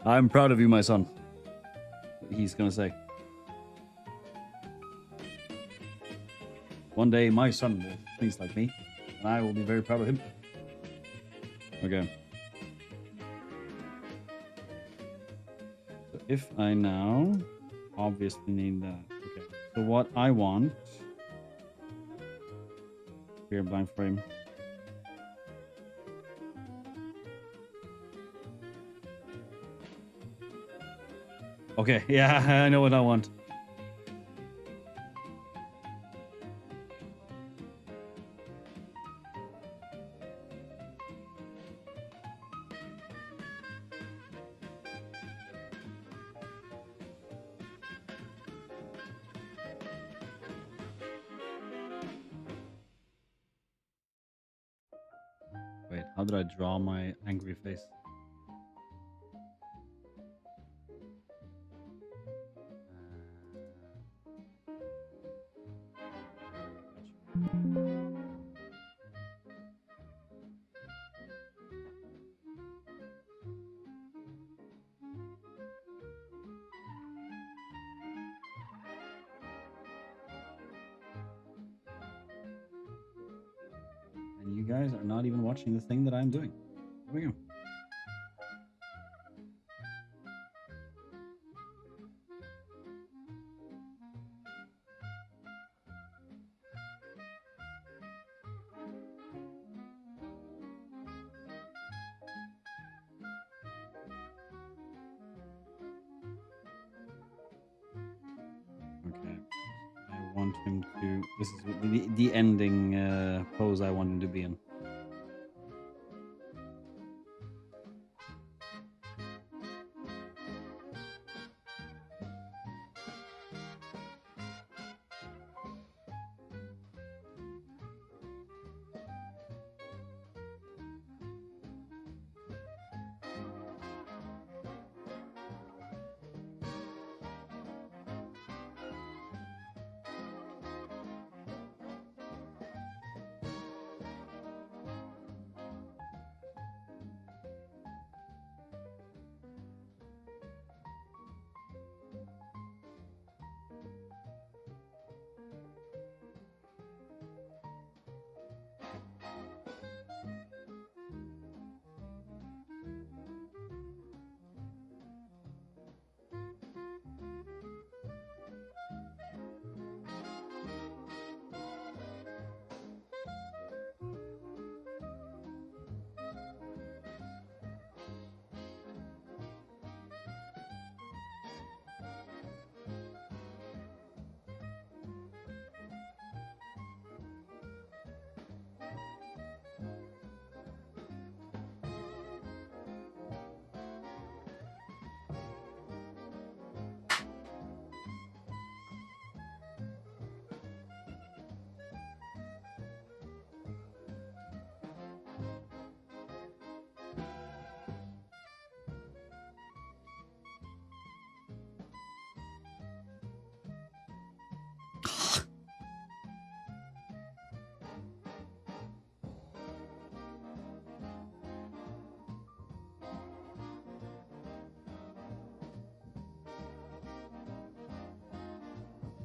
Speaker 3: I'm proud of you, my son. He's gonna say. One day my son will sneeze like me, and I will be very proud of him. Okay. So if I now obviously need that. Okay. So what I want here, blind frame. Okay, yeah, I know what I want. Wait, how did I draw my angry face? And you guys are not even watching the thing that I'm doing. Here we go. Okay. I want him to. This is the ending pose I want him to be in.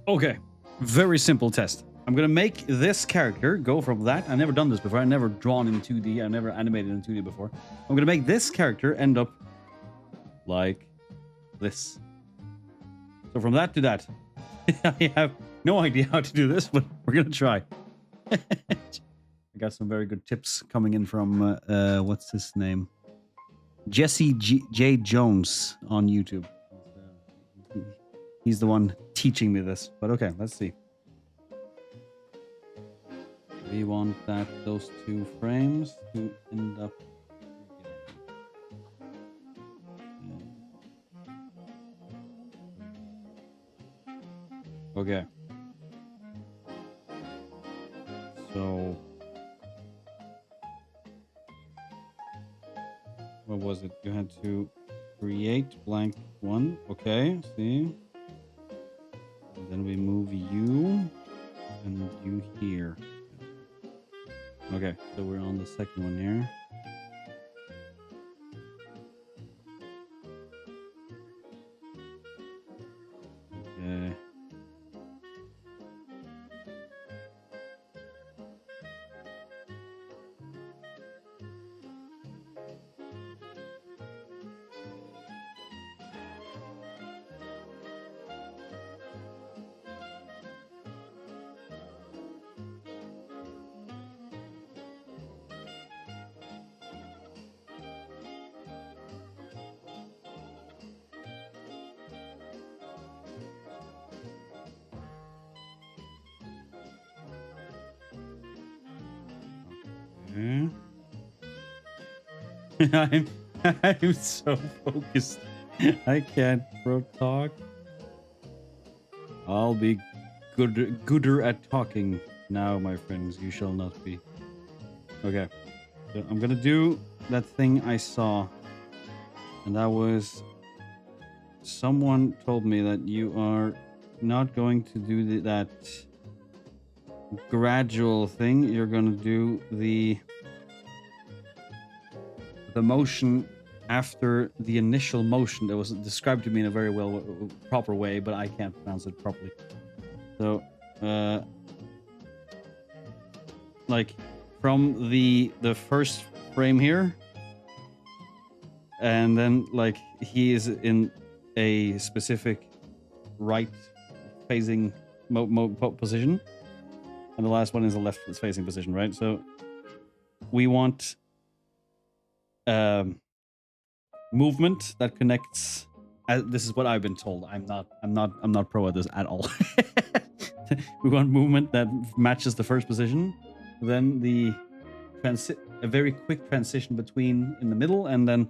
Speaker 3: Okay, very simple test. I'm gonna make this character go from that. I've never done this before. I've never drawn in 2D. I've never animated in 2D before. I'm gonna make this character end up like this. So from that to that. I have no idea how to do this, but we're gonna try. I got some very good tips coming in from what's his name? Jesse J. Jones on YouTube. He's the one teaching me this. But okay, let's see. We want those two frames to end up. Okay. So what was it? You had to create blank one. Okay, see. And then we move you and you here. Okay, so we're on the second one here. Okay. I'm so focused. I can't talk. I'll be gooder at talking now, my friends. You shall not be. Okay. So I'm gonna do that thing I saw. And that was... Someone told me that you are not going to do that gradual thing. You're gonna do the motion after the initial motion that was described to me in a very proper way, but I can't pronounce it properly. So, like from the first frame here, and then like he is in a specific right facing position, and the last one is a left facing position, right? So we want movement that connects. This is what I've been told. I'm not pro at this at all. we want movement that matches the first position. Then a very quick transition between in the middle, and then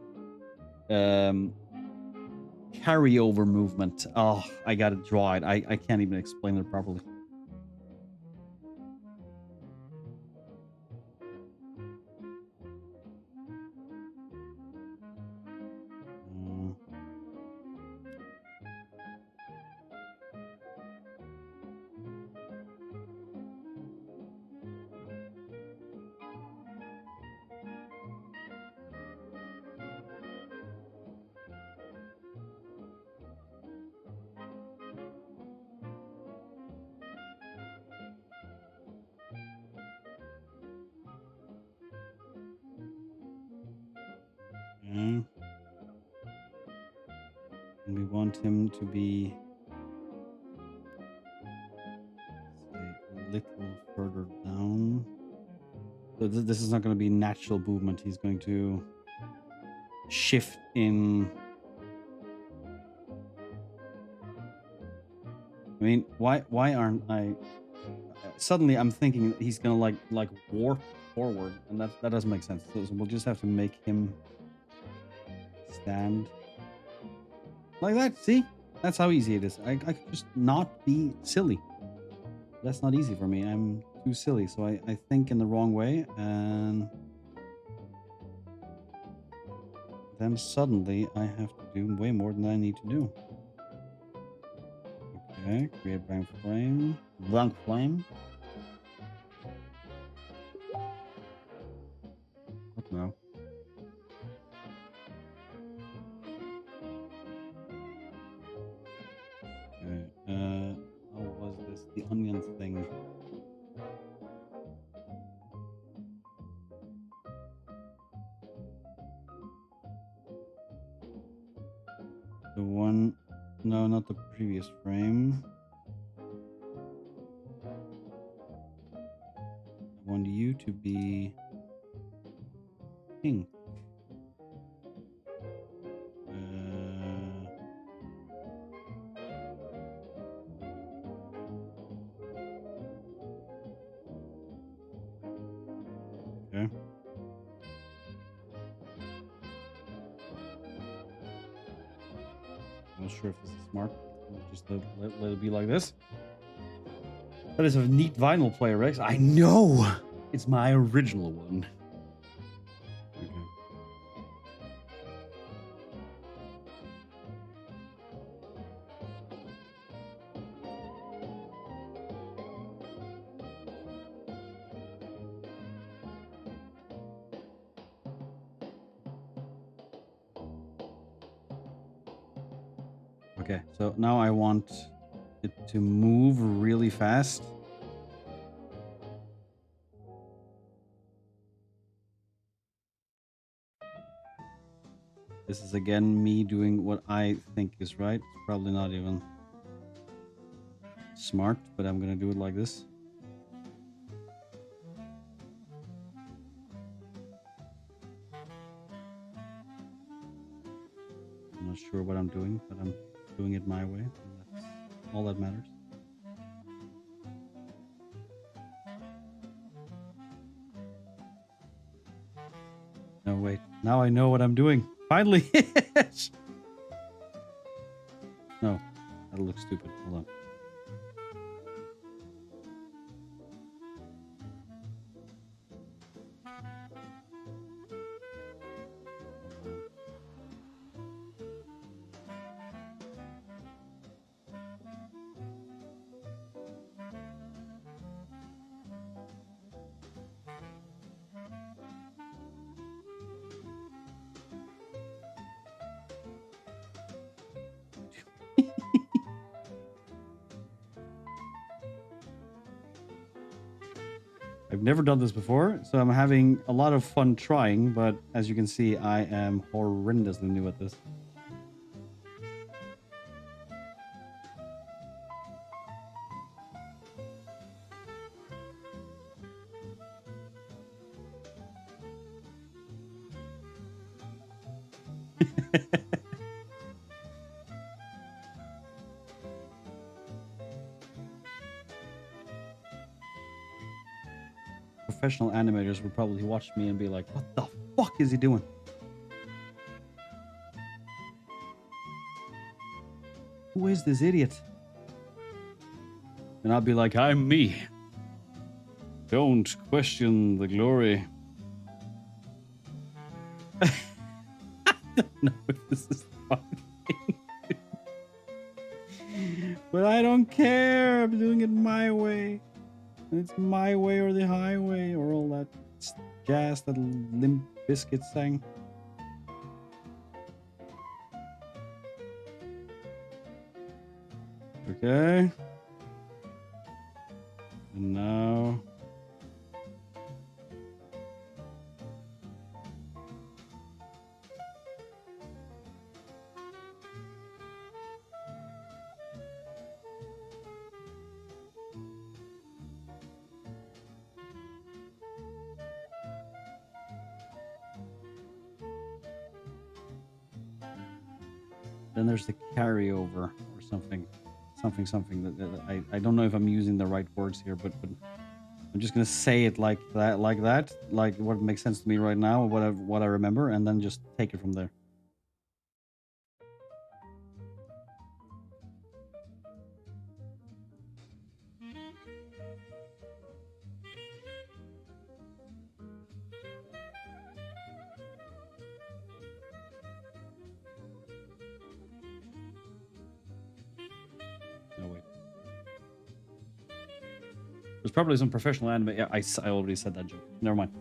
Speaker 3: carryover movement. Oh, I gotta draw it. I can't even explain it properly. And we want him to be a little further down. So this is not going to be natural movement. He's going to shift in. I mean, why aren't I? Suddenly, I'm thinking he's gonna like warp forward, and that doesn't make sense. So we'll just have to make him stand like that. See, that's how easy it is. I could just not be silly. That's not easy for me. I'm too silly, so I think in the wrong way, and then suddenly I have to do way more than I need to do. Okay, create blank flame. Blank flame. What now? Okay, how was this? The onion thing. The one, no, not the previous frame. I want you to be pink. Okay. I'm not sure if this is smart. Just let it be like this. That is a neat vinyl player, Rex. I know! It's my original one. Okay. Okay, so now I want it to move really fast. This is again me doing what I think is right. It's probably not even smart, but I'm gonna do it like this. I'm not sure what I'm doing, but I'm doing it my way. And that's all that matters. No, wait. Now I know what I'm doing. Finally! No, that'll look stupid. Hold on. I've never done this before, so I'm having a lot of fun trying, but as you can see, I am horrendously new at this. professional animators would probably watch me and be like, what the fuck is he doing? Who is this idiot? And I'll be like, I'm me. Don't question the glory. I don't know if this is fun. But I don't care. I'm doing it my way. It's my way or the highway, or all that jazz that Limp Bizkit sang. Okay. And now. Then there's the carryover or something that I don't know if I'm using the right words here, but I'm just gonna say it like that, like what makes sense to me right now, what I remember, and then just take it from there. No, wait. There's probably some professional anime. Yeah, I already said that joke. Never mind.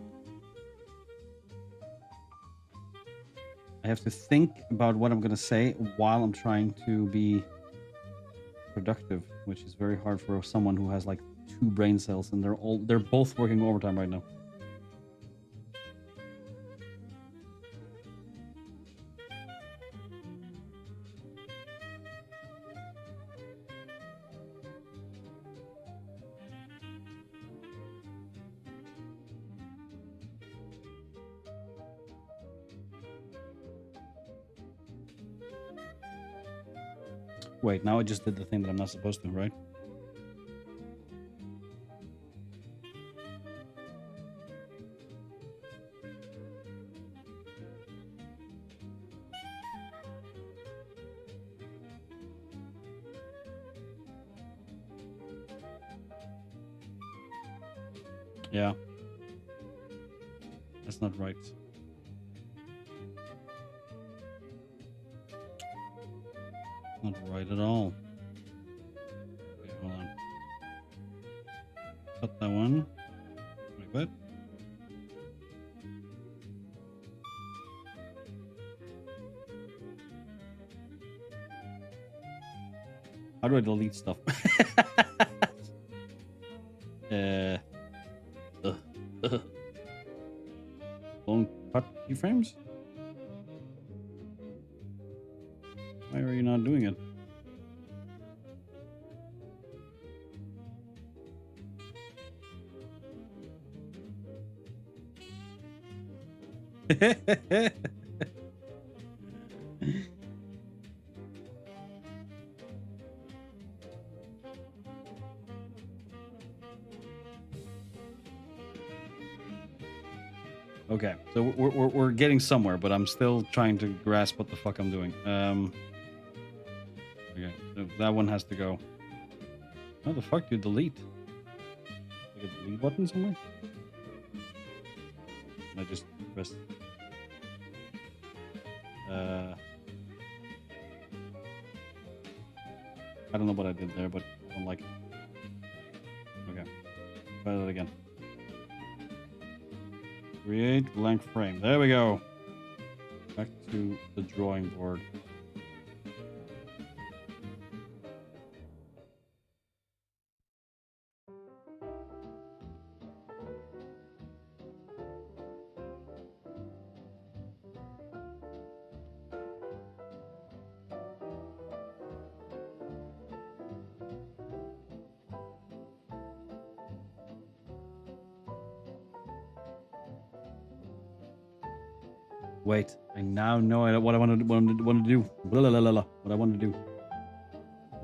Speaker 3: I have to think about what I'm gonna say while I'm trying to be productive, which is very hard for someone who has like 2 brain cells and they're both working overtime right now. Wait, now I just did the thing that I'm not supposed to, right? Yeah. That's not right. Not right at all. Okay, hold on. Cut that one. Like that. How do I delete stuff? Don't cut keyframes? Why are you not doing it? Okay, so we're getting somewhere, but I'm still trying to grasp what the fuck I'm doing. Okay, so that one has to go. How the fuck do you delete? Like a delete button somewhere? I just pressed. I don't know what I did there, but I don't like it. Okay, try that again. Create blank frame. There we go. Back to the drawing board. Wait, I now know what I want to do. Blah, blah, blah, blah, what I want to do.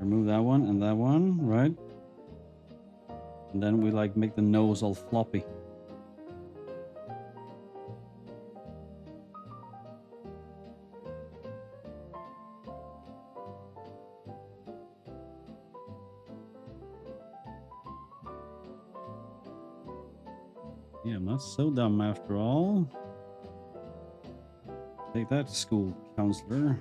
Speaker 3: Remove that one, right? And then we like make the nose all floppy. Yeah, I'm not so dumb after all. Take that, school counselor.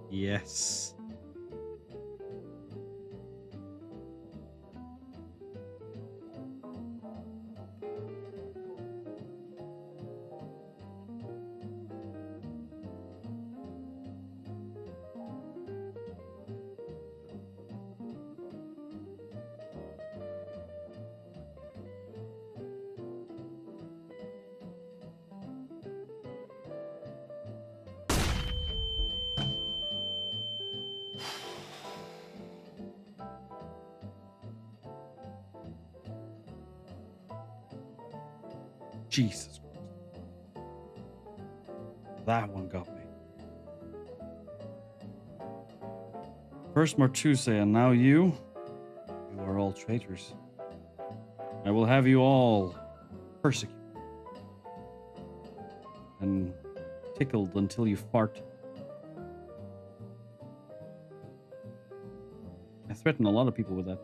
Speaker 3: Yes. Jesus Christ. That one got me. First Martuse, and now you? You are all traitors. I will have you all persecuted and tickled until you fart. I threaten a lot of people with that.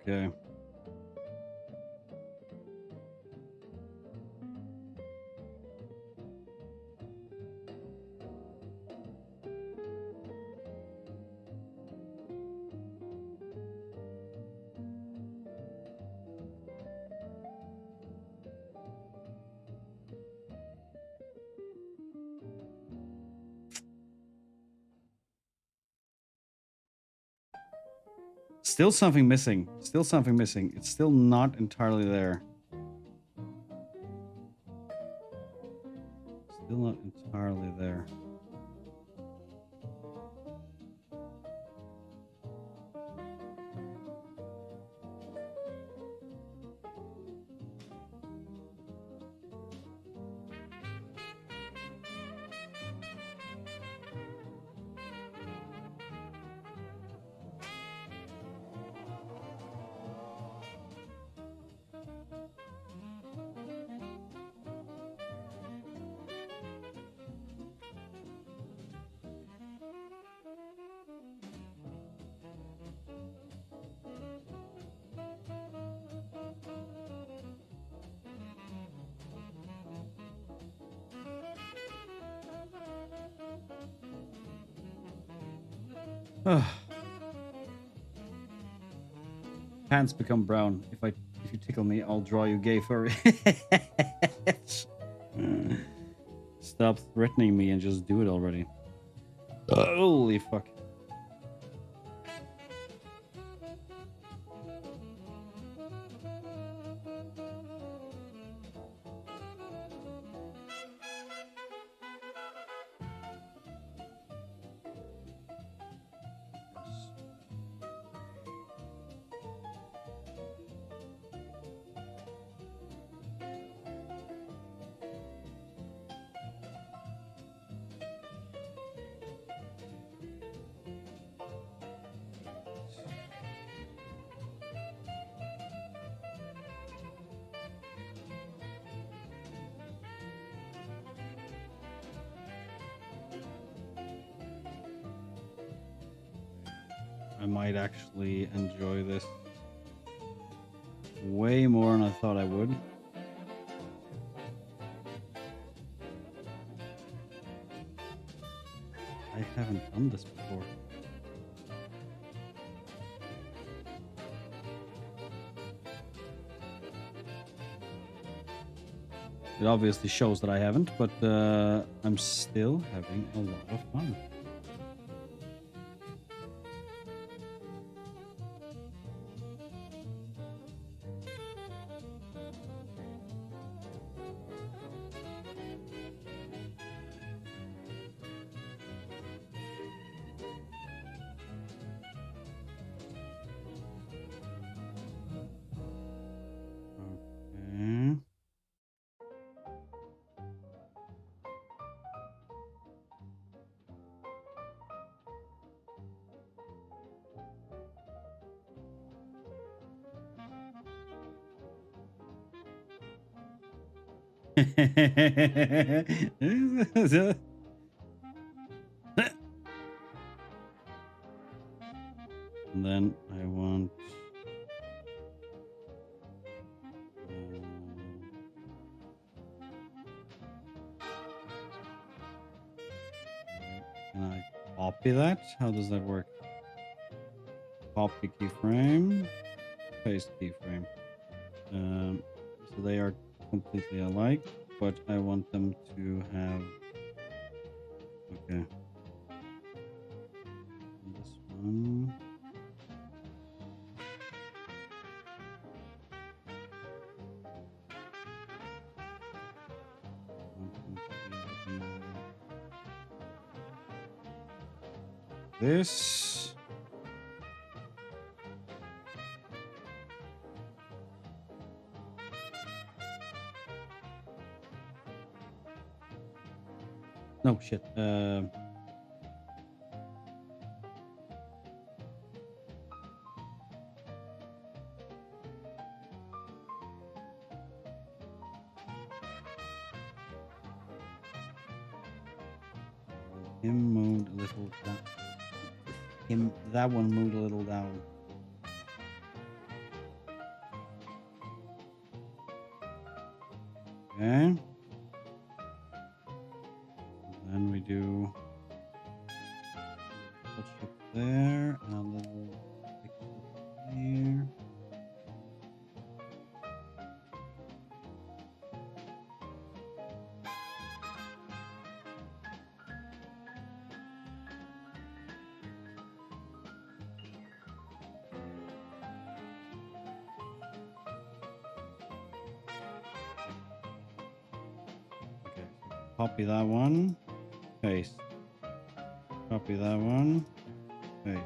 Speaker 3: Okay. Still something missing. Still something missing. It's still not entirely there. Still not entirely there. Pants become brown. If you tickle me, I'll draw you gay furry. Stop threatening me and just do it already. Holy fuck. I might actually enjoy this way more than I thought I would. I haven't done this before. It obviously shows that I haven't, but I'm still having a lot of fun. And then I want. Can I copy that? How does that work? Copy keyframe, paste keyframe. So they are completely alike, but I want them to have. Okay. This one. This. No shit. Him moved a little down. That one moved a little down. Okay. And then we do touch up there and a little pixel here. Copy that one, paste. Copy that one, paste.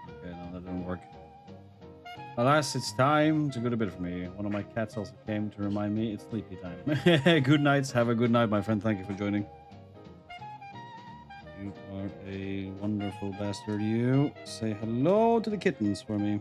Speaker 3: Okay, no, that didn't work. Alas, it's time to go to bed for me. One of my cats also came to remind me it's sleepy time. Good nights. Have a good night, my friend. Thank you for joining. You are a wonderful bastard. You say hello to the kittens for me.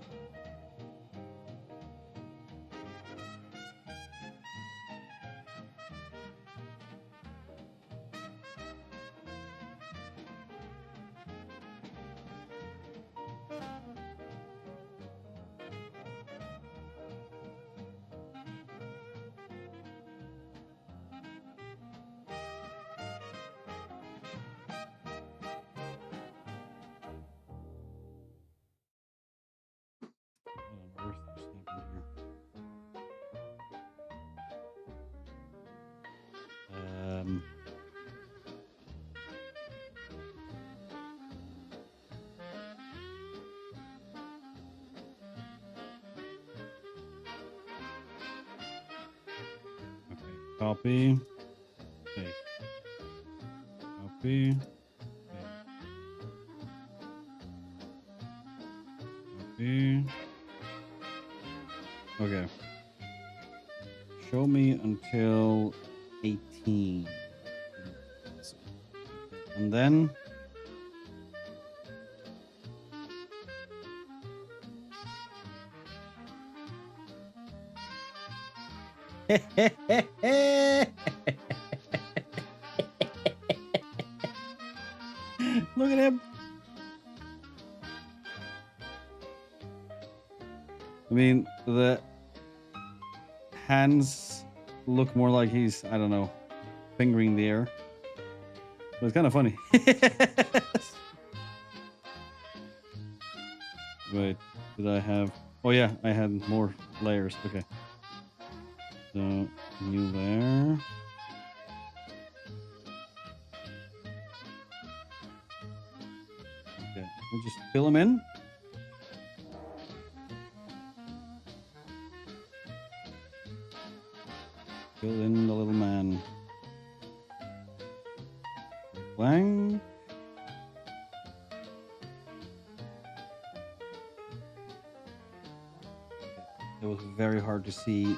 Speaker 3: Copy, paste. Copy, paste. Copy. Okay. Show me until 18. And then look at him. I mean, the hands look more like he's, I don't know, fingering the air. But it's kind of funny. Wait, did I have... Oh yeah, I had more layers. Okay. So, new layer. Okay, we'll just fill them in. Fill in the little man. Blank. It was very hard to see.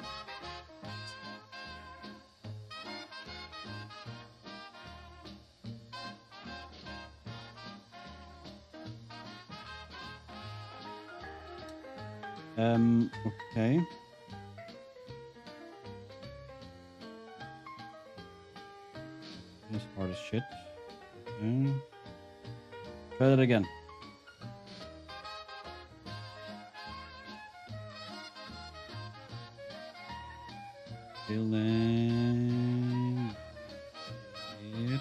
Speaker 3: Okay. This hard as shit. Okay. Try that again. Feeling it.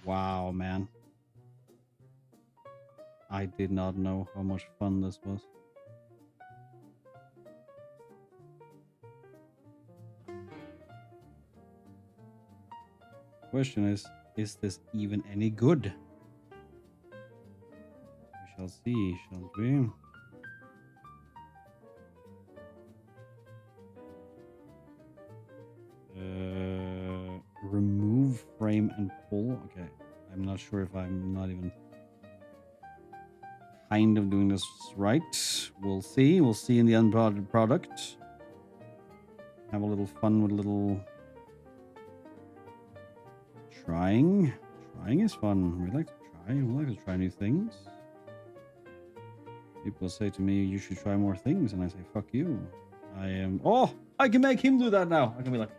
Speaker 3: Wow, man. I did not know how much fun this was. Question is this even any good? We shall see, shall we? Remove frame and pull. Okay, I'm not sure if I'm not even kind of doing this right. We'll see. We'll see in the end product. Have a little fun with a little trying. Trying is fun. We like to try. We like to try new things. People say to me, "You should try more things," and I say, "Fuck you." I am. Oh, I can make him do that now. I can be like.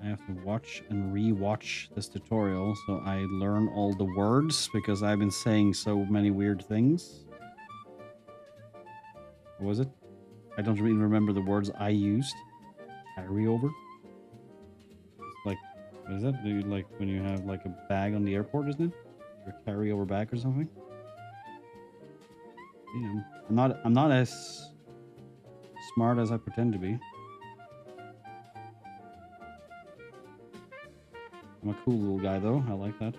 Speaker 3: I have to watch and re-watch this tutorial so I learn all the words because I've been saying so many weird things. What was it? I don't even remember the words I used. Carryover? It's like, what is that? Like when you have like a bag on the airport, isn't it? Your carryover bag or something? Yeah, I'm not as smart as I pretend to be. I'm a cool little guy, though. I like that.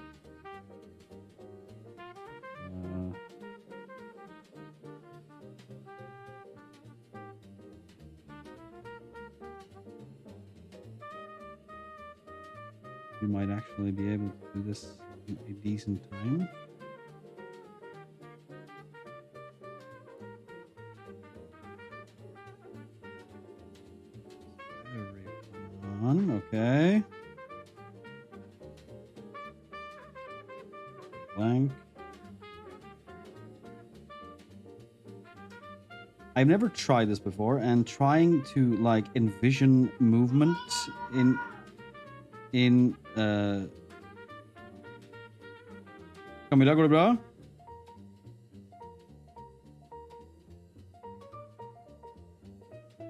Speaker 3: We might actually be able to do this in a decent time. Okay. Blank. I've never tried this before, and trying to like envision movement in Camilla, går det bra?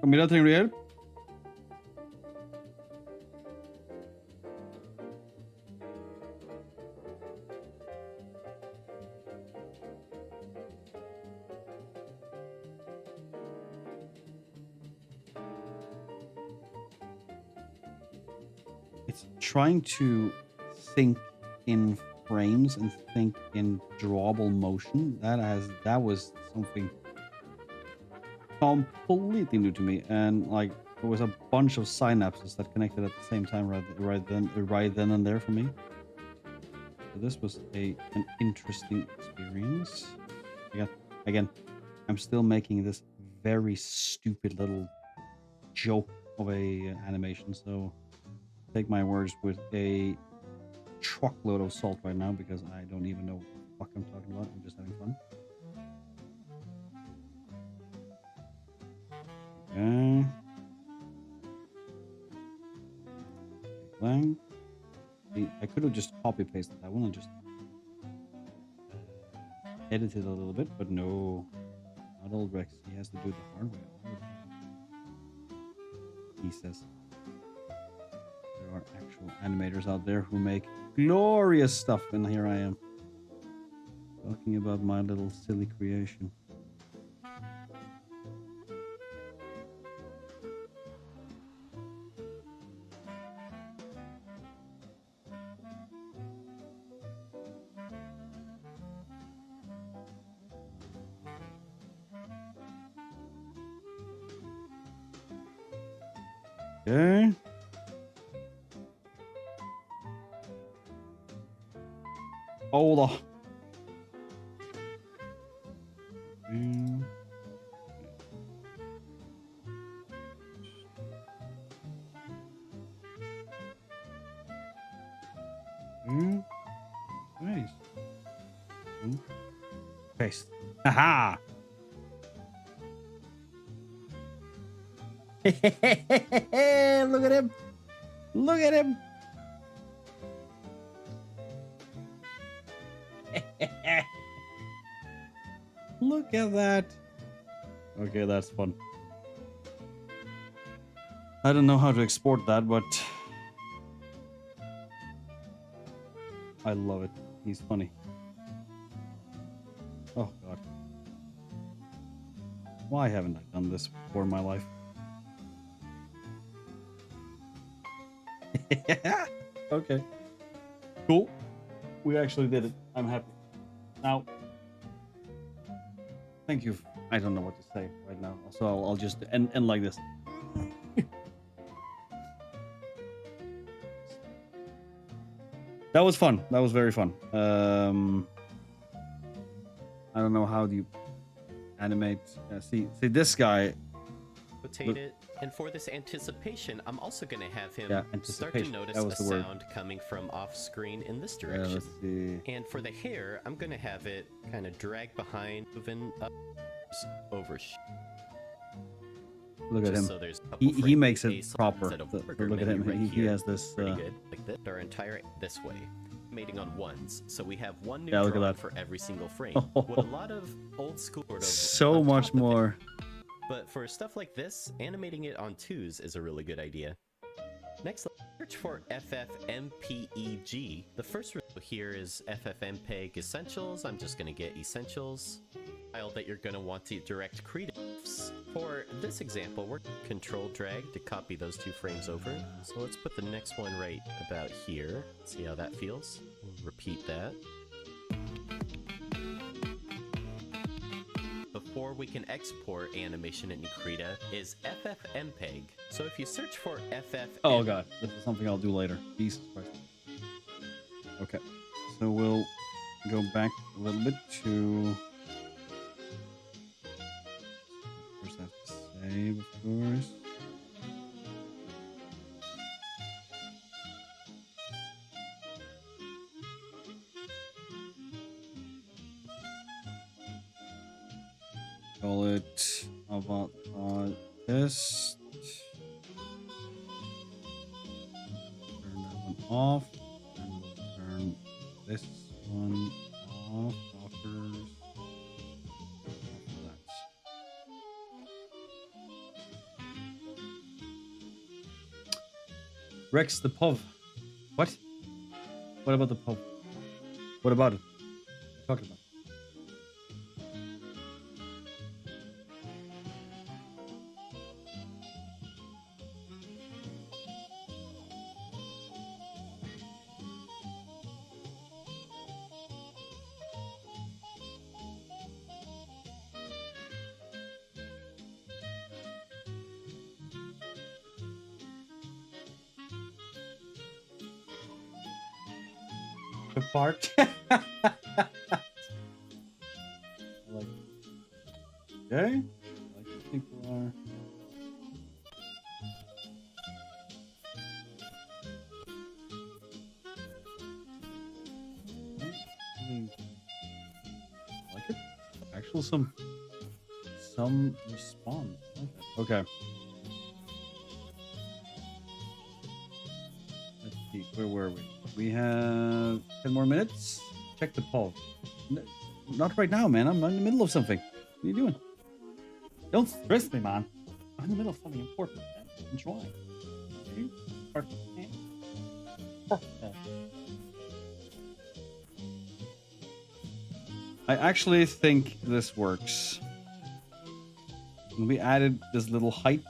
Speaker 3: Camilla, trenger du hjelp? It's trying to think in frames and think in drawable motion. That was something completely new to me, and like there was a bunch of synapses that connected at the same time right then and there for me. So this was an interesting experience. Again, I'm still making this very stupid little joke of a animation, so take my words with a truckload of salt right now because I don't even know what the fuck I'm talking about. I'm just having fun. Okay. Blank. I could have just copy pasted that one and just edited a little bit, but no. Not old Rex. He has to do it the hard way. He says. There are actual animators out there who make glorious stuff, and here I am talking about my little silly creation. Okay. Hold on. Nice. Paste. Haha. Look at him. Look at him. Look at that. Okay, that's fun. I don't know how to export that, but I love it. He's funny. Oh god. Why haven't I done this before in my life? Okay. Cool. We actually did it. I'm happy. Now, thank you. I don't know what to say right now. So I'll just end like this. That was fun. That was very fun. I don't know how do you animate. See this guy.
Speaker 13: Rotate it, and for this anticipation, I'm also going to have him start to
Speaker 3: anticipation.
Speaker 13: notice
Speaker 3: That
Speaker 13: a
Speaker 3: was the word.
Speaker 13: sound coming from off screen in this direction.
Speaker 3: Let's see.
Speaker 13: And for the hair, I'm going to have it kind of drag behind, moving up, over.
Speaker 3: Look at
Speaker 13: Just
Speaker 3: him.
Speaker 13: so there's a couple
Speaker 3: He
Speaker 13: frames
Speaker 3: makes
Speaker 13: of
Speaker 3: it
Speaker 13: a
Speaker 3: proper.
Speaker 13: instead of
Speaker 3: So
Speaker 13: burger
Speaker 3: look at him.
Speaker 13: menu right
Speaker 3: He
Speaker 13: here.
Speaker 3: has this.
Speaker 13: Pretty good, like this. Our entire this way, mating on ones. So we have one new
Speaker 3: Yeah, look at
Speaker 13: drawing
Speaker 3: that.
Speaker 13: for every single frame. What a lot of old school sort of
Speaker 3: So
Speaker 13: on
Speaker 3: much
Speaker 13: top of it.
Speaker 3: more.
Speaker 13: But for stuff like this, animating it on twos is a really good idea. Next, let's search for FFmpeg. The first result here is FFmpeg Essentials. I'm just going to get Essentials. File that you're going to want to direct creatives. For this example, we're going to control drag to copy those two frames over. So let's put the next one right about here. See how that feels. We'll repeat that. Before we can export animation in Krita is FFmpeg. So if you search for FFmpeg,
Speaker 3: Oh god, this is something I'll do later. Jesus Christ. Okay, so we'll go back a little bit to. First, I have to save, of course. Call it about test. Turn that one off. And we'll turn this one off. Offers. That. Rex the POV. What? What about the POV? What about it? What are you talking about? Part. Like, okay. I think we are. Like it. Actually, some response. Okay. Let's see. Where were we? We have 10 more minutes. Check the poll. Not right now, man. I'm in the middle of something. What are you doing? Don't stress me, man. I'm in the middle of something important. Man. Enjoy. Okay? I actually think this works. When we added this little height,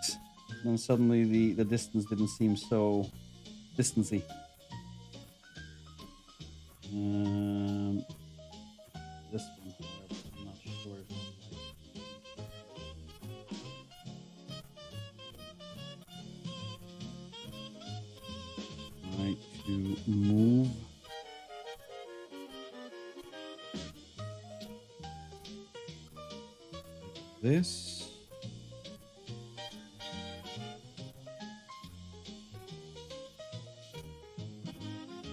Speaker 3: then suddenly the distance didn't seem so distancy. This one, I'm not sure. to move this.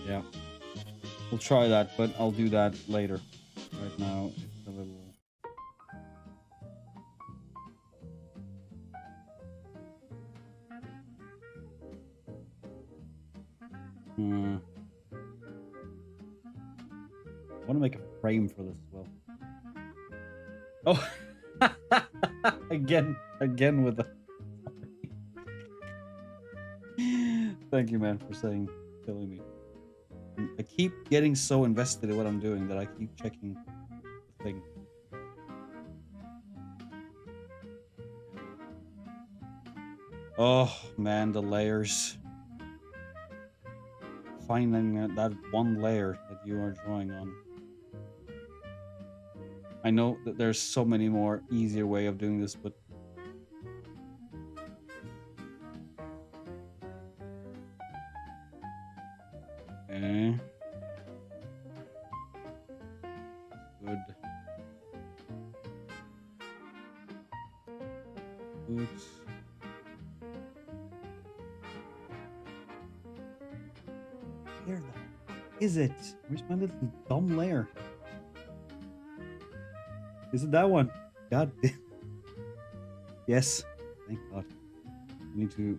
Speaker 3: Yeah. We'll try that, but I'll do that later. Right now, it's a little... I want to make a frame for this as well. Oh! again with the... Thank you, man, for saying, killing me. I keep getting so invested in what I'm doing that I keep checking the thing. Oh, man, the layers. Finding that one layer that you are drawing on. I know that there's so many more easier way of doing this, but okay. Good. Good. Where the fuck is it? Where's my little dumb layer? Is it that one? God damn. Yes. Thank God. We need to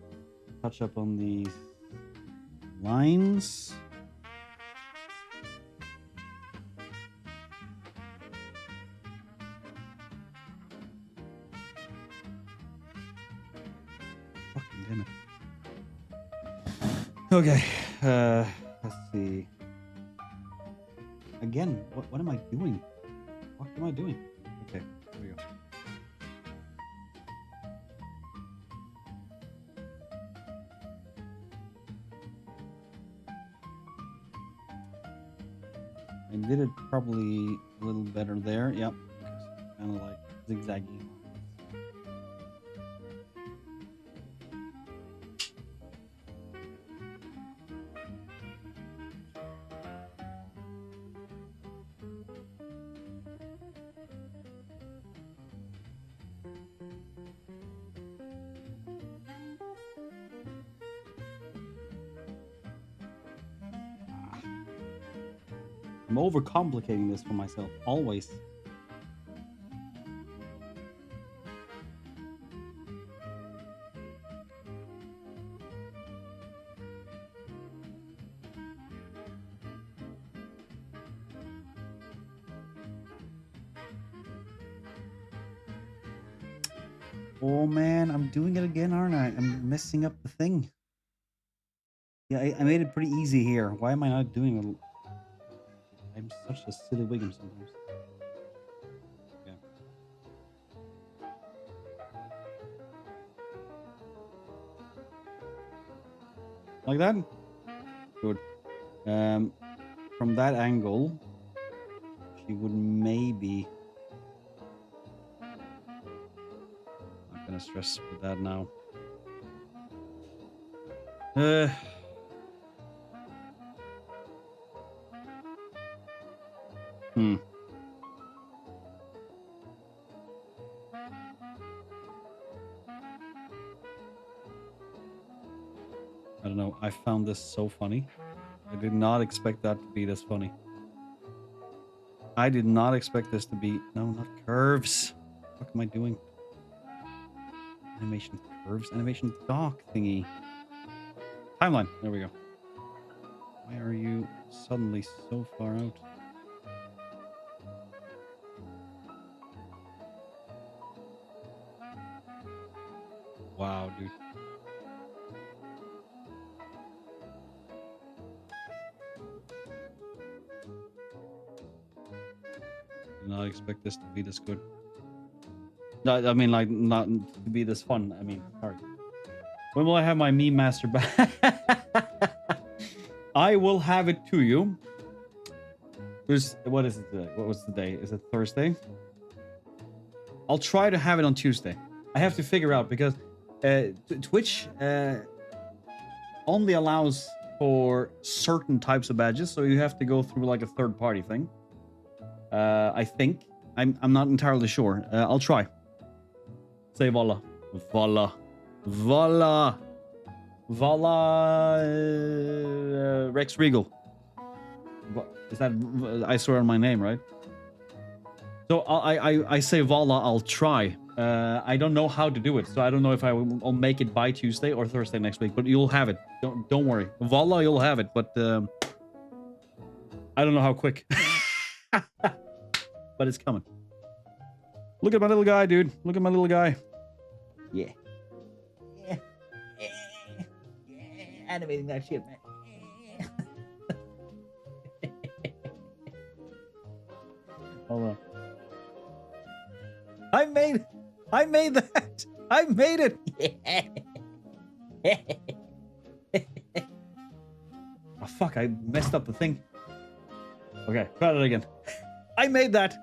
Speaker 3: touch up on these lines. Fucking damn it. Okay. Let's see. Again, what am I doing? What am I doing? Okay, here we go. I did it probably a little better there. Yep. Kind of like zigzaggy. I'm overcomplicating this for myself, always. Oh man, I'm doing it again, aren't I? I'm messing up the thing. Yeah, I made it pretty easy here. Why am I not doing it? I'm such a silly Wiggum sometimes. Yeah. Like that? Good. From that angle, she would maybe... Not gonna stress with that now. I don't know. I found this so funny. I did not expect that to be this funny. I did not expect this to be... No, not curves. What am I doing? Animation curves. Animation dock thingy. Timeline. There we go. Why are you suddenly so far out? Wow, dude. Did not expect this to be this good. No, I mean, like, not to be this fun. I mean, sorry. When will I have my meme master back? I will have it to you. What is it today? What was the day? Is it Thursday? I'll try to have it on Tuesday. I have to figure out because Twitch only allows for certain types of badges, so you have to go through like a third-party thing. I think. I'm not entirely sure. I'll try. Say Vala. Vala. Vala. Vala. Rex Regal. Is that... I swear on my name, right? So I say Vala, I'll try. I don't know how to do it, so I don't know if I'll make it by Tuesday or Thursday next week, but you'll have it. Don't worry. Vala, you'll have it, but I don't know how quick. But it's coming. Look at my little guy, dude. Look at my little guy. Yeah. Yeah. Animating that shit, man. Hold on. I made that. I made it. Oh fuck! I messed up the thing. Okay, try it again. I made that.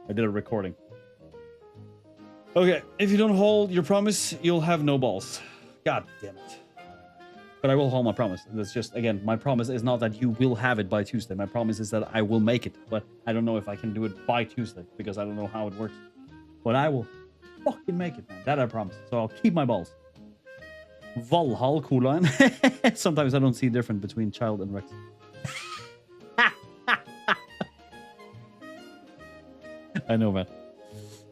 Speaker 3: I did a recording. Okay, if you don't hold your promise, you'll have no balls. God damn it. But I will hold my promise. That's just, again, my promise is not that you will have it by Tuesday. My promise is that I will make it. But I don't know if I can do it by Tuesday because I don't know how it works. But I will fucking make it, man. That I promise. So I'll keep my balls. Valhall colon. Sometimes I don't see difference between child and Rex. I know, man.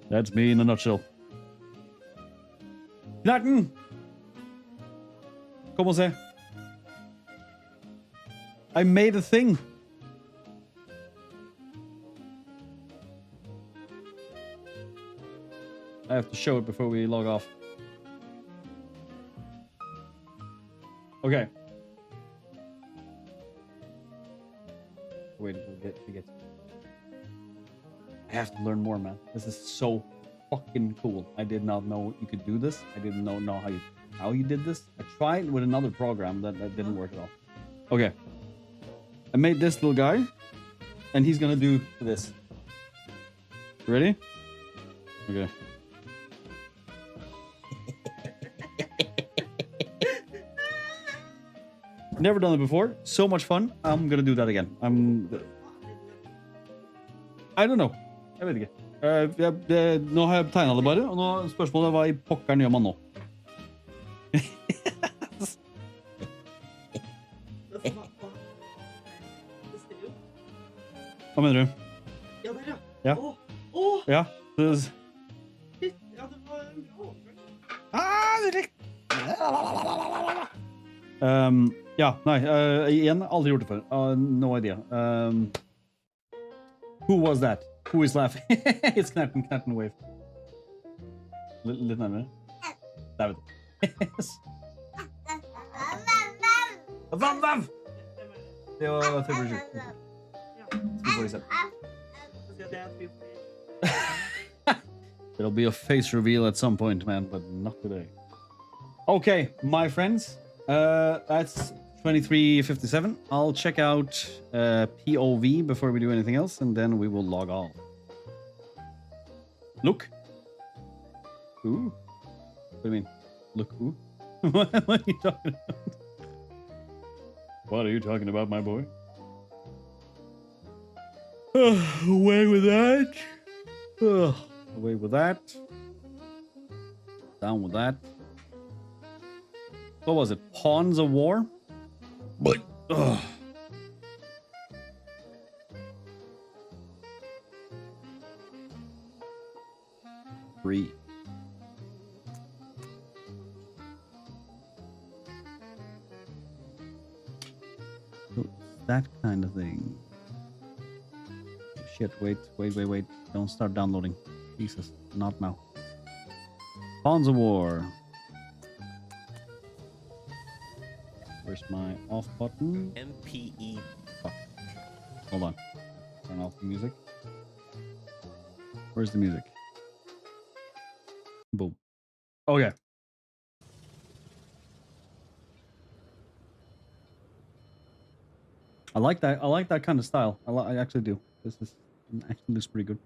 Speaker 3: That's me in a nutshell. Knacken! Como se? I made a thing. I have to show it before we log off. Okay. Wait, we get. I have to learn more, man. This is so fucking cool. I did not know you could do this. I didn't know how you did this. I tried with another program that didn't work at all. Okay. I made this little guy, and he's gonna do this. Ready? Okay. Never done it before. So much fun. I'm gonna do that again. I don't know. Jeg vet ikke. Nå har jeg tegnet det bare, og nå spørsmålet hva I pokkeren gjør man nå? Hva mener du?
Speaker 9: Ja, der ja.
Speaker 3: Ja. Ja.
Speaker 9: Shit, ja, det var en bra.
Speaker 3: Ja, nei, igjen, aldri gjort det før. No idea. Who was that? Who is laughing? It's Knerten Wave. Litt nærmere. Der vet du. Vav! Det var 347. It'll be a face reveal at some point, man, but not today. Okay, my friends. That's 23:57. I'll check out POV before we do anything else, and then we will log off. Look. Ooh. What do you mean? Look who? What are you talking about? What are you talking about, my boy? Away with that. Away with that. Down with that. What was it? Pawns of War? But, Free. That kind of thing. Shit, wait. Don't start downloading. Jesus, not now. Pawns of War. Where's my off button?
Speaker 13: MPE.
Speaker 3: Fuck. Hold on. Turn off the music. Where's the music? Boom. Okay. I like that. I like that kind of style. I actually do. This actually looks pretty good.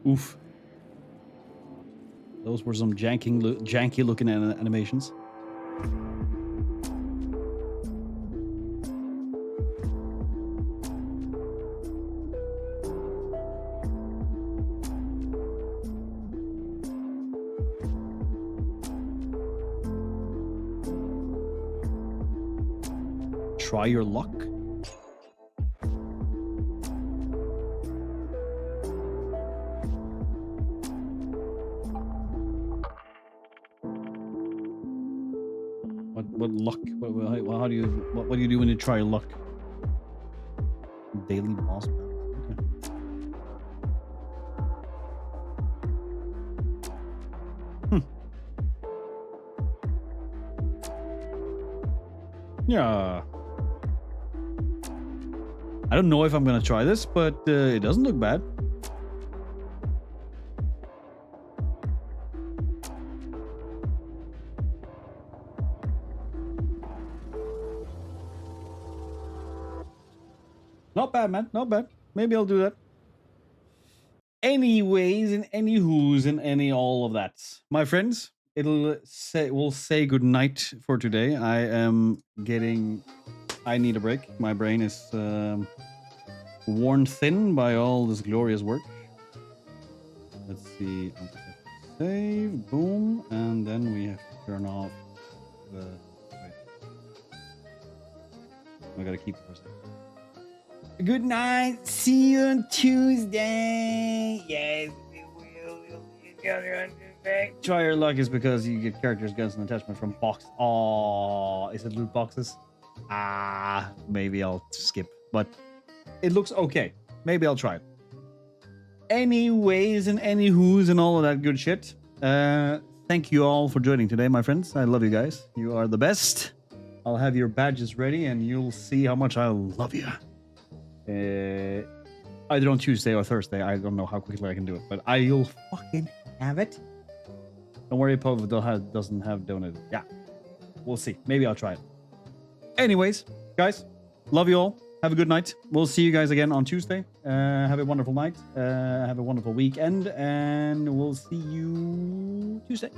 Speaker 3: Oof. Those were some janky looking animations. Try your luck. What luck? How do you? What do you do when you try your luck? Daily boss battle. Okay. Yeah. I don't know if I'm gonna try this, but it doesn't look bad. Not bad, man. Not bad. Maybe I'll do that. Anyways, and anywho's, and any all of that, my friends. We'll say good night for today. I need a break. My brain is worn thin by all this glorious work. Let's see. Save. Boom. And then we have to turn off the... Wait. I gotta keep it for a second. Good night. See you on Tuesday. Yes, we will. Try your luck is because you get characters, guns, and attachment from box. Oh, is it loot boxes? Maybe I'll skip. But it looks okay. Maybe I'll try it. Anyways, and anywho's, and all of that good shit. Thank you all for joining today, my friends. I love you guys. You are the best. I'll have your badges ready, and you'll see how much I love you. Either on Tuesday or Thursday. I don't know how quickly I can do it, but I'll fucking have it. Don't worry, Pov doesn't have donated. Yeah, we'll see. Maybe I'll try it. Anyways, guys, love you all. Have a good night. We'll see you guys again on Tuesday. Have a wonderful night. Have a wonderful weekend, and we'll see you Tuesday.